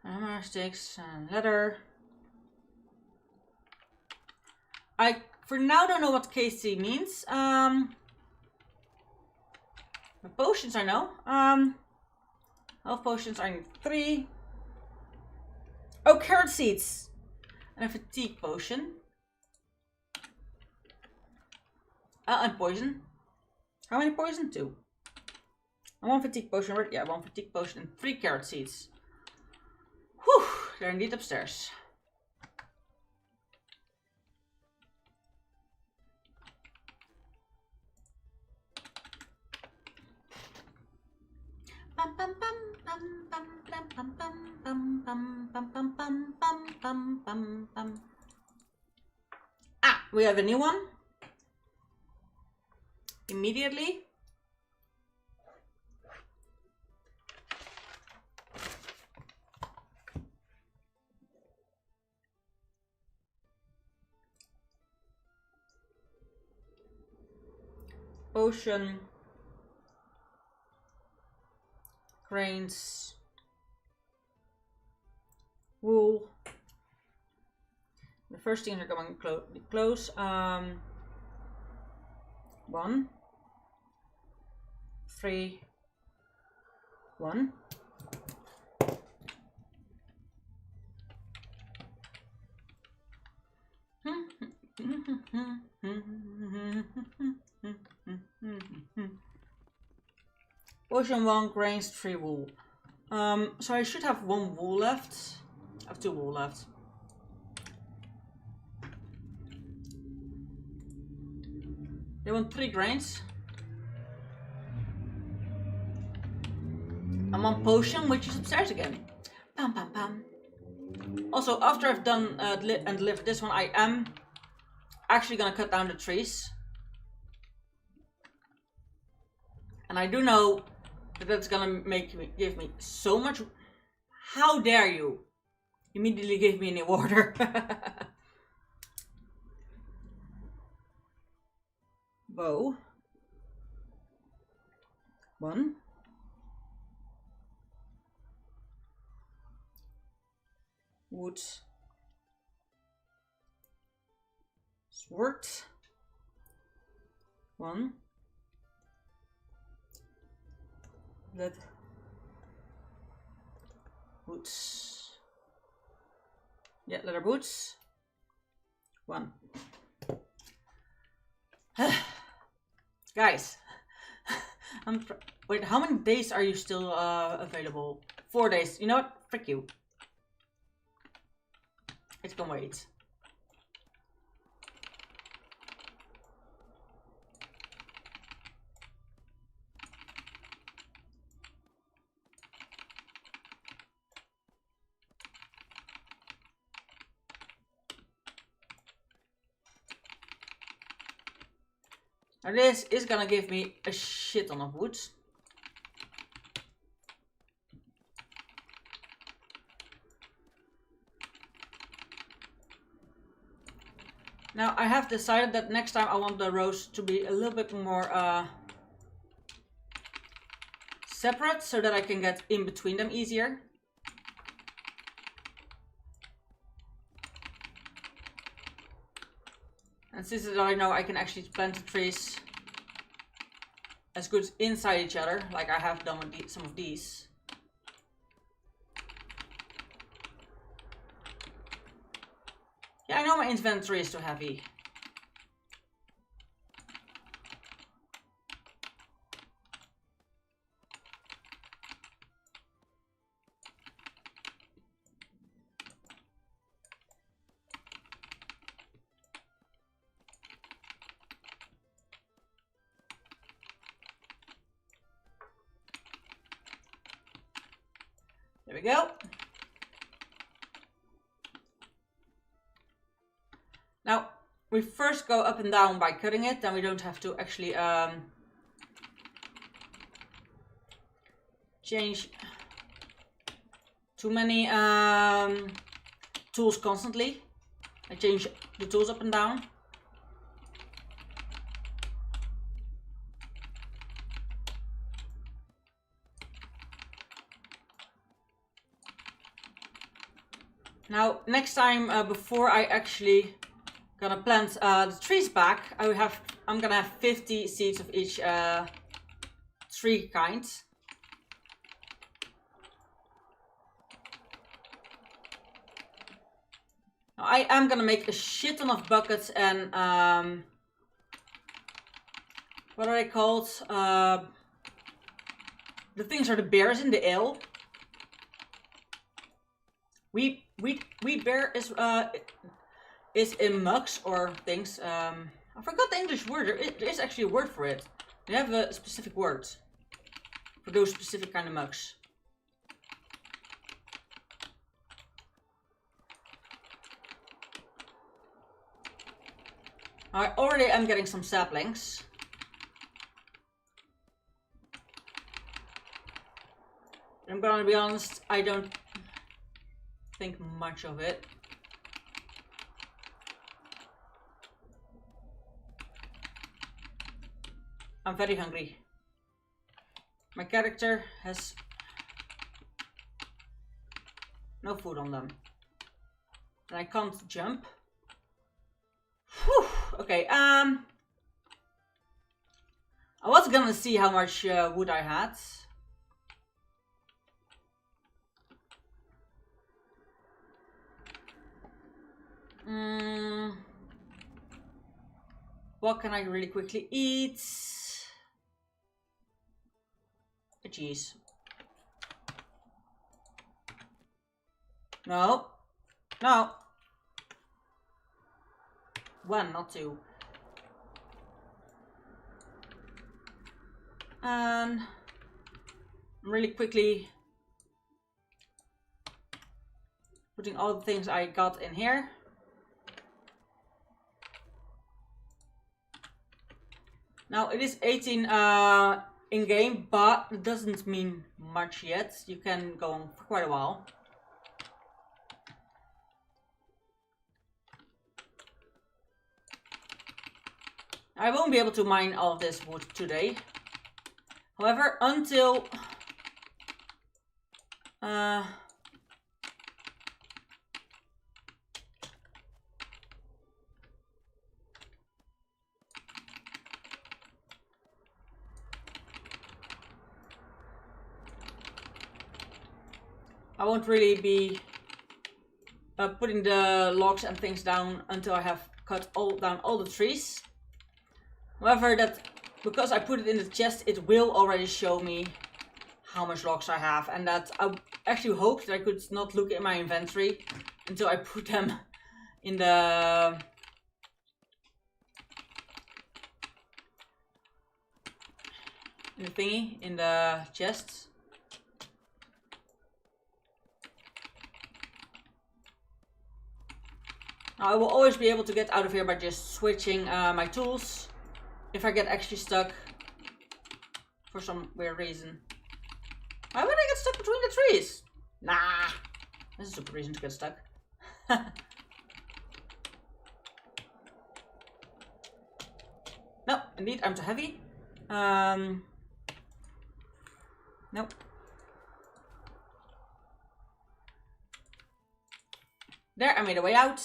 Hammer, sticks, and leather. I, for now, don't know what KC means. The potions I know. Health potions I need 3. Oh, carrot seeds. And a fatigue potion. And poison. How many poison? 2. And 1 fatigue potion, right? Yeah, 1 fatigue potion and 3 carrot seeds. Whew, they're indeed upstairs. Ah, we have a new one. Immediately. Potion. Grains. Wool. The first things are going to be close. 1, 3, 1. Potion 1, grains 3, wool. So I should have 1 wool left. I have 2 wool left. They want 3 grains. And 1 potion, which is upstairs again. Pam pam pam. Also, after I've done and delivered this one, I am actually gonna cut down the trees. And I do know that that's gonna give me so much. How dare you immediately give me any water? Bow. 1. Wood. Sword. 1. Let boots. Yeah, leather boots. 1. Guys, wait, how many days are you still available? 4 days. You know what? Frick you. It can wait. Now this is gonna give me a shit ton of wood. Now I have decided that next time I want the rows to be a little bit more separate so that I can get in between them easier. And since I know I can actually plant the trees as good inside each other, like I have done with some of these. Yeah, I know my inventory is too heavy. There we go. Now, we first go up and down by cutting it, then we don't have to actually change too many tools constantly. I change the tools up and down. Now, next time, before I actually gonna plant the trees back, I'm gonna have 50 seeds of each tree kind. Now, I am gonna make a shit ton of buckets and what are they called? the things are the bears in the ale. Wheat bear is in mugs or things. I forgot the English word. There is actually a word for it. They have a specific word for those specific kind of mugs. I already am getting some saplings. I'm gonna be honest, I don't think much of it. I'm very hungry. My character has no food on them. And I can't jump. Whew. Okay, I was gonna see how much wood I had. What can I really quickly eat? A cheese. No. No. One, not two. And really quickly putting all the things I got in here. Now it is 18 in game, but it doesn't mean much yet. You can go on for quite a while. I won't be able to mine all of this wood today. However, until I won't really be putting the logs and things down until I have cut down all the trees. However, because I put it in the chest, it will already show me how much logs I have, and that I actually hoped that I could not look in my inventory until I put them in the thingy, in the chests. Now, I will always be able to get out of here by just switching my tools if I get actually stuck for some weird reason. Why would I get stuck between the trees? Nah, this is a good reason to get stuck. No, indeed, I'm too heavy. Nope. There, I made a way out.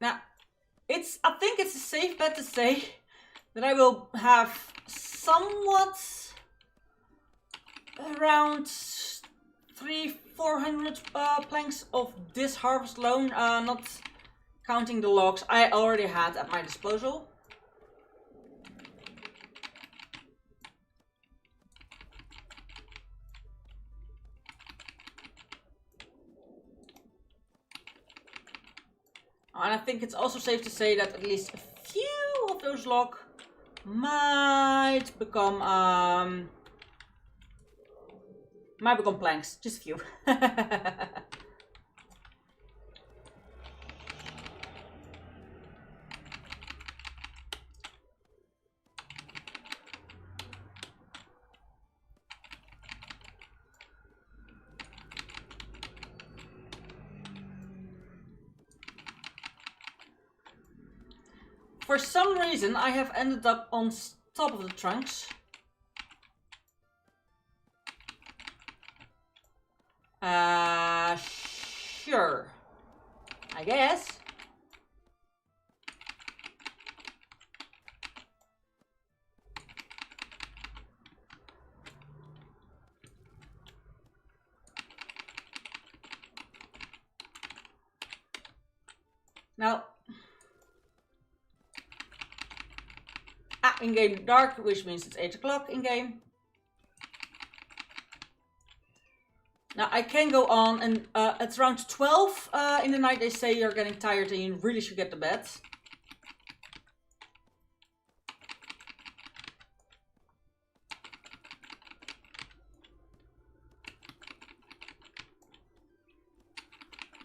Now, I think it's a safe bet to say that I will have somewhat around 300-400 planks of this harvest alone, not counting the logs I already had at my disposal. And I think it's also safe to say that at least a few of those logs might become planks. Just a few. For some reason, I have ended up on top of the trunks. Sure. I guess. Now, in-game dark, which means it's 8 o'clock in-game. Now, I can go on, and it's around 12 in the night. They say you're getting tired and you really should get to bed.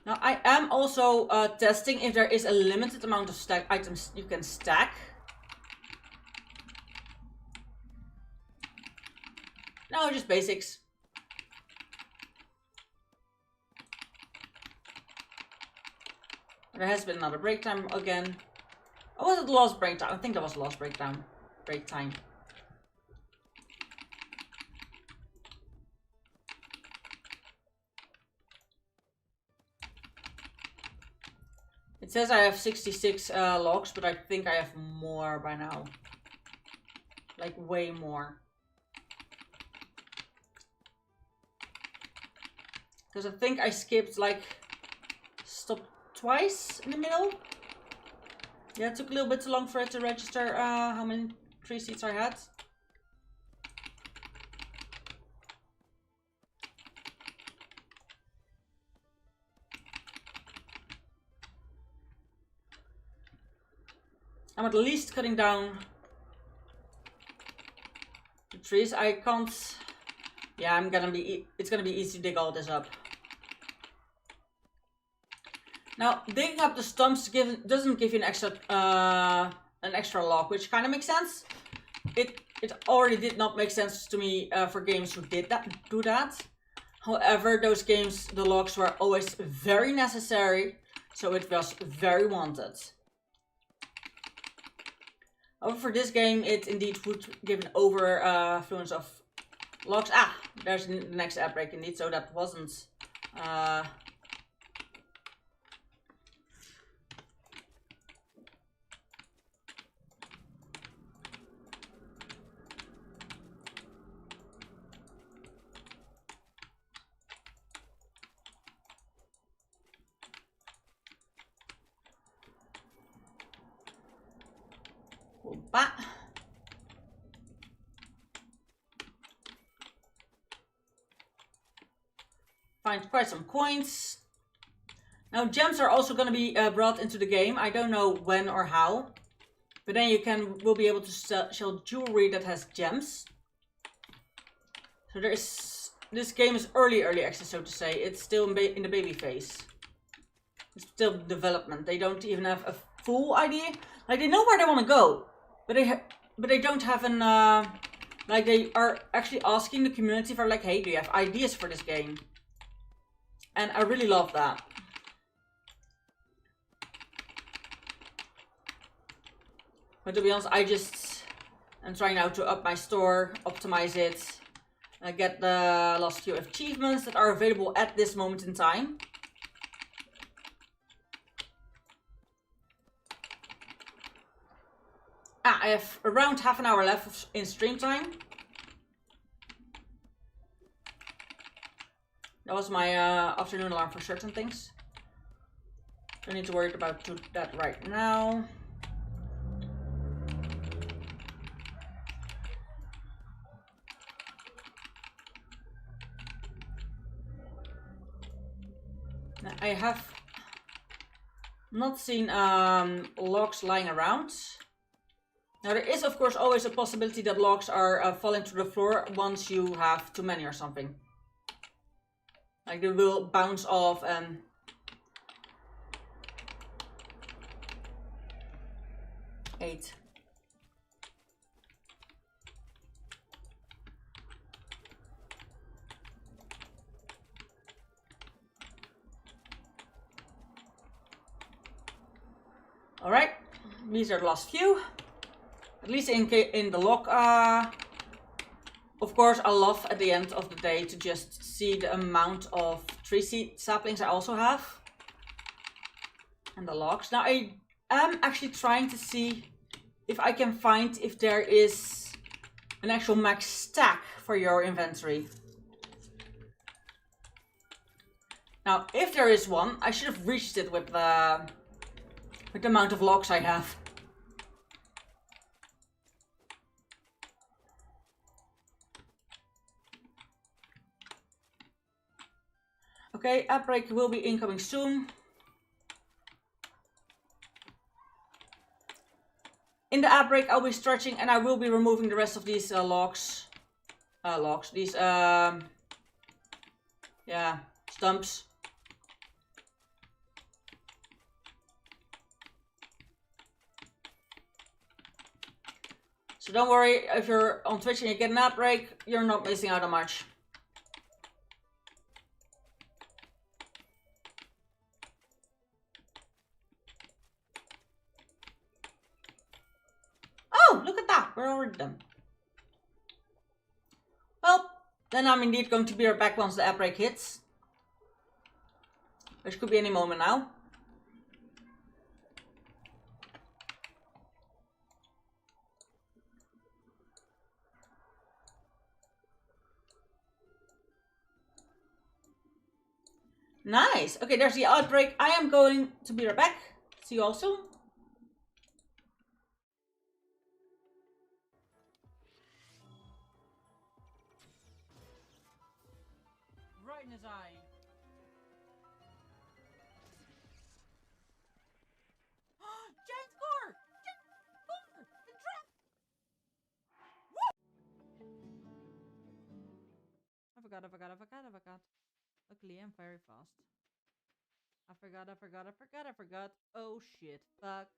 Now, I am also testing if there is a limited amount of stack items you can stack. No, just basics. There has been another break time again. Or was it the last break time? I think that was the last break time. It says I have 66 logs, but I think I have more by now. Like way more. Because I think I skipped like stop twice in the middle. Yeah, it took a little bit too long for it to register how many tree seeds I had. I'm at least cutting down the trees. I can't. Yeah, it's gonna be easy to dig all this up. Now, digging up the stumps doesn't give you an extra log, which kind of makes sense. It already did not make sense to me for games who do that. However, those games, the logs were always very necessary, so it was very wanted. However, for this game, it indeed would give an overfluence of logs. There's the next ad break indeed, so that wasn't... Find quite some coins. Now gems are also going to be brought into the game. I don't know when or how, but then will be able to sell jewelry that has gems. So this game is early access, so to say. It's still in the baby phase. It's still development. They don't even have a full idea. Like, they know where they want to go, but they don't have an like, they are actually asking the community for like, hey, do you have ideas for this game? And I really love that. But to be honest, I just am trying now to up my store, optimize it, get the last few achievements that are available at this moment in time. I have around half an hour left in stream time. That was my afternoon alarm for certain things. Don't need to worry about that right now. Now, I have not seen logs lying around. Now there is of course always a possibility that logs are falling to the floor once you have too many or something. Like, they will bounce off and... Eight. Alright, these are the last few. At least in the log. Of course, I love at the end of the day to just see the amount of tree seed saplings I also have. And the logs. Now I am actually trying to see if I can find if there is an actual max stack for your inventory. Now, if there is one, I should have reached it with with the amount of logs I have. Okay, outbreak will be incoming soon. In the outbreak, I'll be stretching and I will be removing the rest of these logs. These, yeah, stumps. So don't worry, if you're on Twitch and you get an outbreak, you're not missing out on much. Oh, look at that, we're already done. Well, then I'm indeed going to be right back once the outbreak hits. Which could be any moment now. Nice. Okay, there's the outbreak. I am going to be right back. See you all soon. Right in his eye. Giant score! The trap! I forgot. Luckily, I'm very fast. I forgot. Oh shit. Fuck.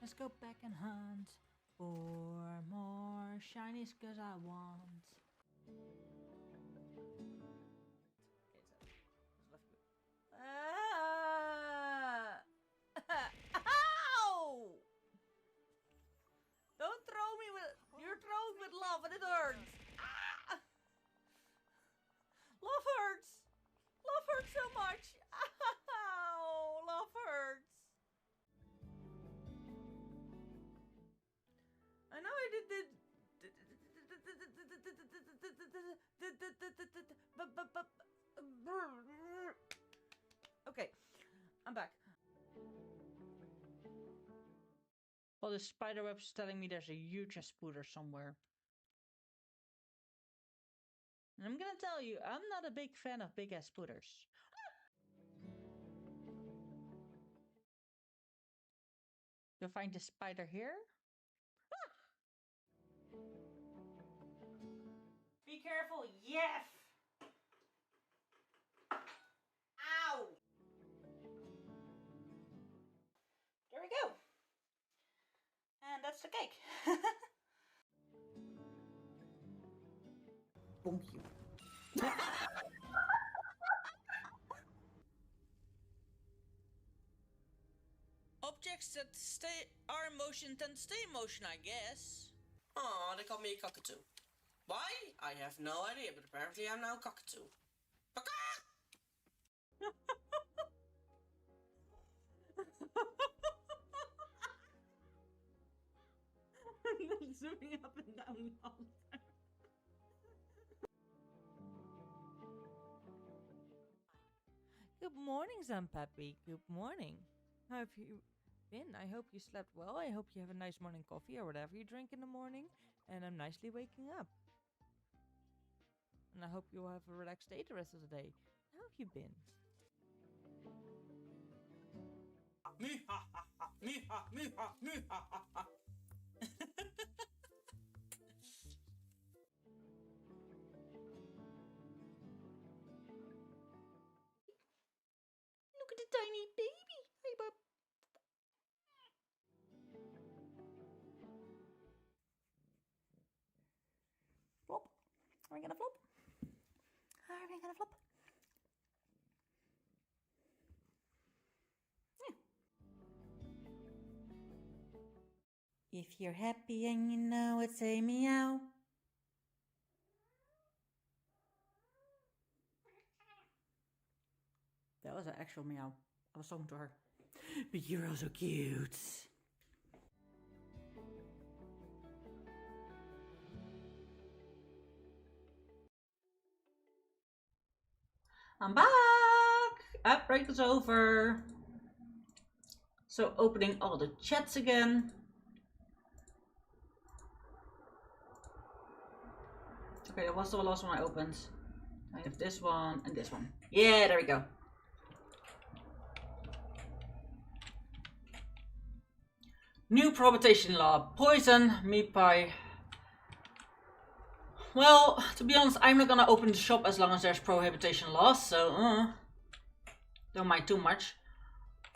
Let's go back and hunt for more shinies cause I want. Ow! Don't throw me with. You're throwing with love and it hurts. Ah! Love hurts. Love hurts so much. Ow! Love hurts. I know I did it. Okay, I'm back. Well, the spider web's telling me there's a huge spooter somewhere. And I'm gonna tell you, I'm not a big fan of big ass spooters. You'll find the spider here. Be careful, yes! Ow! There we go. And that's the cake. Bonk you. Objects that are in motion tend to stay in motion, I guess. Aw, they call me a cockatoo. Why? I have no idea, but apparently I'm now a cockatoo. Zooming up and down all the time. Good morning, Zampappy. Good morning. How have you been? I hope you slept well. I hope you have a nice morning coffee or whatever you drink in the morning. And I'm nicely waking up. And I hope you'll have a relaxed day the rest of the day. How have you been? Look at the tiny baby. Hey, bub. Flop. Are we gonna flop? Are we gonna flop? Yeah. If you're happy and you know it, say meow. That was an actual meow. I was talking to her. But you're also cute. I'm back! app break is over. So opening all the chats again. Okay, that was the last one I opened. I have this one and this one. Yeah, there we go. New prohibition law. Poison meat pie. Well, to be honest, I'm not gonna open the shop as long as there's prohibition laws, so don't mind too much.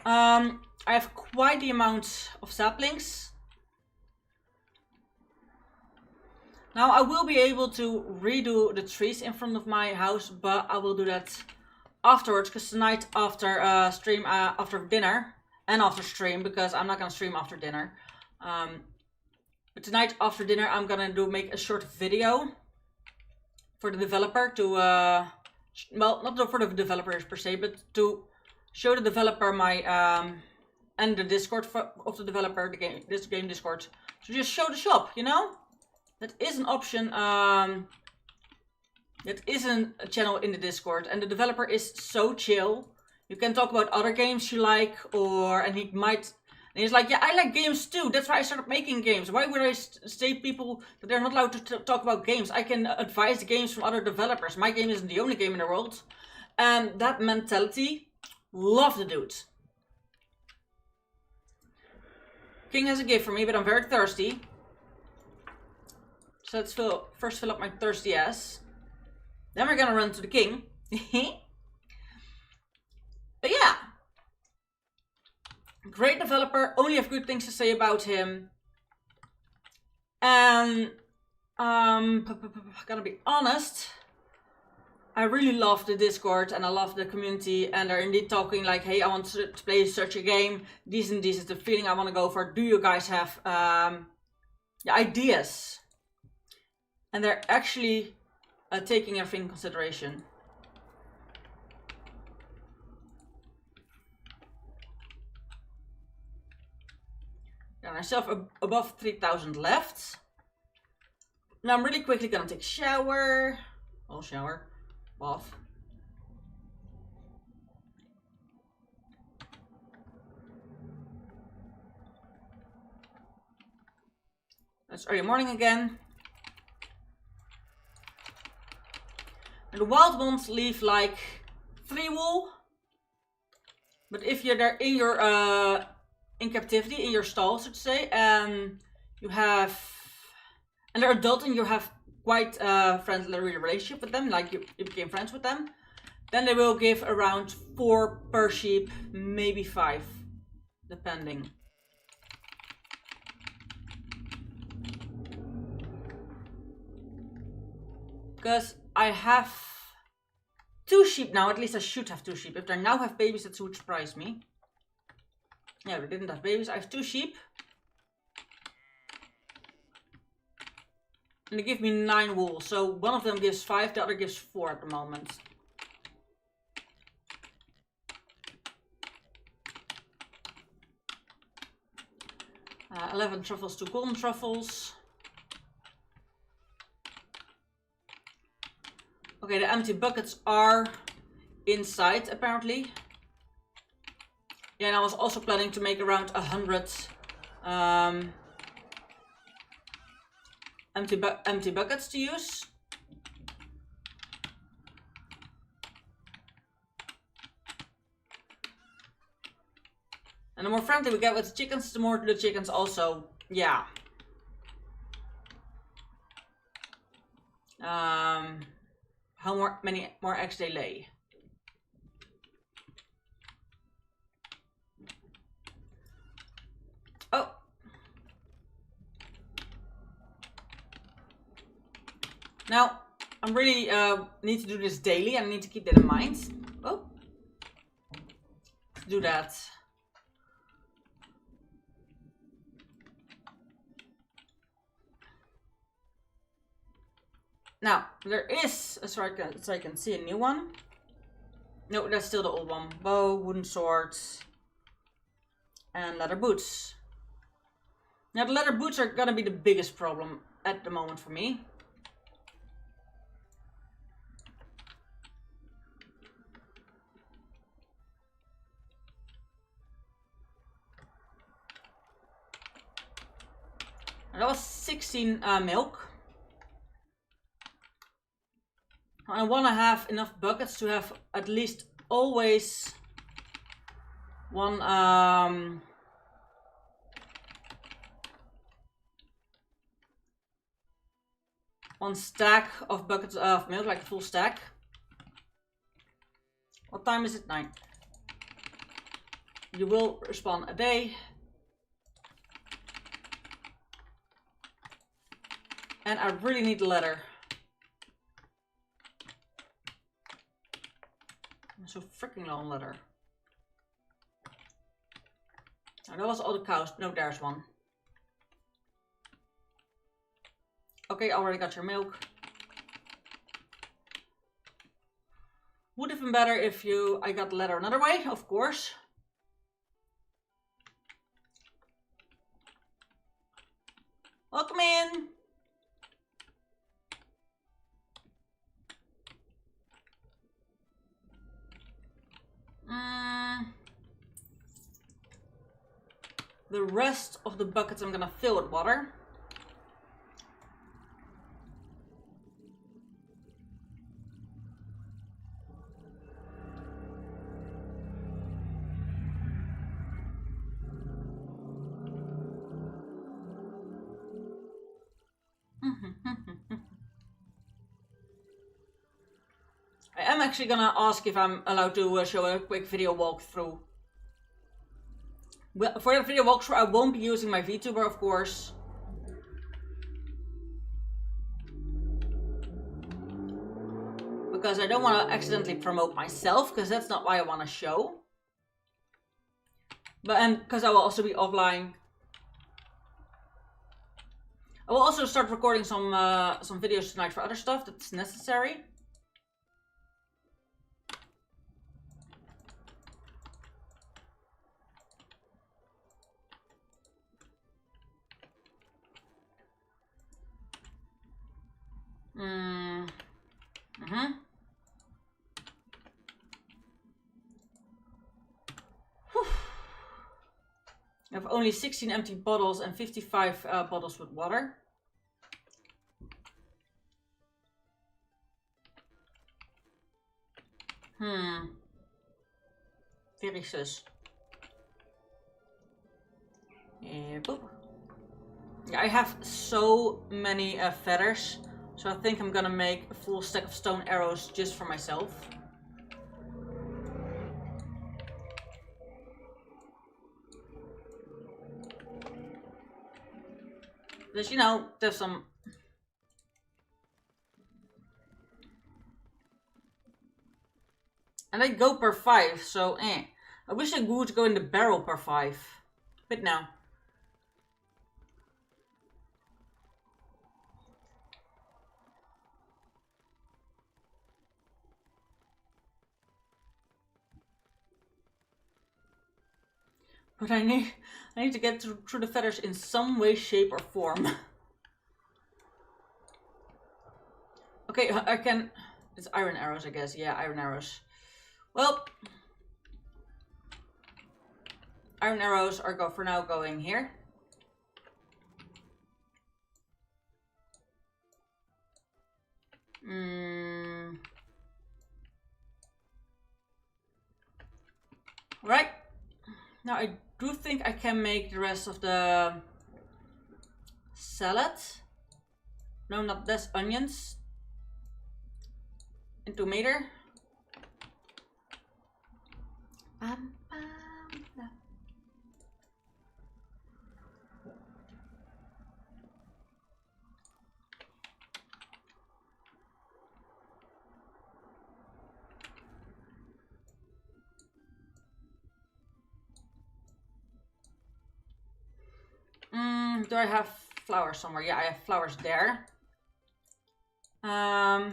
I have quite the amount of saplings. Now I will be able to redo the trees in front of my house, but I will do that afterwards, because tonight after stream, after dinner and after stream, because I'm not gonna stream after dinner. But tonight after dinner I'm gonna make a short video for the developer to, well, not for the developers per se, but to show the developer my, and the Discord of the developer, this game Discord, to just show the shop, you know? That is an option, that isn't a channel in the Discord, and the developer is so chill. You can talk about other games you like, and he's like, yeah, I like games too, that's why I started making games. Why would I say people that they're not allowed to talk about games? I can advise the games from other developers. My game isn't the only game in the world. And that mentality, love the dude. King has a gift for me, but I'm very thirsty. So let's first fill up my thirsty ass. Then we're gonna run to the king. But yeah. Great developer, only have good things to say about him. And gotta be honest, I really love the Discord and I love the community, and they're indeed talking like, hey, I want to play such a game. This is the feeling I want to go for. Do you guys have ideas? And they're actually taking everything in consideration. Got myself above 3,000 left. Now I'm really quickly gonna take a shower. Well, shower. Bath. It's early morning again. And the wild ones leave like 3 wool. But if you're there in your in captivity, in your stall, so to say, and you have, and they're adult and you have quite a friendly relationship with them, like you became friends with them, then they will give around 4 per sheep, maybe 5, depending. Because I have 2 sheep now, at least I should have 2 sheep. If they now have babies, that would surprise me. Yeah, they didn't have babies. I have 2 sheep. And they give me 9 wool. So one of them gives 5, the other gives 4 at the moment. Uh, 11 truffles, 2 golden truffles. Okay, the empty buckets are inside apparently. Yeah, and I was also planning to make around 100 empty buckets to use. And the more friendly we get with the chickens, the more the chickens also, yeah. How many more eggs they lay. Oh. Now, I'm really need to do this daily and I need to keep that in mind. Oh. Do that. Now, there is, as I can see, a new one. No, that's still the old one. Bow, wooden swords, and leather boots. Now, the leather boots are gonna be the biggest problem at the moment for me. That was 16 milk. I want to have enough buckets to have at least always one one stack of buckets of milk, like a full stack. What time is it? 9. You will respawn a day. And I really need a letter. I'm so freaking low on letter. Oh, that was all the cows. No, there's one. Okay, already got your milk. Would have been better if I got the letter another way, of course. Welcome in. The rest of the buckets I'm gonna fill with water. I am actually gonna ask if I'm allowed to show a quick video walkthrough. Well, for the video walkthrough, I won't be using my Vtuber, of course. Because I don't want to accidentally promote myself, because that's not why I want to show. And because I will also be offline. I will also start recording some videos tonight for other stuff that's necessary. I have only 16 empty bottles and 55 bottles with water. Very sus. Boop. Yeah, I have so many feathers, so I think I'm gonna make a full stack of stone arrows just for myself. Because, you know, there's some... And I go per 5, so I wish I would go in the barrel per 5. But no. But I need to get through the feathers in some way, shape, or form. Okay, I can... It's iron arrows, I guess. Yeah, iron arrows. Well, iron arrows are for now going here. Right. Now I do think I can make the rest of the salad. No, not this, onions. And tomato. Do I have flowers somewhere? Yeah, I have flowers there. Now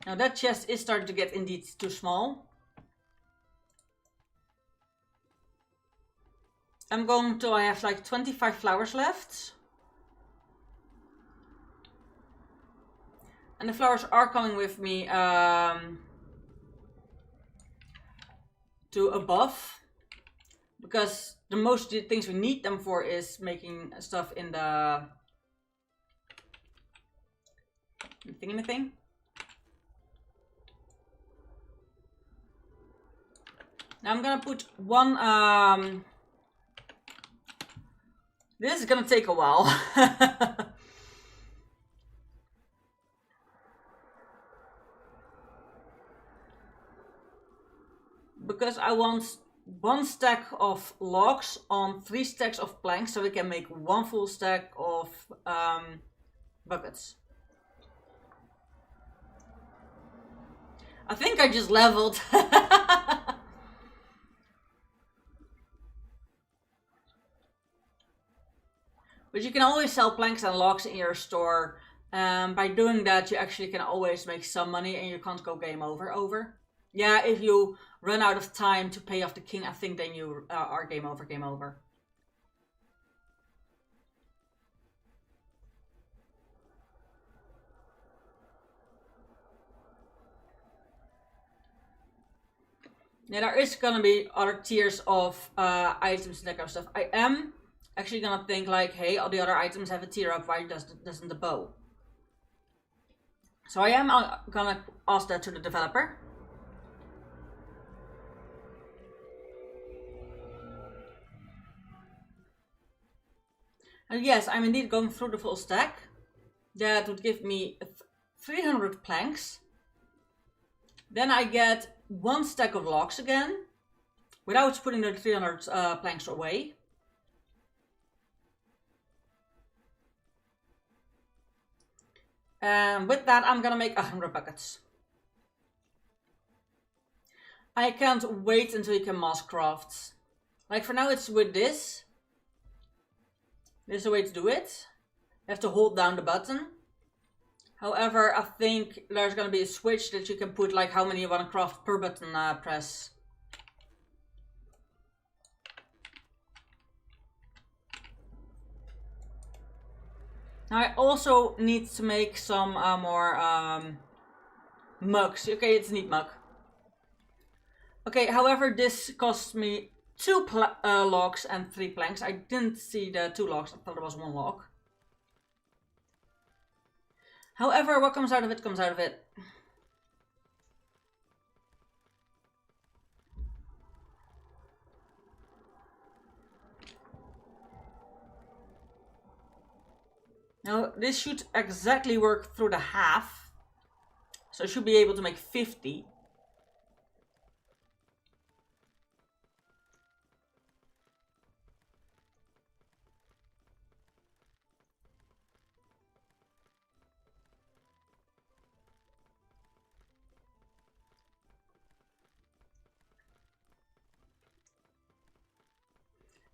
that chest is starting to get indeed too small. I'm going to, I have like 25 flowers left. And the flowers are coming with me to above. Because the most things we need them for is making stuff in the thingy-thing. Now I'm gonna put one, this is gonna take a while. Because I want 1 stack of logs on 3 stacks of planks, so we can make 1 full stack of buckets. I think I just leveled. But you can always sell planks and logs in your store. By doing that, you actually can always make some money and you can't go game over. Yeah, if you run out of time to pay off the king, I think then you are game over. Yeah, there is gonna be other tiers of items and that kind of stuff. I am actually gonna think like, hey, all the other items have a tier up, why doesn't the bow? So I am gonna ask that to the developer. And yes, I'm indeed going through the full stack. That would give me 300 planks. Then I get 1 stack of logs again, without putting the 300 planks away. And with that, I'm gonna make 100 buckets. I can't wait until you can mass craft. Like for now, it's with this. This is the way to do it. You have to hold down the button. However, I think there's gonna be a switch that you can put like how many you want to craft per button press. Now I also need to make some more mugs. Okay, it's a neat mug. Okay, however, this cost me 2 logs and 3 planks. I didn't see the 2 logs, I thought there was 1 log. However, what comes out of it comes out of it. Now, this should exactly work through the half. So I should be able to make 50.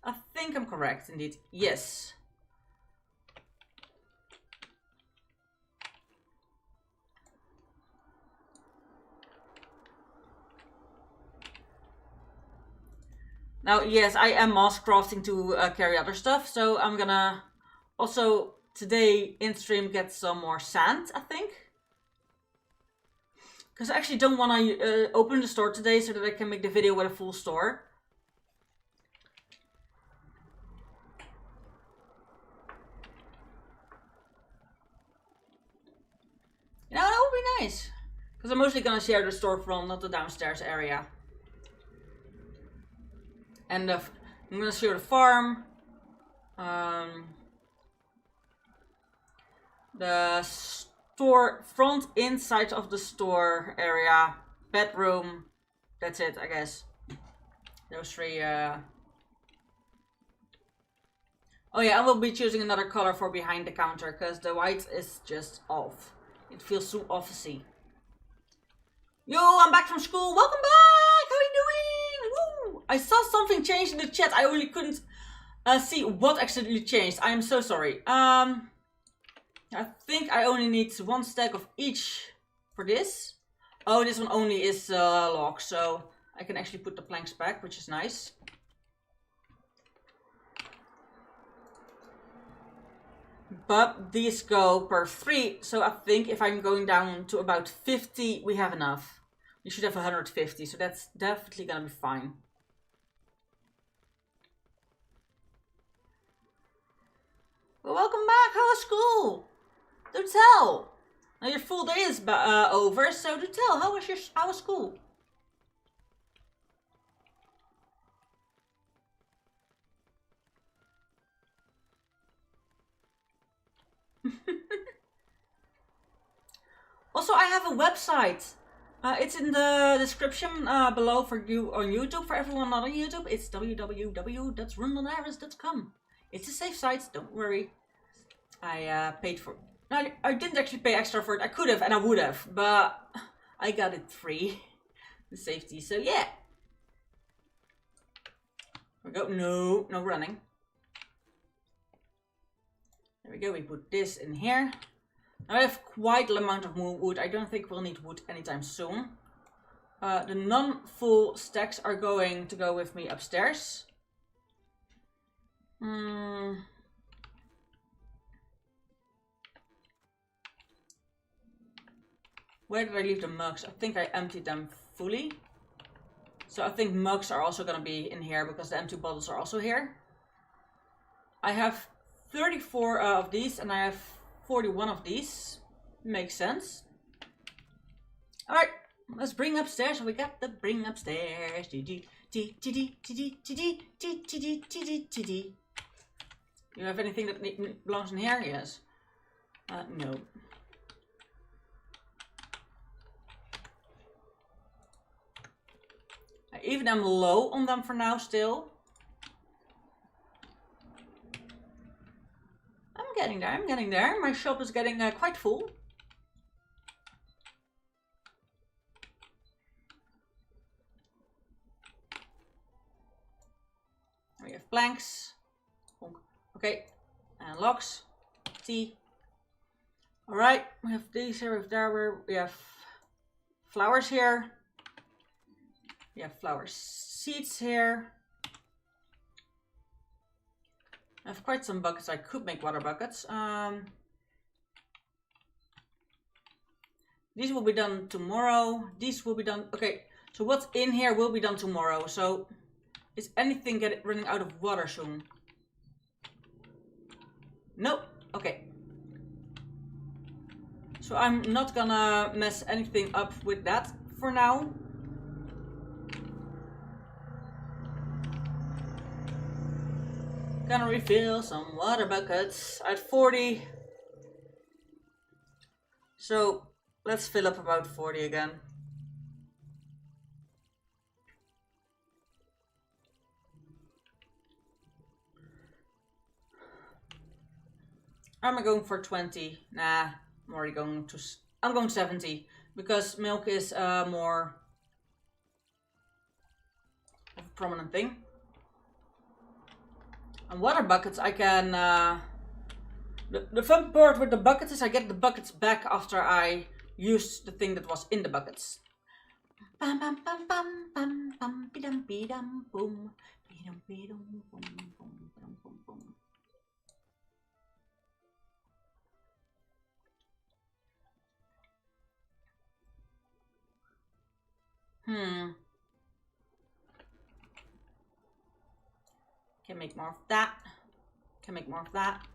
I think I'm correct, indeed. Yes. Now, yes, I am mass crafting to carry other stuff, so I'm gonna also today in stream get some more sand, I think. Because I actually don't want to open the store today so that I can make the video with a full store. You know, that would be nice. Because I'm mostly gonna share the storefront, not the downstairs area. And I'm gonna share the farm. The store, front inside of the store area. Bedroom. That's it, I guess. Those 3. Oh yeah, I will be choosing another color for behind the counter, because the white is just off. It feels so officey. Yo, I'm back from school. Welcome back. How are you doing? Woo! I saw something change in the chat. I only couldn't see what actually changed. I am so sorry. I think I only need 1 stack of each for this. Oh, this one only is log, so I can actually put the planks back, which is nice. But these go per 3, so I think if I'm going down to about 50, we have enough. We should have 150, so that's definitely gonna be fine. Well, welcome back. How was school? Do tell. Now your full day is over, so do tell. How was school? Also, I have a website. It's in the description below for you on YouTube. For everyone not on YouTube, it's www.rundonaris.com. It's a safe site, don't worry. I paid for. No, I didn't actually pay extra for it. I could have and I would have, but I got it free. The safety, so yeah. There we go. No running. There we go. We put this in here. Now I have quite an amount of wood. I don't think we'll need wood anytime soon. The non-full stacks are going to go with me upstairs. Where did I leave the mugs? I think I emptied them fully. So I think mugs are also going to be in here because the empty bottles are also here. I have 34 of these and I have 41 of these. Makes sense. Alright, let's bring upstairs. We got the bring upstairs. You have anything that belongs in here? Yes. No. I even am low on them for now still. I'm getting there. My shop is getting quite full. We have planks. Okay, and logs. Tea. Alright, we have these here, we have there, we have flowers here. We have flower seeds here. I have quite some buckets. I could make water buckets. These will be done tomorrow. These will be done. Okay, so what's in here will be done tomorrow. So is anything running out of water soon? Nope. Okay. So I'm not gonna mess anything up with that for now. Gonna refill some water buckets at 40. So let's fill up about 40 again. Am I going for 20? Nah, I'm already going to. I'm going 70 because milk is more of a prominent thing. And water buckets, I can. The fun part with the buckets is I get the buckets back after I use the thing that was in the buckets. Bam bam bam bam bam bam bidam bidam boom bidam bidam boom boom bidam boom boom. Can make more of that. Can make more of that.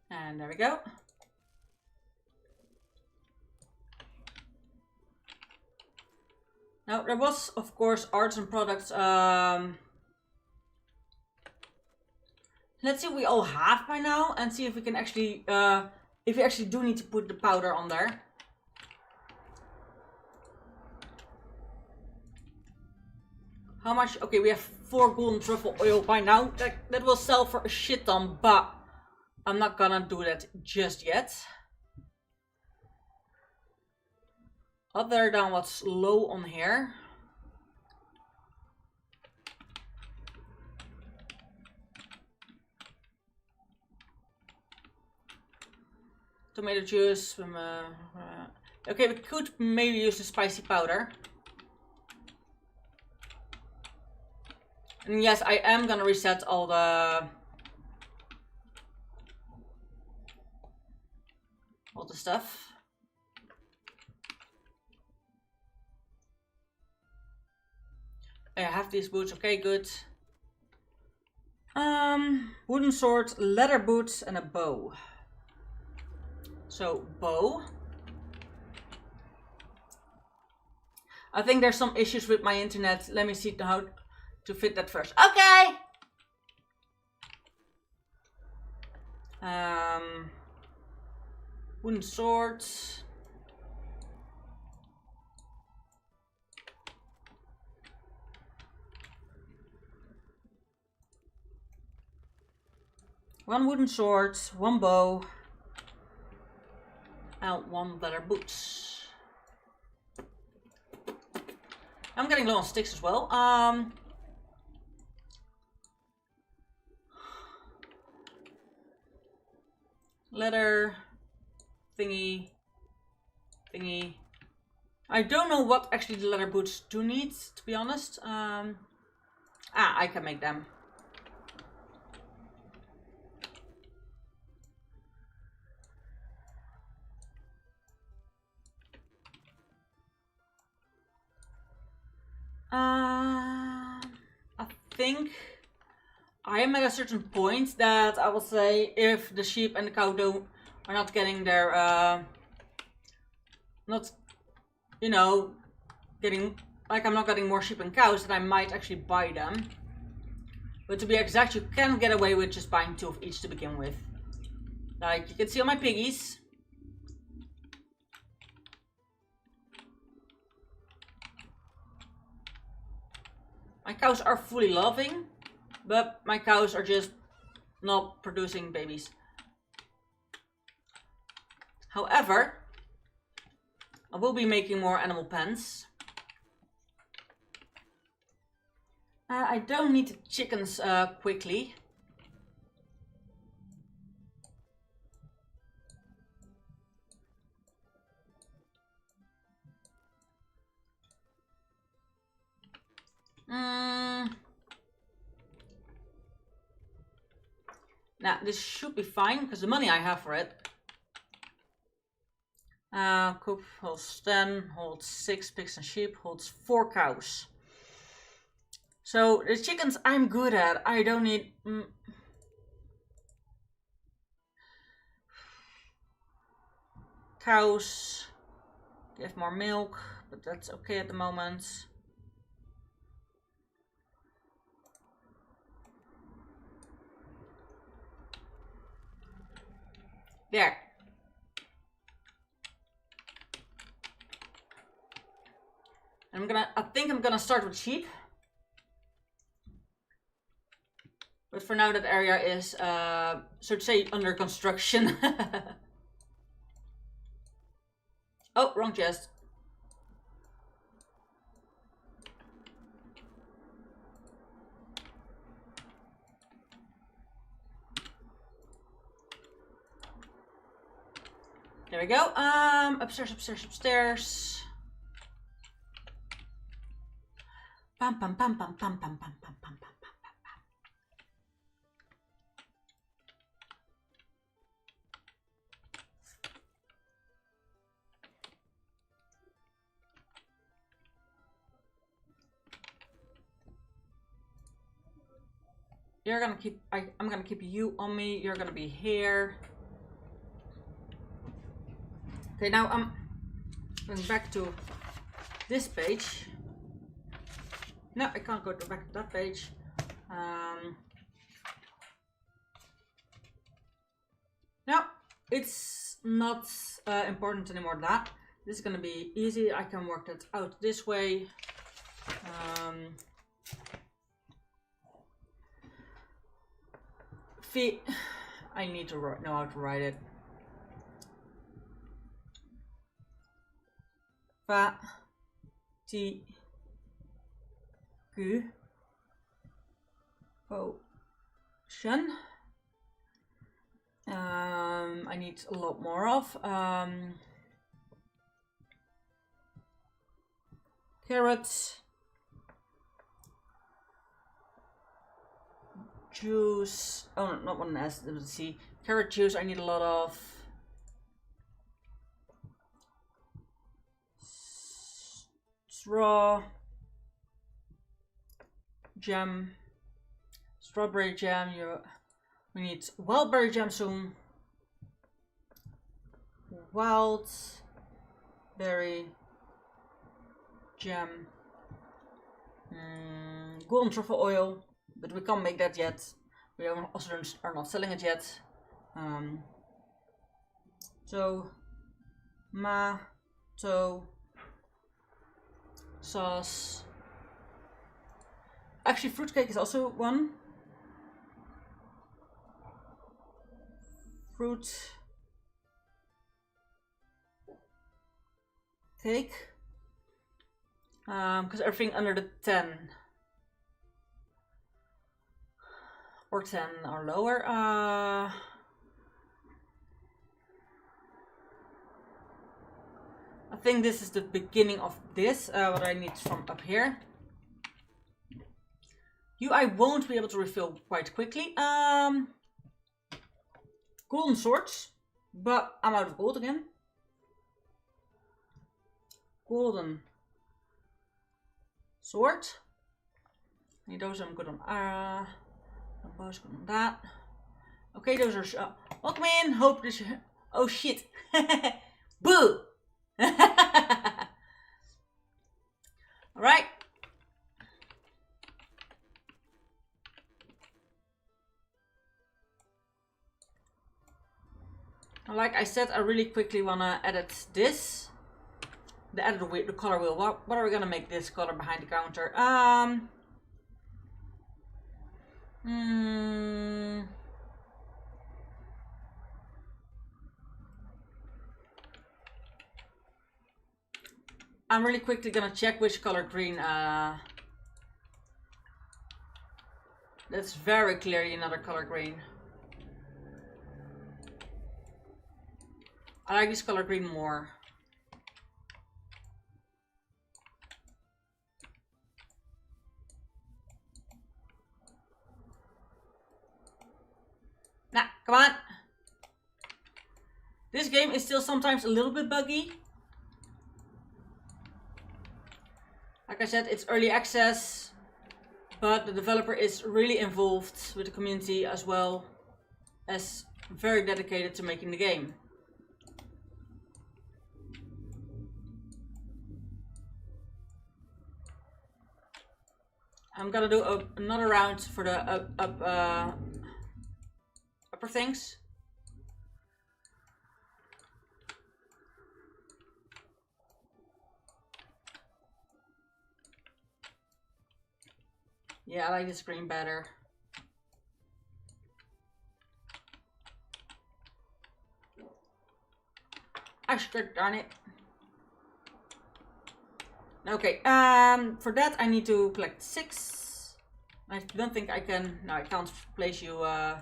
And there we go. Now there was, of course, arts and products. Let's see what we all have by now and see if we can actually, if we actually do need to put the powder on there. How much? Okay, we have 4 golden truffle oil by now. That will sell for a shit ton, but I'm not gonna do that just yet. Other than what's low on here. Tomato juice. Okay, we could maybe use the spicy powder. And yes, I am gonna reset all the all the stuff. I have these boots. Okay, good. Wooden sword, leather boots, and a bow. So, bow. I think there's some issues with my internet. Let me see how to fit that first. Okay! Wooden sword. One wooden sword, one bow, and one leather boots. I'm getting low on sticks as well. Leather thingy. I don't know what actually the leather boots do need, to be honest. I can make them. I think I am at a certain point that I will say if the sheep and the cow are not getting their not, you know, getting, like, I'm not getting more sheep and cows, then I might actually buy them. But to be exact, you can get away with just buying 2 of each to begin with. Like you can see on my piggies. My cows are fully loving, but my cows are just not producing babies. However, I will be making more animal pens. I don't need the chickens quickly. Now this should be fine because the money I have for it. Coop holds 10, holds 6 pigs and sheep, holds 4 cows. So the chickens I'm good at. I don't need. Cows give more milk, but that's okay at the moment. There. I think I'm gonna start with sheep. But for now that area is, so to say, under construction. Oh, wrong chest. There we go. Upstairs. Pam pam pam pam pam pam pam pam pam pam. You're gonna keep. I'm gonna keep you on me. You're gonna be here. Okay, now I'm going back to this page. No, I can't go back to that page. No, it's not important anymore. That this is gonna be easy. I can work that out this way. I need to know how to write it. Potion. I need a lot more of. Carrots. Juice. Oh, not one S, it was a C. Carrot juice, I need a lot of. straw jam, strawberry jam. We need wildberry jam soon. Wild berry jam. Golden truffle oil, but we can't make that yet. We also are not selling it yet. Tomato sauce. Actually, fruitcake is also one. Fruit cake. Because everything under the 10 or 10 or lower. I think this is the beginning of this, what I need from up here. I won't be able to refill quite quickly. Golden swords, but I'm out of gold again. Golden sword. Those I'm good on. Both good on that. Okay, those are. Welcome in. Hope this. Oh shit. Boo. All right. Like I said, I really quickly wanna edit this. The color wheel. What are we gonna make this color behind the counter? I'm really quickly gonna check which color green. That's very clearly another color green. I like this color green more. Nah, come on. This game is still sometimes a little bit buggy. Like I said, it's early access, but the developer is really involved with the community as well as very dedicated to making the game. I'm gonna do another round for the upper things. Yeah, I like this green better. I should darn it. Okay, for that I need to collect 6. I don't think I can. No, I can't place you. And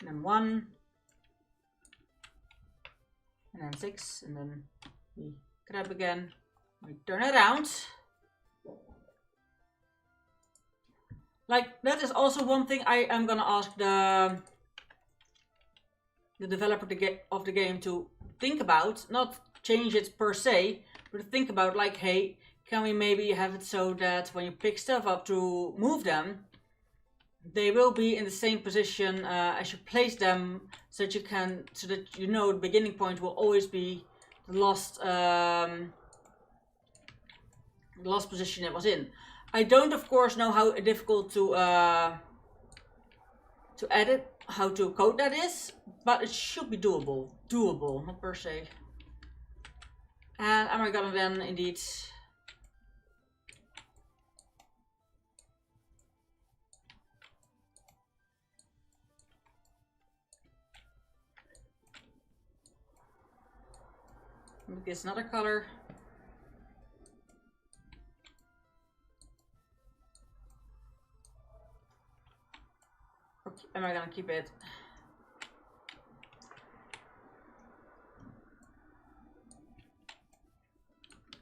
then 1, and then 6, and then we grab again. We turn it around. Like, that is also one thing I am gonna ask the developer of the game to think about. Not change it per se, but to think about, like, hey, can we maybe have it so that when you pick stuff up to move them, they will be in the same position as you place them, so that you know the beginning point will always be the last position it was in. I don't, of course, know how difficult to edit, how to code that is, but it should be doable. Doable, not per se. And am I gonna then indeed make this another color? Or am I gonna keep it?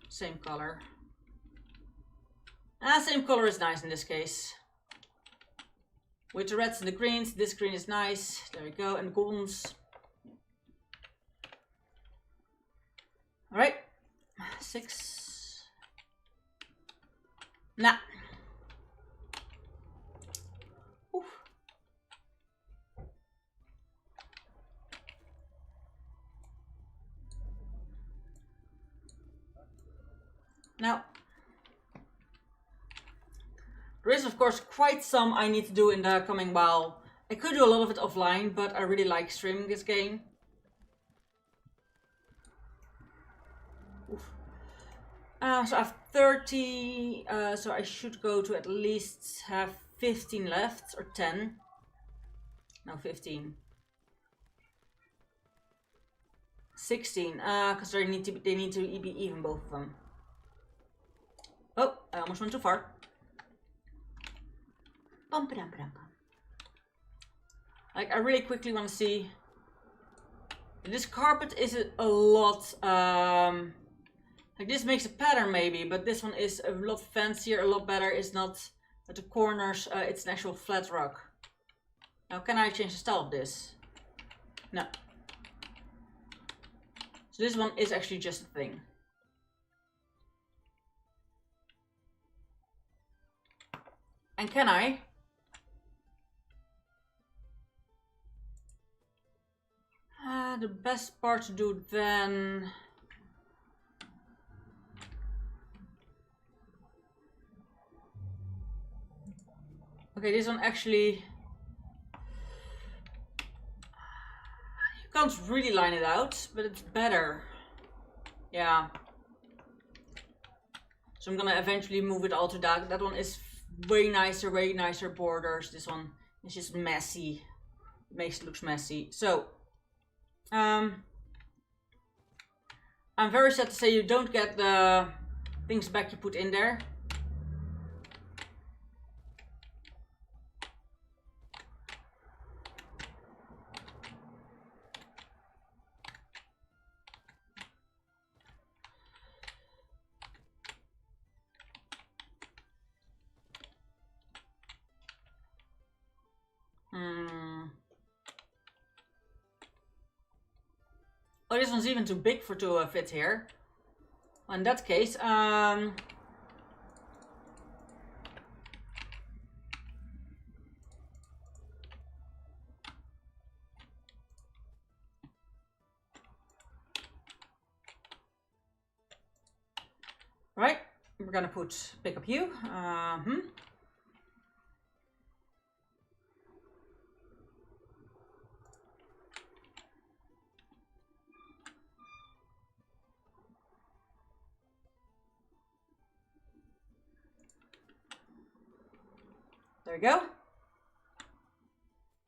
Same color. Same color is nice in this case. With the reds and the greens, this green is nice. There we go, and the goldens. 6. Nah. Oof. Now, there is of course quite some I need to do in the coming while. I could do a lot of it offline, but I really like streaming this game. Oof. So I have 30, so I should go to at least have 15 left, or 10. No, 15. 16, because they need to be even, both of them. Oh, I almost went too far. Like, I really quickly want to see. This carpet is a lot, like this makes a pattern maybe, but this one is a lot fancier, a lot better. It's not at the corners, it's an actual flat rug. Now, can I change the style of this? No. So this one is actually just a thing. And can I? The best part to do then. Okay, this one actually. You can't really line it out, but it's better. Yeah. So I'm gonna eventually move it all to that. That one is way nicer borders. This one is just messy. It makes it look messy. So, I'm very sad to say you don't get the things back you put in there. Oh, this one's even too big to fit here. Well, in that case, right, we're gonna pick up you. There we go.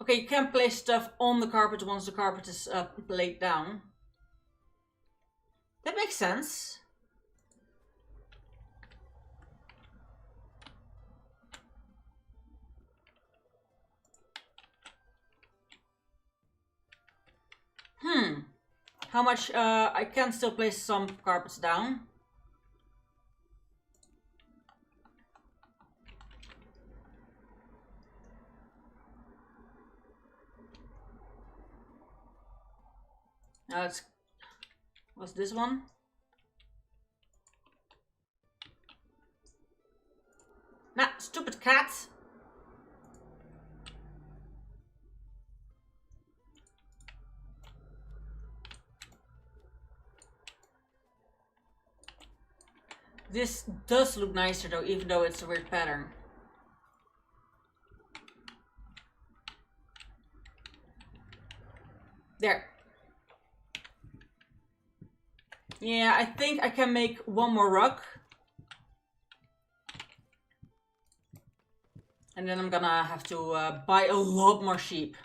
Okay, you can place stuff on the carpet once the carpet is laid down. That makes sense. How much? I can still place some carpets down. Now it's. What's this one? Nah, stupid cat. This does look nicer though, even though it's a weird pattern. There. Yeah, I think I can make one more rug. And then I'm gonna have to buy a lot more sheep.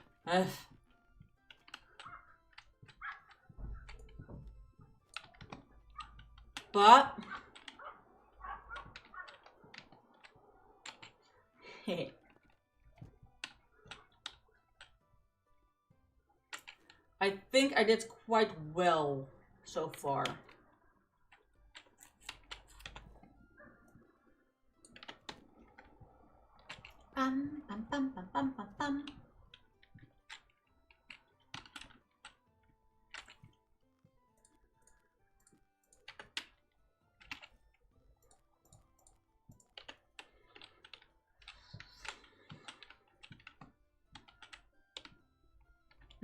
But I think I did quite well so far.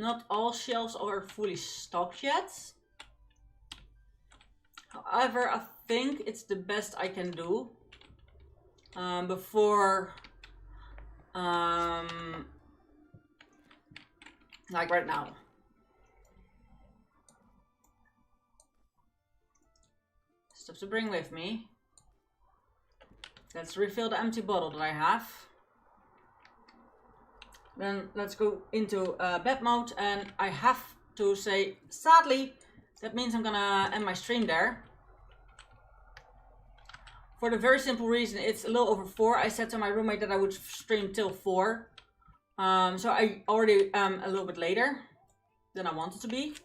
not all shelves are fully stocked yet. However, I think it's the best I can do before, like right now. Stuff to bring with me. Let's refill the empty bottle that I have. Then let's go into bed mode, and I have to say, sadly, that means I'm gonna end my stream there. For the very simple reason, it's a little over 4. I said to my roommate that I would stream till 4. So I already am a little bit later than I wanted to be.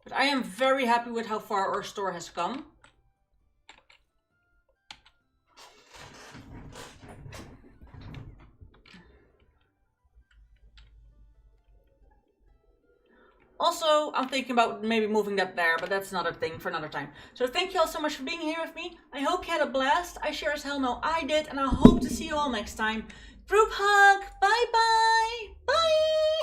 But I am very happy with how far our store has come. Also, I'm thinking about maybe moving that there, but that's another thing for another time. So thank you all so much for being here with me. I hope you had a blast. I sure as hell know I did, and I hope to see you all next time. Group hug. Bye bye. Bye.